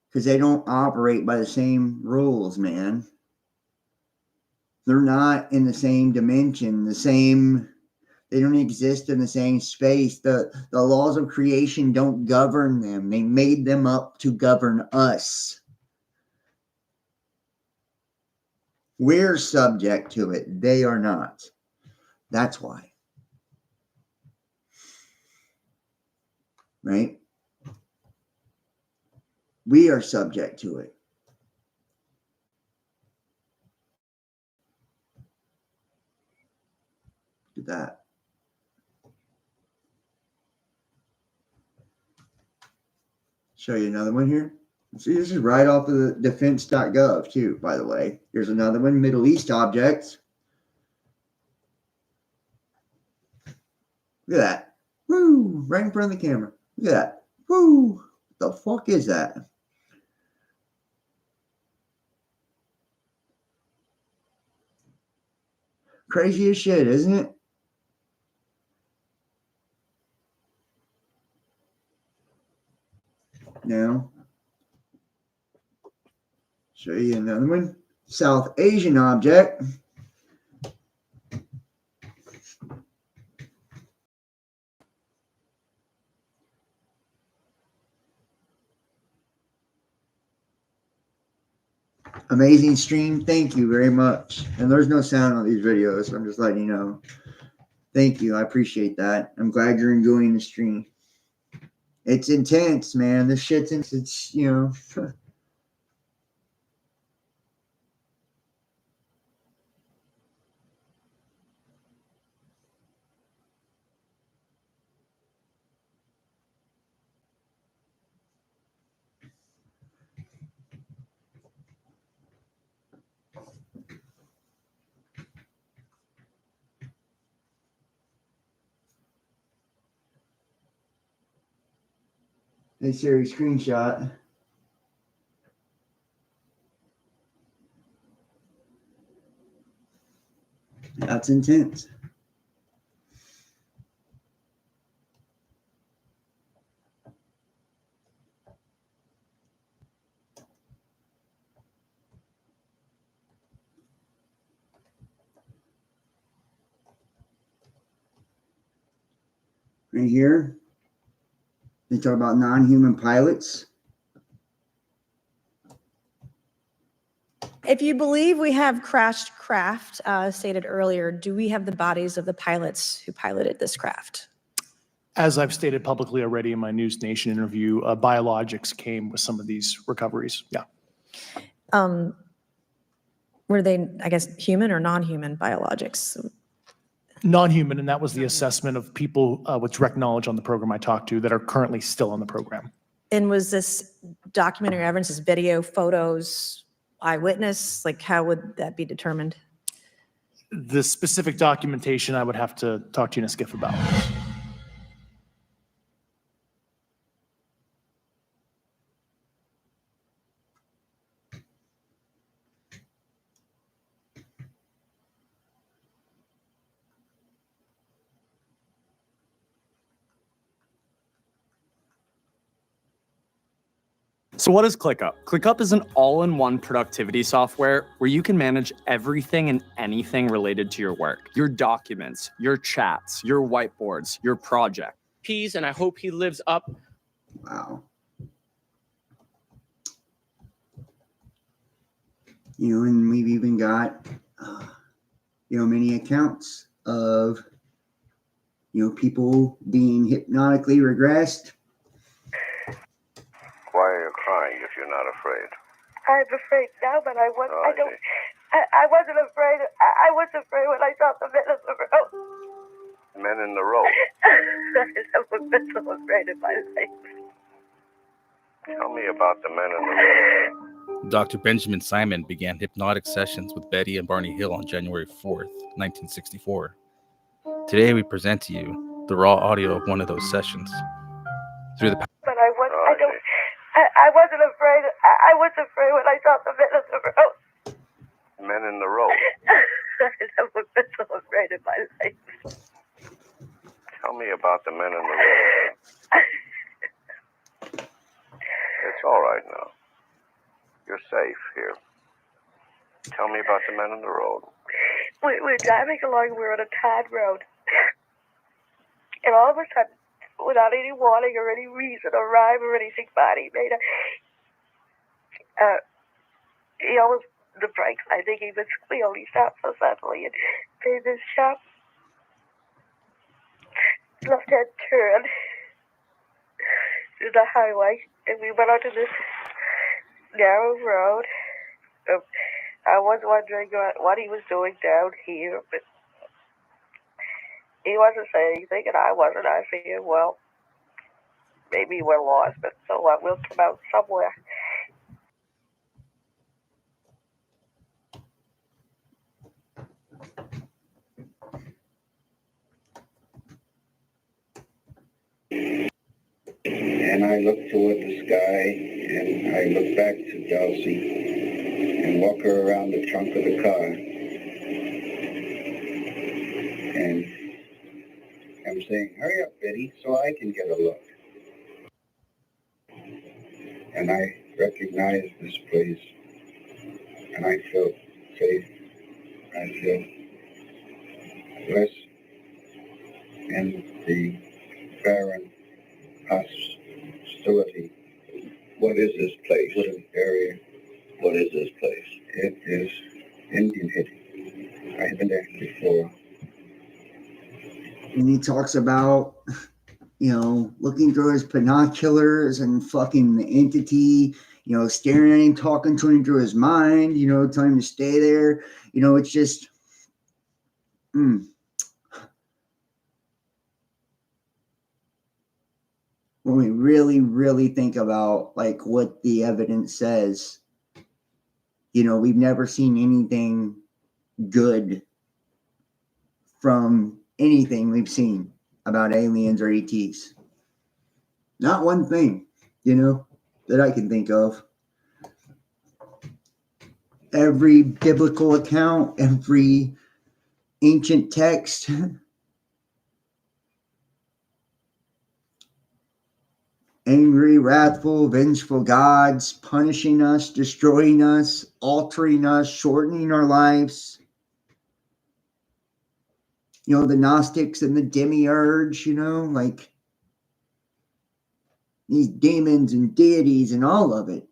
Because they don't operate by the same rules, man. They're not in the same dimension, they don't exist in the same space. The laws of creation don't govern them. They made them up to govern us. We're subject to it. They are not. That's why. Right? We are subject to it. Look at that. Show you another one here. See, this is right off of the defense.gov too, by the way. Here's another one, Middle East objects. Look at that. Woo! Right in front of the camera. Look at that. Woo! What the fuck is that? Crazy as shit, isn't it? Now, show you another one. South Asian object. Amazing stream. Thank you very much. And there's no sound on these videos, so I'm just letting you know. Thank you. I appreciate that. I'm glad you're enjoying the stream. It's intense, man. This shit's it's Hey Siri, screenshot. That's intense. right here. They talk about non-human pilots. If you believe we have crashed craft, stated earlier, do we have the bodies of the pilots who piloted this craft? As I've stated publicly already in my News Nation interview, biologics came with some of these recoveries. Yeah. Were they, I guess, human or non-human biologics? Non-human, and that was the assessment of people with direct knowledge on the program I talked to that are currently still on the program. And was this documentary evidence, this video, photos, eyewitness? Like, how would that be determined? The specific documentation I would have to talk to you in a skiff about. So what is ClickUp? ClickUp is an all-in-one productivity software where you can manage everything and anything related to your work. Your documents, your chats, your whiteboards, your project. And I hope he lives up. Wow. You know, and we've even got, many accounts of, people being hypnotically regressed. Why are you crying if you're not afraid? I'm afraid now, but I was. Oh, I don't. I wasn't afraid. I was afraid when I saw the men in the road. Men in the road. I've never been so afraid in my life. Tell me about the men in the road. Dr. Benjamin Simon began hypnotic sessions with Betty and Barney Hill on January 4th, 1964. Today we present to you the raw audio of one of those sessions. Through the But I was. I don't. I wasn't afraid. I was afraid when I saw the men in the road. Men in the road. I've never been so afraid in my life. Tell me about the men in the road. It's all right now. You're safe here. Tell me about the men in the road. We're driving along. We're on a tarred road, and all of a sudden, without any warning or any reason or rhyme or anything, Barney made he almost, the brakes, I think he was squealed. He stopped so suddenly and made this sharp left-hand turn to the highway, and we went onto this narrow road. I was wondering what he was doing down here, but he wasn't saying anything, and I wasn't. I figured, well, maybe we're lost, but so what? We'll come out somewhere. And I look toward the sky, and I look back to Dulcie and walk her around the trunk of the car. And I'm saying, hurry up, Betty, so I can get a look. And I recognize this place, and I feel safe. I feel blessed in the barren hostility. What is this place? Wooded area. What is this place? It is Indian Head. I have been there before. And he talks about, looking through his binoculars and fucking the entity, staring at him, talking to him through his mind, telling him to stay there. It's just, when we really, really think about like what the evidence says, we've never seen anything good from anything we've seen about aliens or ETs. Not one thing, that I can think of. Every biblical account, every ancient text, angry, wrathful, vengeful gods, punishing us, destroying us, altering us, shortening our lives. You know, the Gnostics and the demiurge, you know, like these demons and deities and all of it.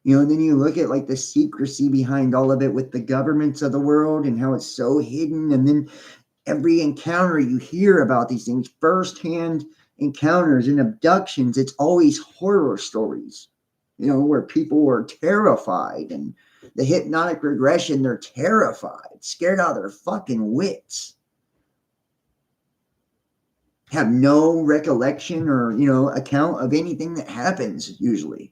You know, and then you look at like the secrecy behind all of it with the governments of the world and how it's so hidden. And then every encounter you hear about these things, firsthand encounters and abductions, it's always horror stories, you know, where people were terrified, and the hypnotic regression, they're terrified, scared out of their fucking wits, have no recollection or, you know, account of anything that happens usually.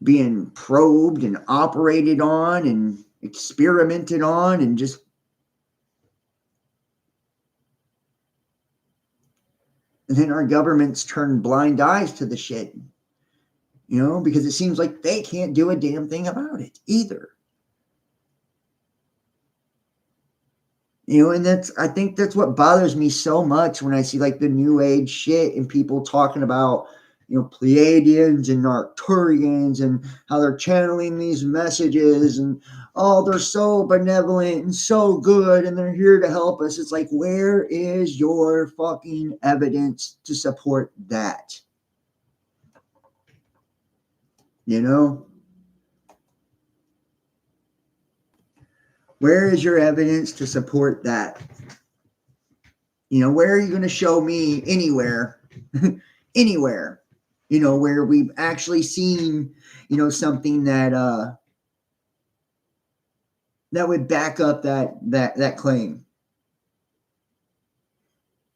Being probed and operated on and experimented on, and just and then our governments turn blind eyes to the shit, you know, because it seems like they can't do a damn thing about it either. You know, and I think that's what bothers me so much when I see like the new age shit and people talking about, you know, Pleiadians and Arcturians and how they're channeling these messages and, oh, they're so benevolent and so good and they're here to help us. It's like, where is your fucking evidence to support that? You know? Where is your evidence to support that? You know, where are you going to show me anywhere, anywhere, you know, where we've actually seen, you know, something that that would back up that claim,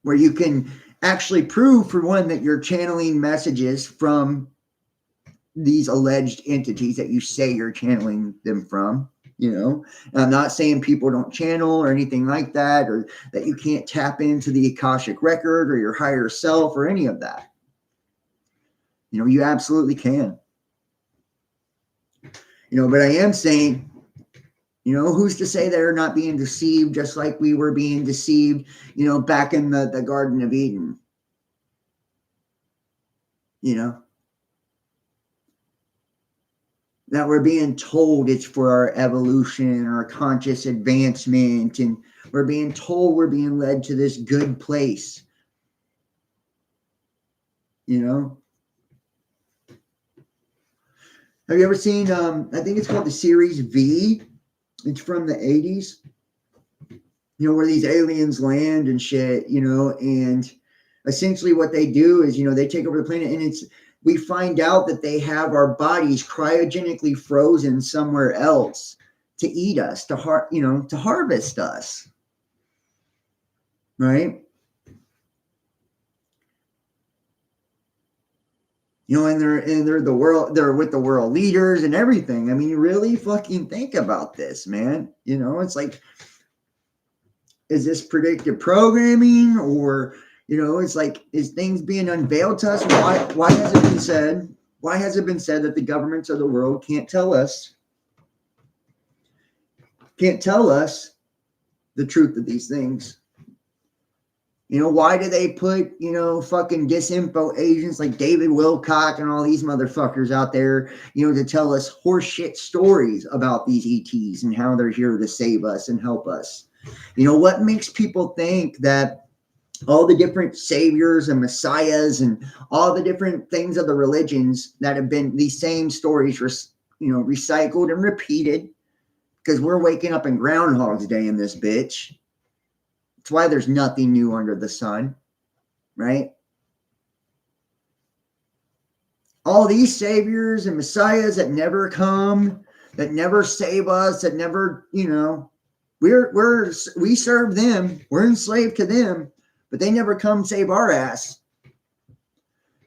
where you can actually prove, for one, that you're channeling messages from these alleged entities that you say you're channeling them from. You know, and I'm not saying people don't channel or anything like that, or that you can't tap into the Akashic record or your higher self or any of that. You know, you absolutely can. You know, but I am saying, you know, who's to say they're not being deceived just like we were being deceived, you know, back in the Garden of Eden? You know, that we're being told it's for our evolution, our conscious advancement, and we're being told we're being led to this good place. You know, have you ever seen, I think it's called the series V. It's from the 80s, you know, where these aliens land and shit, you know, and essentially what they do is, you know, they take over the planet, and we find out that they have our bodies cryogenically frozen somewhere else to eat us, to harvest us. Right? You know, and they're they're with the world leaders and everything. I mean, you really fucking think about this, man. You know, it's like, is this predictive programming, or, you know, it's like, is things being unveiled to us? Why has it been said? Why has it been said that the governments of the world can't tell us the truth of these things? You know, why do they put, you know, fucking disinfo agents like David Wilcock and all these motherfuckers out there, you know, to tell us horseshit stories about these ETs and how they're here to save us and help us? You know, what makes people think that all the different saviors and messiahs and all the different things of the religions that have been these same stories, you know, recycled and repeated, because we're waking up in Groundhog's Day in this bitch. That's why there's nothing new under the sun, right? All these saviors and messiahs that never come, that never save us, that never, you know, we serve them, we're enslaved to them, but they never come save our ass,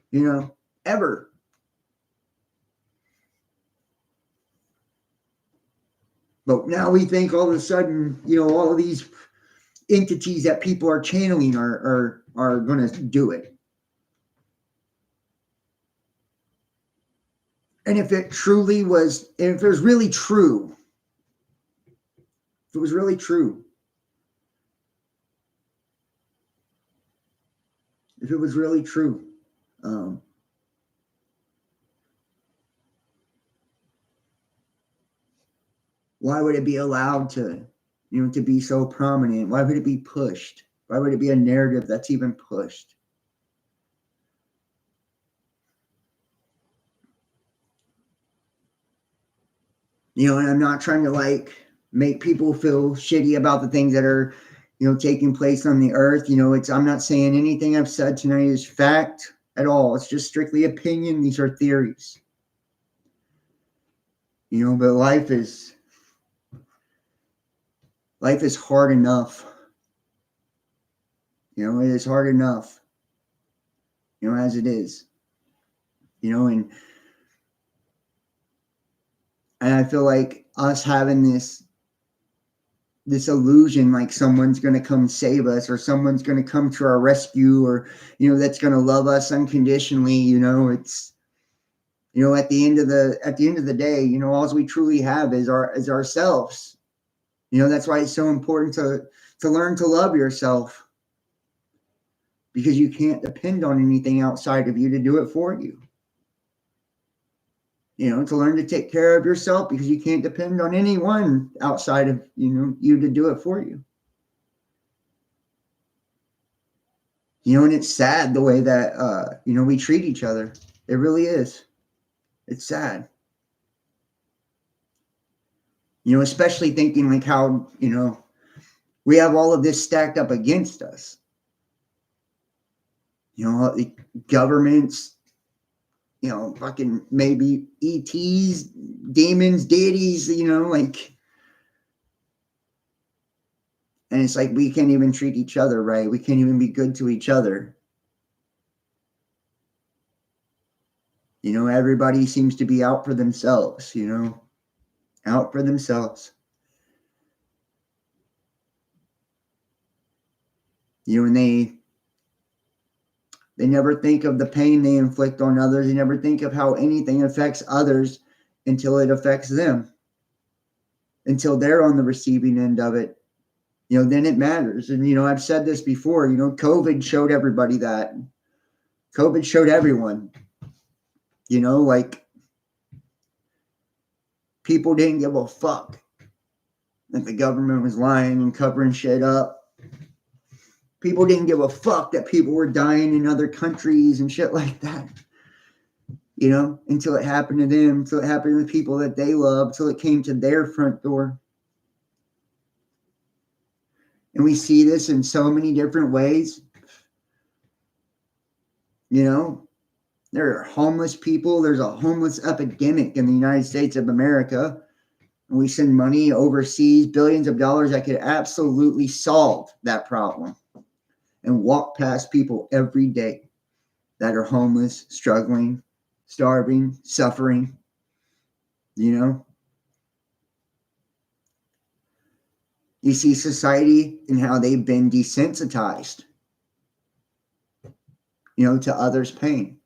you know, ever. But now we think all of a sudden, you know, all of these entities that people are channeling are going to do it. And if it truly was, if it was really true, if it was really true, if it was really true, Why would it be allowed to, to be so prominent? Why would it be pushed? Why would it be a narrative that's even pushed? And I'm not trying to like make people feel shitty about the things that are, taking place on the earth. I'm not saying anything I've said tonight is fact at all. It's just strictly opinion. These are theories. But life is hard enough. It is hard enough, as it is. And I feel like us having this illusion like someone's going to come save us, or someone's going to come to our rescue, or that's going to love us unconditionally, it's at the end of the day, all we truly have is ourselves. That's why it's so important to learn to love yourself, because you can't depend on anything outside of you to do it for you. To learn to take care of yourself, because you can't depend on anyone outside of, you to do it for you. And it's sad the way that, we treat each other. It really is. It's sad. Especially thinking like how, we have all of this stacked up against us. The governments, fucking maybe ETs, demons, deities, like, and it's like we can't even treat each other right. We can't even be good to each other. Everybody seems to be out for themselves, out for themselves. And they never think of the pain they inflict on others. They never think of how anything affects others until it affects them, until they're on the receiving end of it. Then it matters. And, I've said this before, COVID showed everybody that. COVID showed everyone, like people didn't give a fuck that the government was lying and covering shit up. People didn't give a fuck that people were dying in other countries and shit like that. Until it happened to them, until it happened to the people that they love, until it came to their front door. And we see this in so many different ways. There are homeless people. There's a homeless epidemic in the United States of America. And we send money overseas, billions of dollars that could absolutely solve that problem. And walk past people every day that are homeless, struggling, starving, suffering. You see society and how they've been desensitized, to others' pain.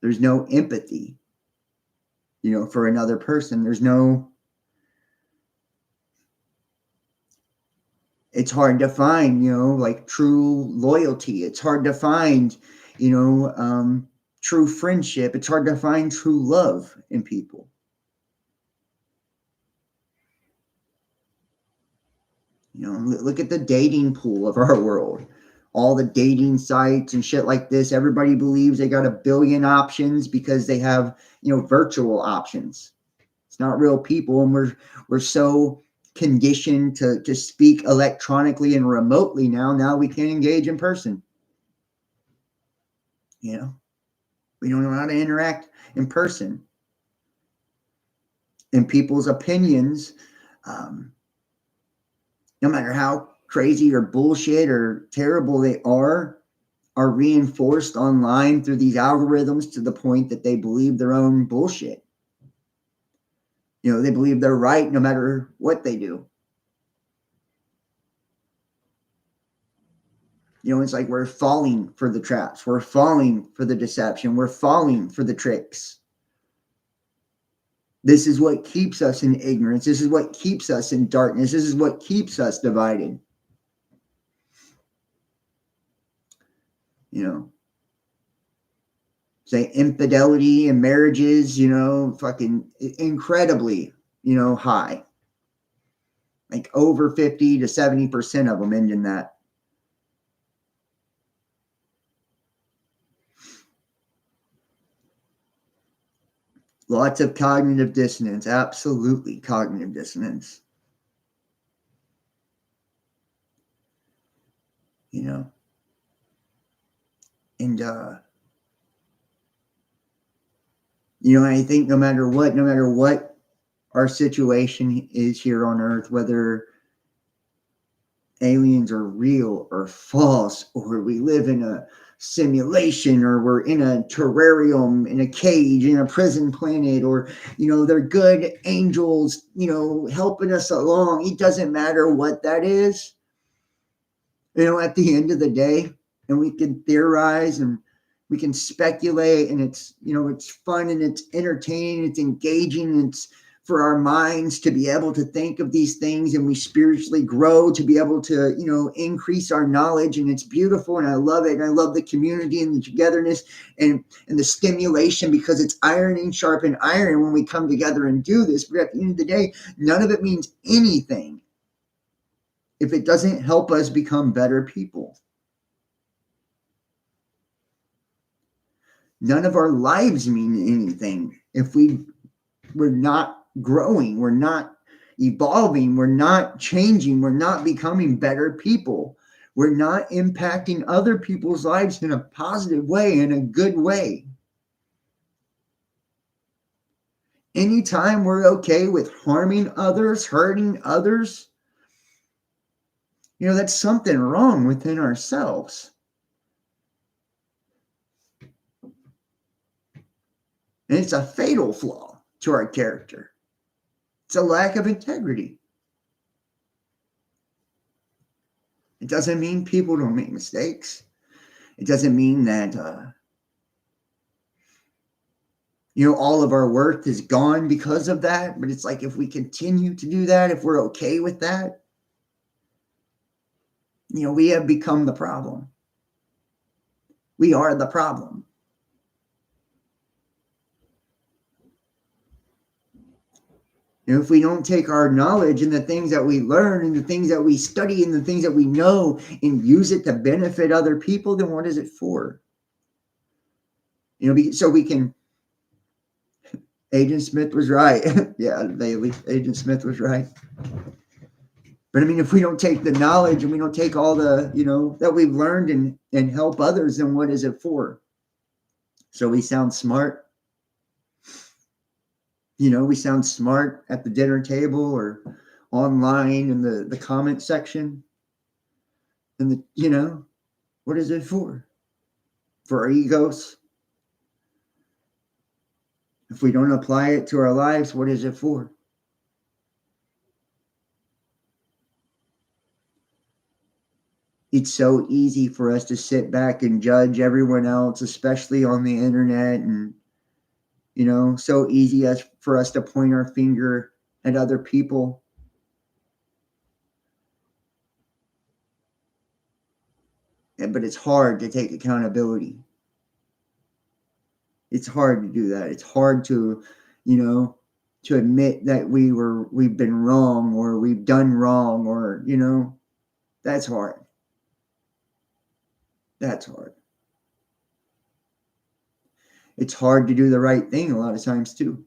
There's no empathy, for another person. It's hard to find, like true loyalty. It's hard to find, true friendship. It's hard to find true love in people. Look at the dating pool of our world. All the dating sites and shit like this. Everybody believes they got 1 billion options because they have, virtual options. It's not real people. And we're so conditioned to speak electronically and remotely now we can't engage in person. We don't know how to interact in person. And people's opinions, no matter how crazy or bullshit or terrible they are reinforced online through these algorithms to the point that they believe their own bullshit. They believe they're right no matter what they do. It's like we're falling for the traps. We're falling for the deception. We're falling for the tricks. This is what keeps us in ignorance. This is what keeps us in darkness. This is what keeps us divided. Say infidelity in marriages, fucking incredibly high. Like over 50 to 70% of them end in that. Lots of cognitive dissonance. Absolutely cognitive dissonance. And, I think no matter what our situation is here on Earth, whether aliens are real or false, or we live in a simulation, or we're in a terrarium, in a cage, in a prison planet, or, they're good angels, helping us along. It doesn't matter what that is. At the end of the day, and we can theorize and we can speculate, and it's fun and it's entertaining, it's engaging, it's for our minds to be able to think of these things, and we spiritually grow to be able to increase our knowledge, and it's beautiful, and I love it, and I love the community and the togetherness and the stimulation, because it's iron sharpen iron when we come together and do this. But at the end of the day, none of it means anything if it doesn't help us become better people. None of our lives mean anything if we're not growing, we're not evolving, we're not changing, we're not becoming better people. We're not impacting other people's lives in a positive way, in a good way. Anytime we're okay with harming others, hurting others, that's something wrong within ourselves. And it's a fatal flaw to our character. It's a lack of integrity. It doesn't mean people don't make mistakes. It doesn't mean that, all of our worth is gone because of that. But it's like, if we continue to do that, if we're okay with that, we have become the problem. We are the problem. If we don't take our knowledge and the things that we learn and the things that we study and the things that we know and use it to benefit other people, then what is it for? So we can. Agent Smith was right. Yeah, Bailey. Agent Smith was right. But if we don't take the knowledge and we don't take all the, that we've learned and help others, then what is it for? So we sound smart. We sound smart at the dinner table or online in the comment section. And what is it for? For our egos? If we don't apply it to our lives, what is it for? It's so easy for us to sit back and judge everyone else, especially on the internet, and so easy for us to point our finger at other people. But it's hard to take accountability. It's hard to do that. It's hard to, to admit that we've been wrong, or we've done wrong, or, that's hard. That's hard. It's hard to do the right thing a lot of times too.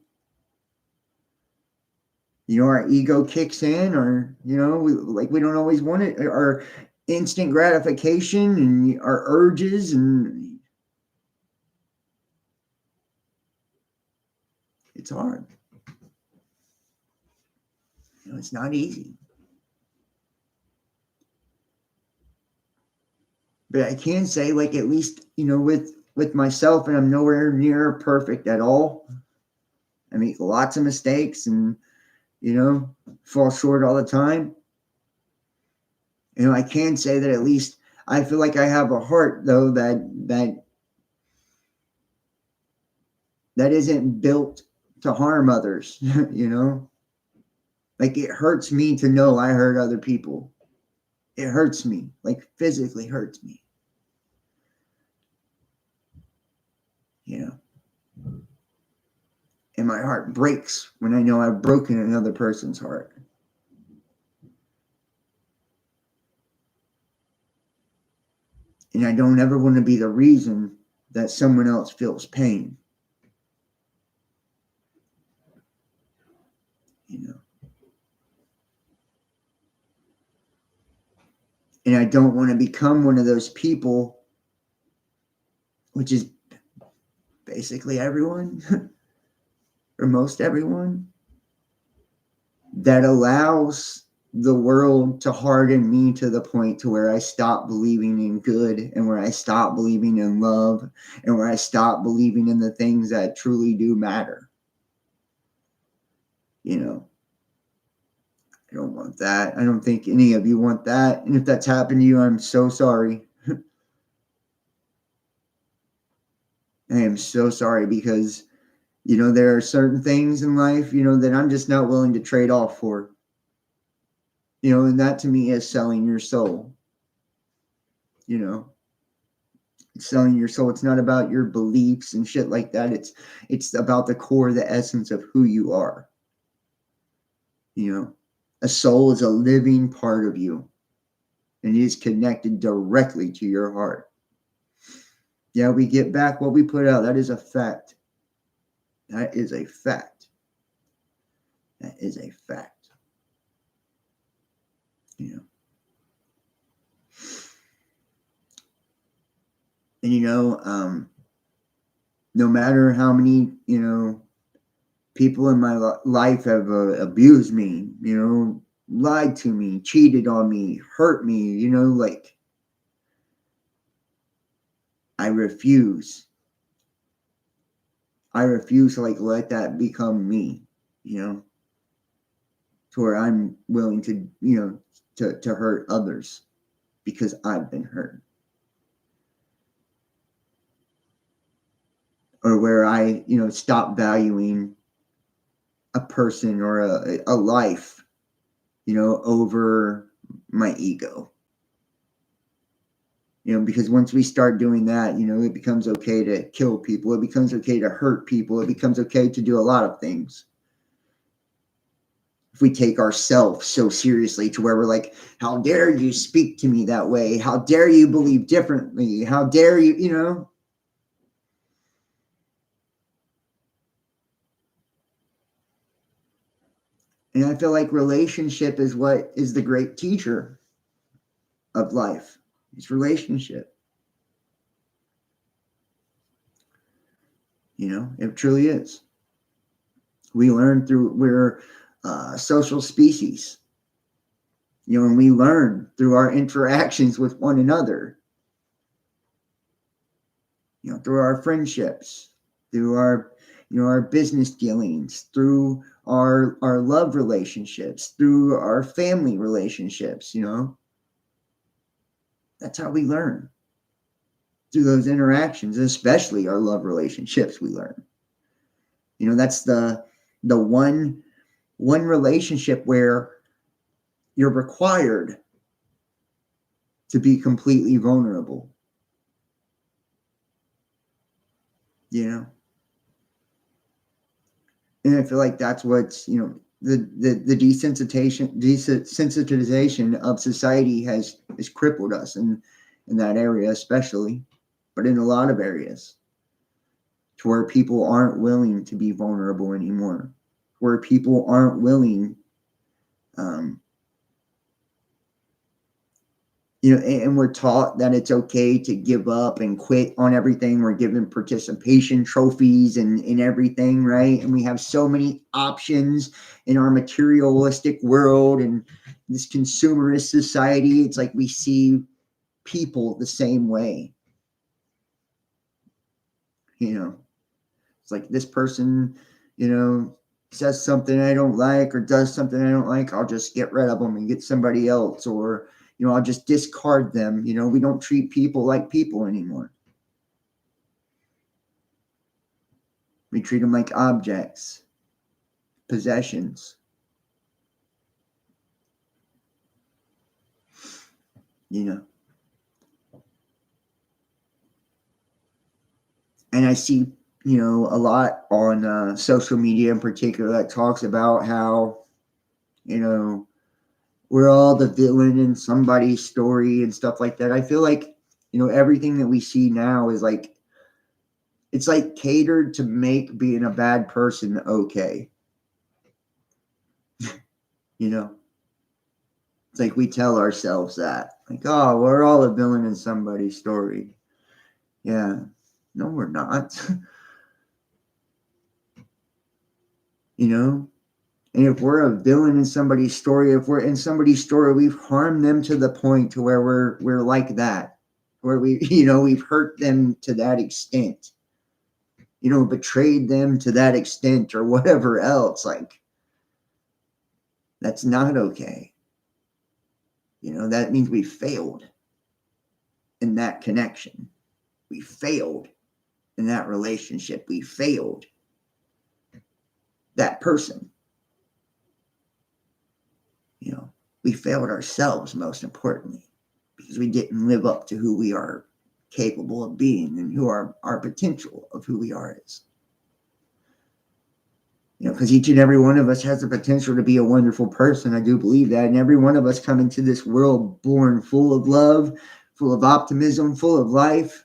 Our ego kicks in, or, we don't always want it. Our instant gratification and our urges, and it's hard. It's not easy. But I can say, at least, with myself, and I'm nowhere near perfect at all. I make lots of mistakes and, fall short all the time. I can say that at least I feel like I have a heart, though, that isn't built to harm others, It hurts me to know I hurt other people. It hurts me, physically hurts me. And my heart breaks when I know I've broken another person's heart. And I don't ever want to be the reason that someone else feels pain. You know. And I don't want to become one of those people, which is basically everyone, or most everyone, that allows the world to harden me to the point to where I stop believing in good, and where I stop believing in love, and where I stop believing in the things that truly do matter. You know, I don't want that. I don't think any of you want that. And if that's happened to you, I'm so sorry. I am so sorry, because, you know, there are certain things in life, you know, that I'm just not willing to trade off for. You know, and that to me is selling your soul. You know, it's selling your soul. It's not about your beliefs and shit like that. It's about the core, the essence of who you are. You know, a soul is a living part of you, and it is connected directly to your heart. Yeah, we get back what we put out. That is a fact. That is a fact. That is a fact. You know. And, you know, no matter how many, you know, people in my life have abused me, you know, lied to me, cheated on me, hurt me, you know, like, I refuse. I refuse to, like, let that become me, you know, to where I'm willing to, you know, to hurt others because I've been hurt. Or where I, you know, stop valuing a person or a life, you know, over my ego. You know, because once we start doing that, you know, it becomes okay to kill people. It becomes okay to hurt people. It becomes okay to do a lot of things. If we take ourselves so seriously to where we're like, how dare you speak to me that way? How dare you believe differently? How dare you, you know? And I feel like relationship is what is the great teacher of life. It's relationship. You know, it truly is. We learn through, we're social species. You know, and we learn through our interactions with one another. You know, through our friendships, through our, you know, our business dealings, through our love relationships, through our family relationships, you know. That's how we learn. Through those interactions, especially our love relationships, we learn. You know, that's the one relationship where you're required to be completely vulnerable. You know? And I feel like that's what's, you know, the desensitization of society has crippled us in that area, especially, but in a lot of areas, to where people aren't willing to be vulnerable anymore, where people aren't willing, you know, and we're taught that it's okay to give up and quit on everything. We're given participation trophies and everything, right? And we have so many options in our materialistic world and this consumerist society. It's like we see people the same way. You know, it's like this person, you know, says something I don't like or does something I don't like. I'll just get rid of them and get somebody else, or, you know, I'll just discard them. You know, we don't treat people like people anymore. We treat them like objects, possessions. You know. And I see you know, a lot on social media in particular that talks about how, you know, we're all the villain in somebody's story and stuff like that. I feel like, you know, everything that we see now is like, it's like catered to make being a bad person okay. You know, it's like we tell ourselves that, like, oh, we're all a villain in somebody's story. Yeah, no, we're not. You know, and if we're a villain in somebody's story, if we're in somebody's story, we've harmed them to the point to where we're like that, where we, you know, we've hurt them to that extent, you know, betrayed them to that extent or whatever else. Like, that's not okay. You know, that means we failed in that connection. We failed in that relationship. We failed that person. You know, we failed ourselves, most importantly, because we didn't live up to who we are capable of being and who our potential of who we are is. You know, because each and every one of us has the potential to be a wonderful person. I do believe that. And every one of us come into this world born full of love, full of optimism, full of life.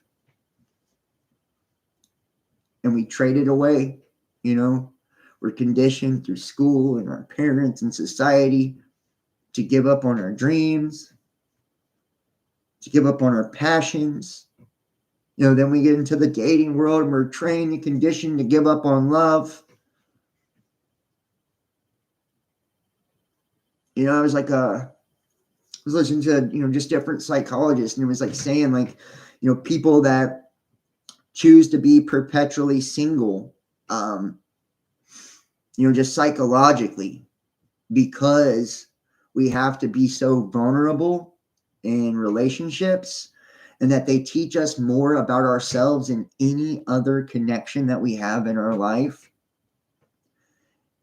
And we trade it away. You know, we're conditioned through school and our parents and society to give up on our dreams, to give up on our passions. You know, then we get into the dating world and we're trained and conditioned to give up on love. You know, I was listening to, you know, just different psychologists, and it was like saying, like, you know, people that choose to be perpetually single, you know, just psychologically, because we have to be so vulnerable in relationships, and that they teach us more about ourselves than any other connection that we have in our life.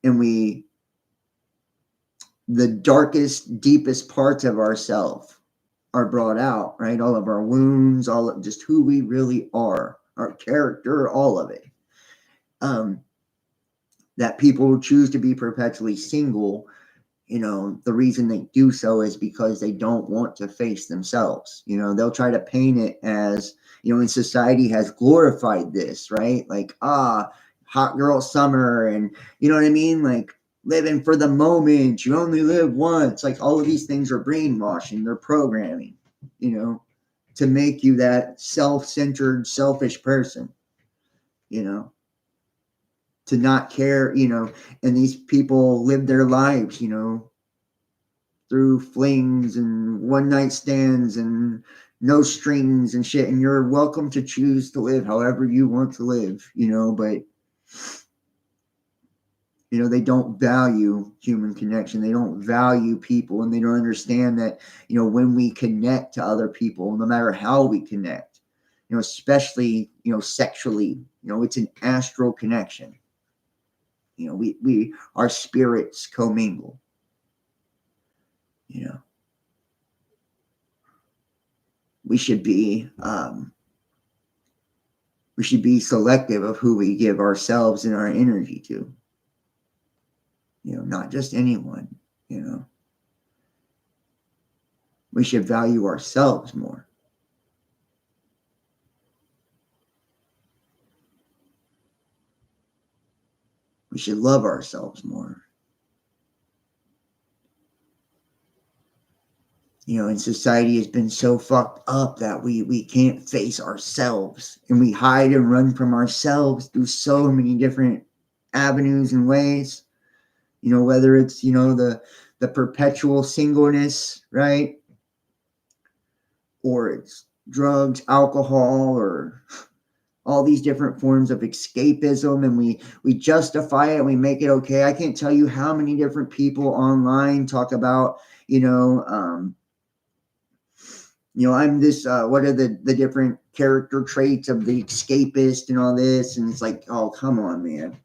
And the darkest, deepest parts of ourselves are brought out, right? All of our wounds, all of just who we really are, our character, all of it. That people who choose to be perpetually single, you know, the reason they do so is because they don't want to face themselves. You know, they'll try to paint it as, you know, and society has glorified this, right? Like, hot girl summer, and you know what I mean? Like, living for the moment, you only live once. Like, all of these things are brainwashing, they're programming, you know, to make you that self-centered, selfish person, you know, to not care, you know. And these people live their lives, you know, through flings and one night stands and no strings and shit. And you're welcome to choose to live however you want to live, you know, but you know, they don't value human connection. They don't value people, and they don't understand that, you know, when we connect to other people, no matter how we connect, you know, especially, you know, sexually, you know, it's an astral connection. You know, our spirits commingle, you know. We should be selective of who we give ourselves and our energy to. You know, not just anyone, you know. We should value ourselves more. We should love ourselves more. You know, and society has been so fucked up that we can't face ourselves, and we hide and run from ourselves through so many different avenues and ways. You know, whether it's, you know, the perpetual singleness, right? Or it's drugs, alcohol, or all these different forms of escapism, and we justify it and we make it okay. I can't tell you how many different people online talk about, you know, I'm this, what are the different character traits of the escapist and all this, and it's like, oh, come on, man.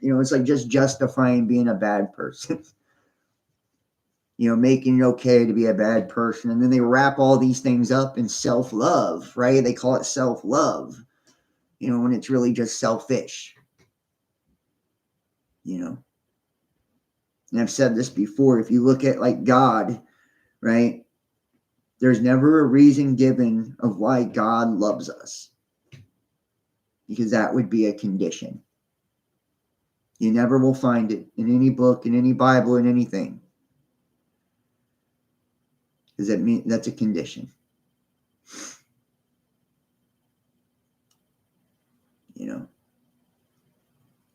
You know, it's like just justifying being a bad person. You know, making it okay to be a bad person. And then they wrap all these things up in self-love, right? They call it self-love. when it's really just selfish, And I've said this before, if you look at like God, right? There's never a reason given of why God loves us, because that would be a condition. You never will find it in any book, in any Bible, in anything. Does that mean that's a condition?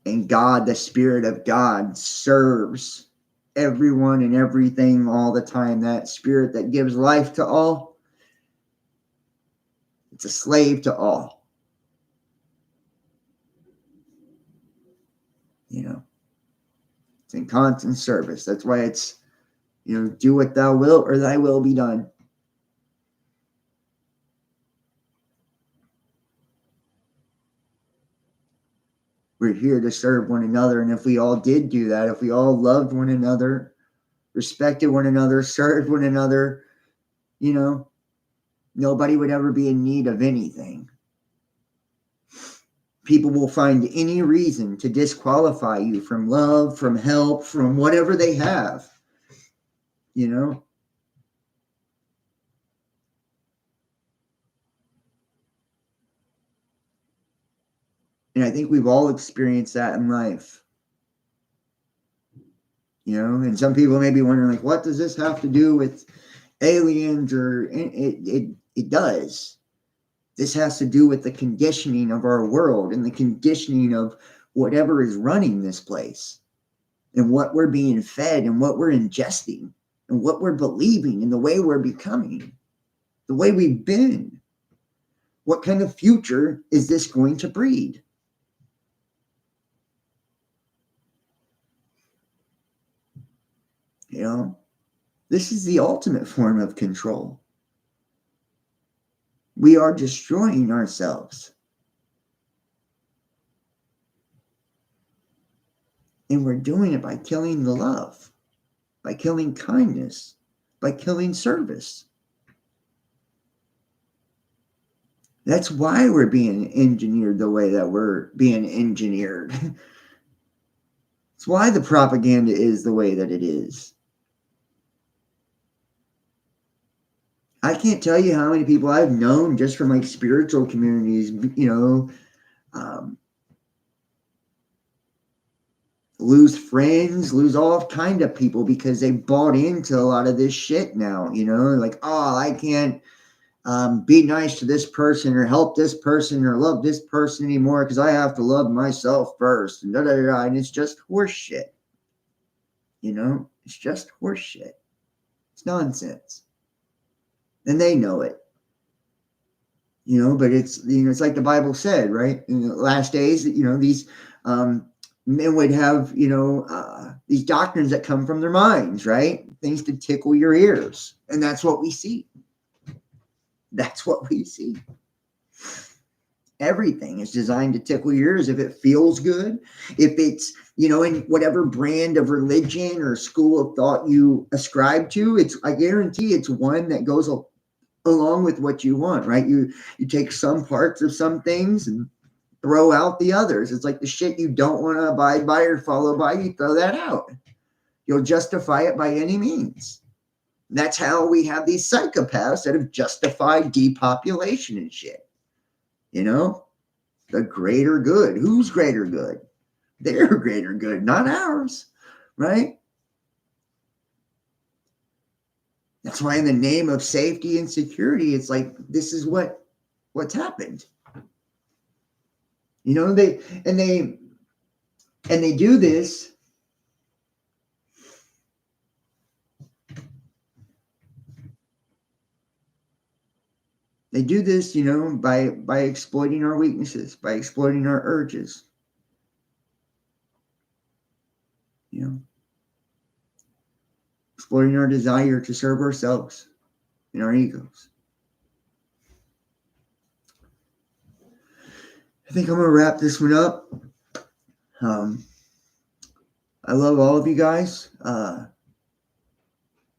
And God, the Spirit of God, serves everyone and everything all the time. That Spirit that gives life to all, it's a slave to all. It's in constant service. That's why it's, do what thou wilt, or thy will be done. We're here to serve one another. And if we all did do that, if we all loved one another, respected one another, served one another, nobody would ever be in need of anything. People will find any reason to disqualify you from love, from help, from whatever they have, And I think we've all experienced that in life. And some people may be wondering, like, what does this have to do with aliens? Or it does. This has to do with the conditioning of our world and the conditioning of whatever is running this place, and what we're being fed, and what we're ingesting, and what we're believing, and the way we're becoming, the way we've been. What kind of future is this going to breed? This is the ultimate form of control. We are destroying ourselves. And we're doing it by killing the love, by killing kindness, by killing service. That's why we're being engineered the way that we're being engineered. It's why the propaganda is the way that it is. I can't tell you how many people I've known just from like spiritual communities, lose friends, lose all kind of people because they bought into a lot of this shit now, like, oh, I can't be nice to this person or help this person or love this person anymore because I have to love myself first, and and it's just horse shit. It's just horse shit. It's nonsense. And they know it. But it's, it's like the Bible said, right? In the last days, these men would have, these doctrines that come from their minds, right? Things to tickle your ears. And that's what we see. That's what we see. Everything is designed to tickle your ears if it feels good, if it's, in whatever brand of religion or school of thought you ascribe to. I guarantee it's one that goes along with what you want, right? You take some parts of some things and throw out the others. It's like the shit you don't want to abide by or follow by, you throw that out. You'll justify it by any means. That's how we have these psychopaths that have justified depopulation and shit. The greater good. Who's greater good? Their greater good, not ours, right? That's why in the name of safety and security, it's like, this is what's happened. They do this. They do this, by exploiting our weaknesses, by exploiting our urges. Exploiting our desire to serve ourselves and our egos. I think I'm going to wrap this one up. I love all of you guys. I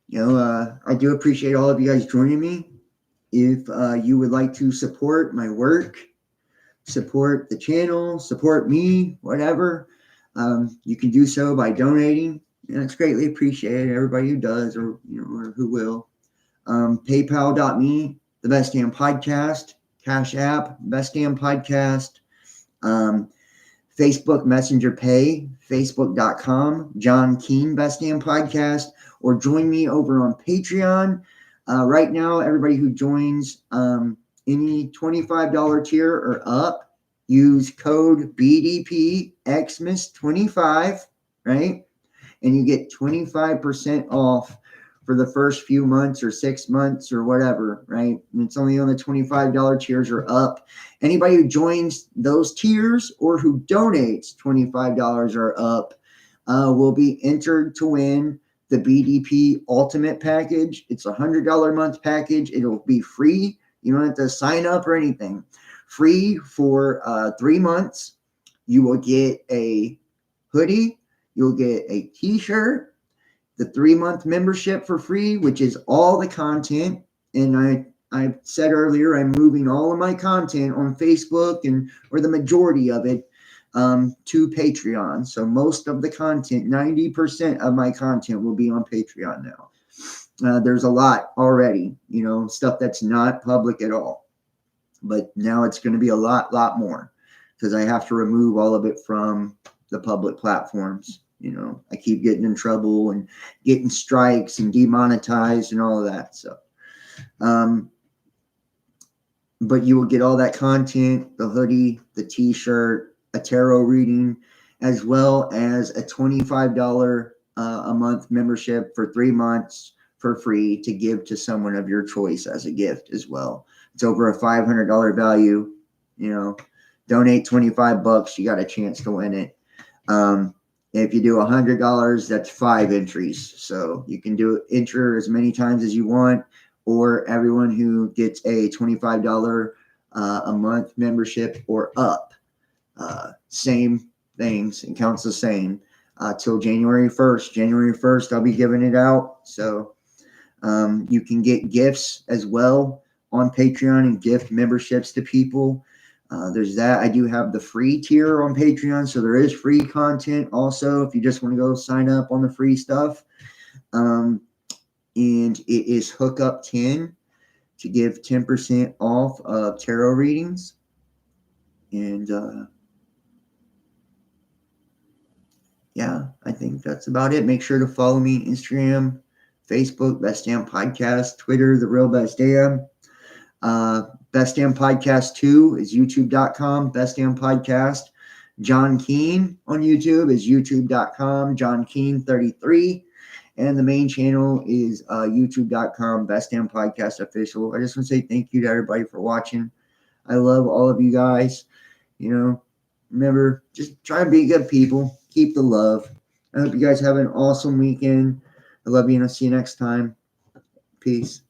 do appreciate all of you guys joining me. If you would like to support my work, support the channel, support me, whatever, you can do so by donating. And it's greatly appreciated. Everybody who does, or or who will. PayPal.me, the Best Damn Podcast. Cash App, Best Damn Podcast. Facebook Messenger Pay, Facebook.com, John Keene Best Damn Podcast, or join me over on Patreon. Right now, everybody who joins any $25 tier or up, use code BDPXmas25, right? And you get 25% off for the first few months or 6 months or whatever, right? And it's only on the $25 tiers or up. Anybody who joins those tiers or who donates $25 or up will be entered to win the BDP Ultimate Package. It's a $100 a month package. It'll be free. You don't have to sign up or anything. Free for 3 months. You will get a hoodie. You'll get a t-shirt, the 3-month membership for free, which is all the content. And I said earlier, I'm moving all of my content on Facebook or the majority of it to Patreon. So most of the content, 90% of my content will be on Patreon now. There's a lot already, stuff that's not public at all. But now it's going to be a lot more because I have to remove all of it from the public platforms. I keep getting in trouble and getting strikes and demonetized and all of that. So, but you will get all that content, the hoodie, the t-shirt, a tarot reading, as well as a $25 a month membership for 3 months for free to give to someone of your choice as a gift as well. It's over a $500 value. Donate $25, you got a chance to win it. If you do $100, that's 5 entries. So you can enter as many times as you want, or everyone who gets a $25 a month membership or up, same things, it counts the same till January 1st. January 1st, I'll be giving it out. So you can get gifts as well on Patreon and gift memberships to people. There's that. I do have the free tier on Patreon, so there is free content also if you just want to go sign up on the free stuff. And it is Hookup 10 to give 10% off of tarot readings. And yeah, I think that's about it. Make sure to follow me on Instagram, Facebook, Best Damn Podcast, Twitter, The Real Best Damn. Best Damn Podcast 2 is youtube.com, Best Damn Podcast. John Keene on YouTube is youtube.com, John Keene 33. And the main channel is youtube.com, Best Damn Podcast Official. I just want to say thank you to everybody for watching. I love all of you guys. Remember, just try and be good people. Keep the love. I hope you guys have an awesome weekend. I love you, and I'll see you next time. Peace.